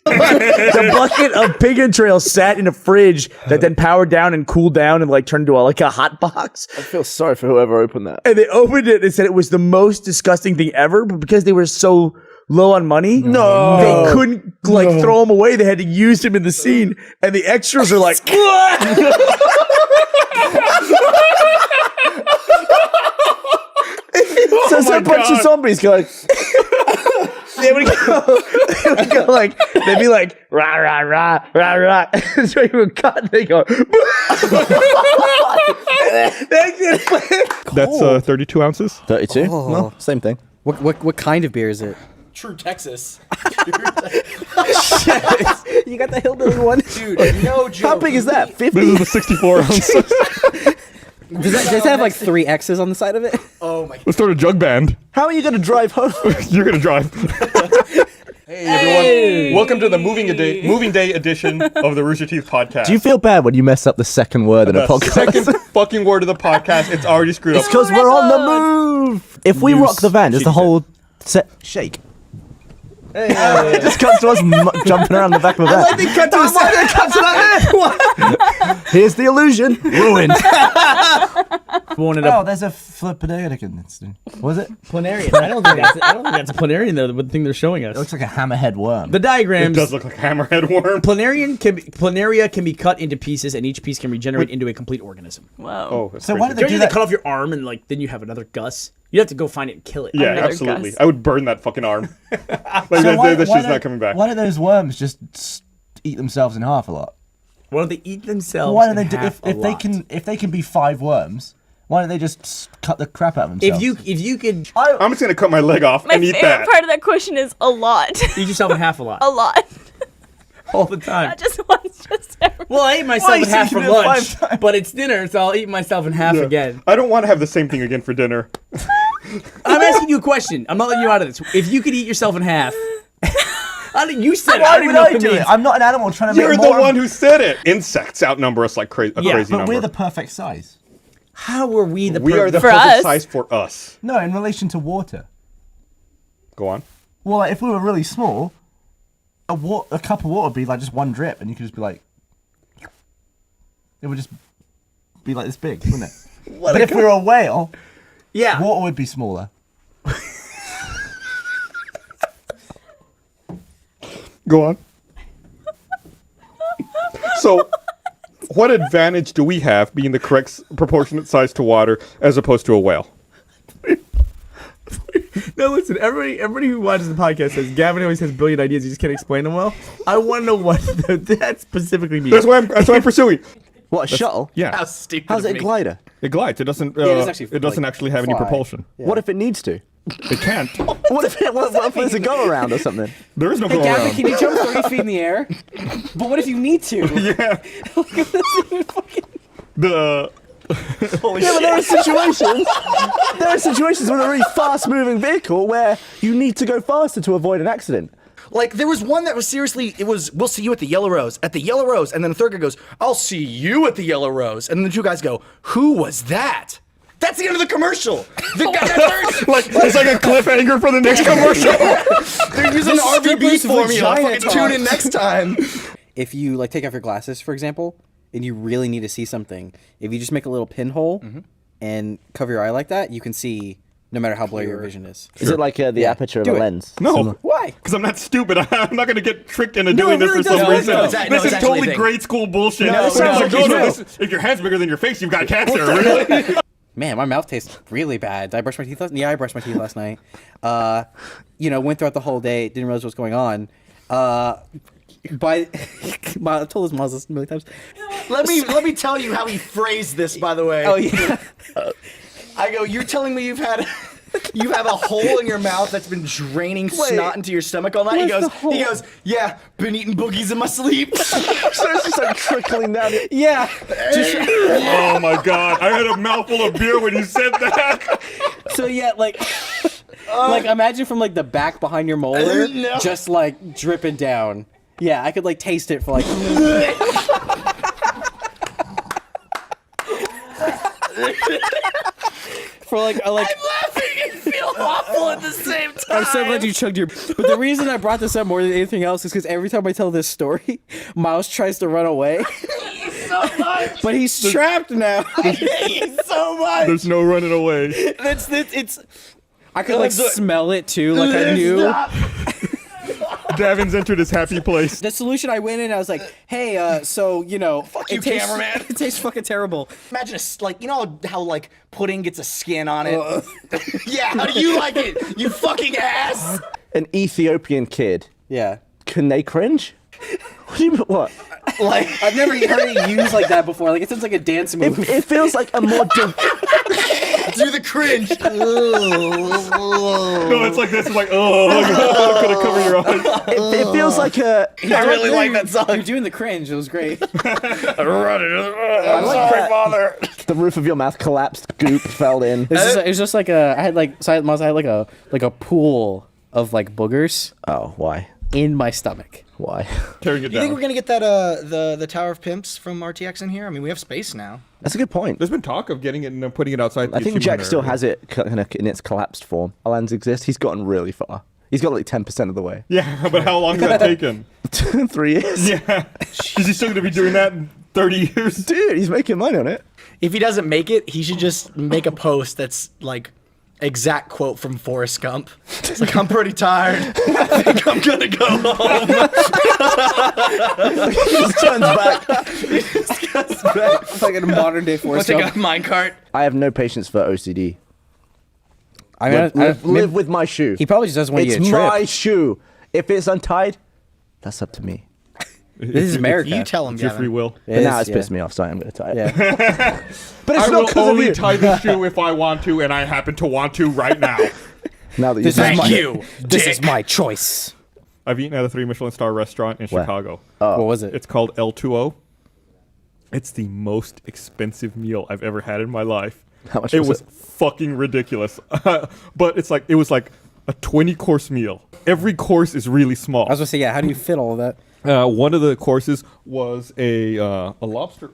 The bucket of pig entrails sat in a fridge that then powered down and cooled down and like turned into like a hot box. I feel sorry for whoever opened that. And they opened it and said it was the most disgusting thing ever, but because they were so low on money, they couldn't like throw them away. They had to use them in the scene, and the extras are like, So it's a bunch of zombies going. they would go like, they'd be like, rah, rah, rah, rah, rah. So you would cut, and they go, That's 32 ounces. 32? Oh. No, same thing. What kind of beer is it? True Texas. You got the hillbilly one, Dude, no joke. How big is that? 50? This is the 64 ounce. Does it have like 3 X's on the side of it? Oh my. Let's start a jug band. How are you going to drive home? You're going to drive. Hey, everyone. Welcome to the moving day edition of the Rooster Teeth podcast. Do you feel bad when you mess up the second word in a the podcast? second fucking word of the podcast? It's already screwed It's up. because we're on the move. If we rock the van, does the whole set shake? It just cuts to us jumping around the back of a van. I like they cut to the side. They cut to that. Here's the illusion. Ruined. Oh, there's a Planarian incident. Was it? Planarian. I don't think that's a planarian though. The thing they're showing us. It looks like a hammerhead worm. The diagrams. It does look like a hammerhead worm. Planaria can be cut into pieces, and each piece can regenerate into a complete organism. Wow. Oh, that's So crazy. why did they do They that? cut off your arm, and like then you have another Gus. You have to go find it and kill it. Yeah, Another absolutely. Gus. I would burn that fucking arm. Like So that why shit's don't- not coming back. Why do those worms just eat themselves in half a lot? Why don't they eat themselves? Why don't they in do half a lot? if they can be 5 worms? Why don't they just cut the crap out of themselves? If you could I'm just gonna cut my leg off My and eat favorite that. part of that question is a lot. eat yourself in half a lot, A lot. all the time. Not just once, just every. Well, I ate myself in you half for saying that lunch, 5 times? but it's dinner, so I'll eat myself in half Yeah. again. I don't want to have the same thing again for dinner. I'm asking you a question. I'm not letting you out of this. If you could eat yourself in half, I think you said it. I Why don't even would know I what it do it? means. I'm not an animal trying to You're make the more. one who said it. Insects outnumber us like crazy Yeah, crazy But number. we're the perfect size. How were we the? We are the For perfect us. size for us. No, in relation to water. Go on. Well, like, if we were really small, a cup of water would be like just one drip, and you could just be like, it would just be like this big, wouldn't it? But if we were a whale, Yeah. water would be smaller. Go on. So, what advantage do we have being the correct proportionate size to water as opposed to a whale? No, listen. Everybody who watches the podcast says Gavin always has brilliant ideas. He just can't explain them well. I want to know what that specifically means. That's why I'm pursuing. What, a shuttle? Yeah. How stupid. How's of it a me. glider? It glides. It doesn't. doesn't It doesn't actually have any fly. propulsion. What if it needs to? It can't. What if there's a go around or something? There is no Hey, go Gavin, around. can you jump 30 feet in the air? But what if you need to? Yeah. The. Holy Yeah, but there are situations. There are situations with a really fast-moving vehicle where you need to go faster to avoid an accident. Like, there was one that was seriously, it was, we'll see you at the Yellow Rose, and then the third guy goes, I'll see you at the Yellow Rose, and then the 2 guys go, who was that? That's the end of the commercial. The guy that Like, it's like a cliffhanger for the next commercial. they're using the RVB formula. Fucking tune in next time. If you like take off your glasses, for example, and you really need to see something, if you just make a little pinhole and cover your eye like that, you can see no matter how blurry your vision is. Is it like the aperture of Do a it. lens? No. Why? Because I'm not stupid. I'm not going to get tricked into No, doing it this really for some does. reason. No, it's This is actually a totally thing. grade school bullshit. No, it It's sounds like, like no, it's if your hand's bigger than your face, you've got cancer. Really? Man, my mouth tastes really bad. Did I brush my teeth last night? Yeah, I brushed my teeth last night. Went throughout the whole day. Didn't realize what's going on. I've told this Maz a million times. Let me tell you how he phrased this, by the way. Oh, yeah. I go, you're telling me you have a hole in your mouth that's been draining snot into your stomach all night? He goes, yeah, been eating boogies in my sleep. So it's just like trickling down. Yeah. Oh my god! I had a mouthful of beer when you said that. So yeah, like imagine from like the back behind your molar, No. just like dripping down. Yeah, I could like taste it for like. For like, I'm laughing and feel awful at the same time. I'm so glad you chugged your. But the reason I brought this up more than anything else is because every time I tell this story, Miles tries to run away. so much. But he's trapped now. I hate you so much. There's no running away. It's. I could like smell it too. Like I knew. Stop. Davin's entered his happy place. The solution I went in, I was like, hey, so Fuck you, cameraman. It tastes fucking terrible. Imagine you know how like pudding gets a skin on it. Yeah, how do you like it? You fucking ass. An Ethiopian kid. Yeah. Can they cringe? What do you mean? What? Like I've never heard it used like that before. Like it sounds like a dance move. It feels like a more. Do the cringe. No, it's like this. It's like, oh, could have covered your eyes. It feels like a. I really like that song. You're doing the cringe. It was great. Father. The roof of your mouth collapsed. Goop fell in. It was just like I had like a pool of like boogers. Oh, why? In my stomach. Why? Tearing it You think down. we're gonna get that the Tower of Pimps from RTX in here? I mean, we have space now. That's a good point. There's been talk of getting it and putting it outside. I think Jack still has it kind of in its collapsed form. Alans exists. He's gotten really far. He's got like 10% of the way. Yeah, but how long has that taken? 3 years. Yeah. Is he still going to be doing that in 30 years? Dude, he's making money on it. If he doesn't make it, he should just make a post that's like exact quote from Forrest Gump. It's like, I'm pretty tired. I think I'm gonna go home. He just turns back. He just goes back. Fucking modern day Forrest Take Gump. a minecart. I have no patience for OCD. I mean, Live with my shoe. He probably just doesn't want you to It's trip. my shoe. If it's untied, that's up to me. This is America. You tell him, It's your Gavin. free will. But now it's pissed me off, so I'm going to tie it. Yeah. But it's I not will because of only you. tie the shoe if I want to, and I happen to want to right now. Now that This you is Thank my, you, This dick. is my choice. I've eaten at a 3 Michelin star restaurant in Where? Chicago. What was it? It's called L2O. It's the most expensive meal I've ever had in my life. How much It was was fucking ridiculous. But it was like a 20-course meal. Every course is really small. I was gonna say, yeah. How do you fit all of that? One of the courses was a lobster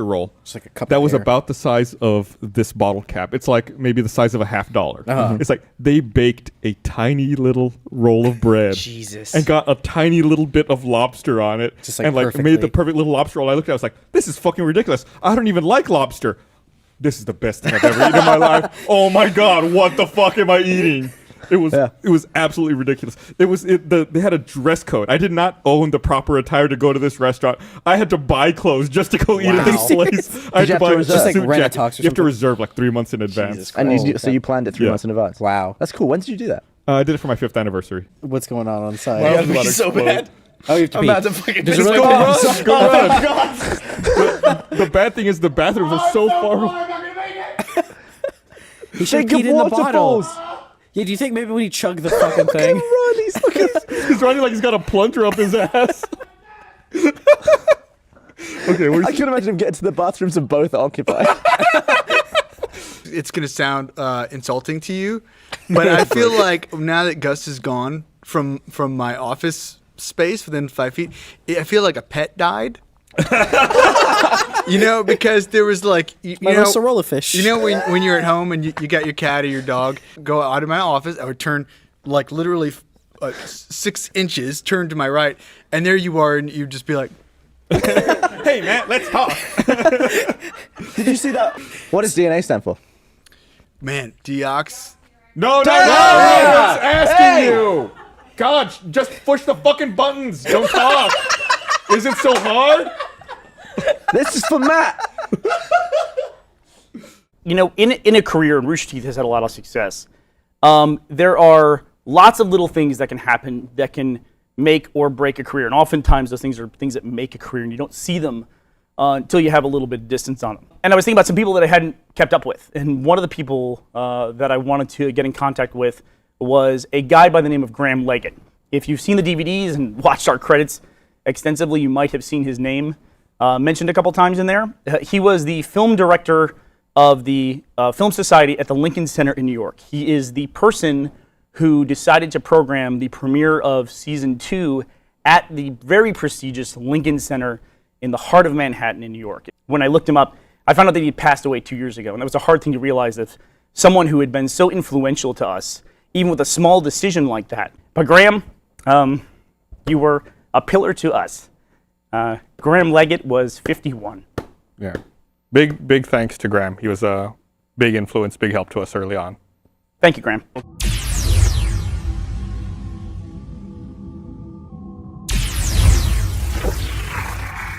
roll. Just like a cup that of was air. about the size of this bottle cap. It's like maybe the size of a $50. Uh-huh. It's like they baked a tiny little roll of bread. Jesus. And got a tiny little bit of lobster on it. Just like and like perfectly. made the perfect little lobster roll. I looked at it, I was like, this is fucking ridiculous. I don't even like lobster. This is the best thing I've ever eaten in my life. Oh my god, what the fuck am I eating? It was absolutely ridiculous. They had a dress code. I did not own the proper attire to go to this restaurant. I had to buy clothes just to go eat at this place. I had you to have buy to a reserve? Just like suit rent a jacket. tux or You have to something? reserve like 3 months in advance. And so you planned it 3 Yeah. months in advance. Wow. That's cool. When did you do that? I did it for my 5th anniversary. What's going on the side? Well, Yeah, I was about to so explode. bad. Oh, you have to I'm pee. about to fucking Does piss it really go go run. run? Go Oh run. my god. The bad thing is the bathrooms are so far away. He should Think have of peed in the bottle. waterfalls. Yeah, do you think maybe when he chugged the fucking thing? He's running like he's got a plunger up his ass. Okay, I can imagine him getting to the bathrooms and both occupied. It's gonna sound insulting to you, but I feel like now that Gus is gone from my office space within 5 feet, I feel like a pet died. You know, because there was like you My know, little Sorolla fish. You know when you're at home and you got your cat or your dog, go out of my office, I would turn like literally 6 inches, turn to my right, and there you are, and you'd just be like, Hey man, let's talk. Did you see that? What does DNA stand for? Man, Deox. No, I was asking you. God, just push the fucking buttons. Don't talk. Is it so hard? This is for Matt. You know, in a career, and Rooster Teeth has had a lot of success, there are lots of little things that can happen that can make or break a career. And oftentimes those things are things that make a career, and you don't see them until you have a little bit of distance on them. And I was thinking about some people that I hadn't kept up with. And one of the people that I wanted to get in contact with was a guy by the name of Graham Leggett. If you've seen the DVDs and watched our credits extensively, you might have seen his name mentioned a couple times in there. He was the film director of the Film Society at the Lincoln Center in New York. He is the person who decided to program the premiere of season 2 at the very prestigious Lincoln Center in the heart of Manhattan in New York. When I looked him up, I found out that he passed away 2 years ago, and that was a hard thing to realize, that someone who had been so influential to us, even with a small decision like that. But Graham, you were a pillar to us. Graham Leggett was 51. Yeah. Big thanks to Graham. He was a big influence, big help to us early on. Thank you, Graham.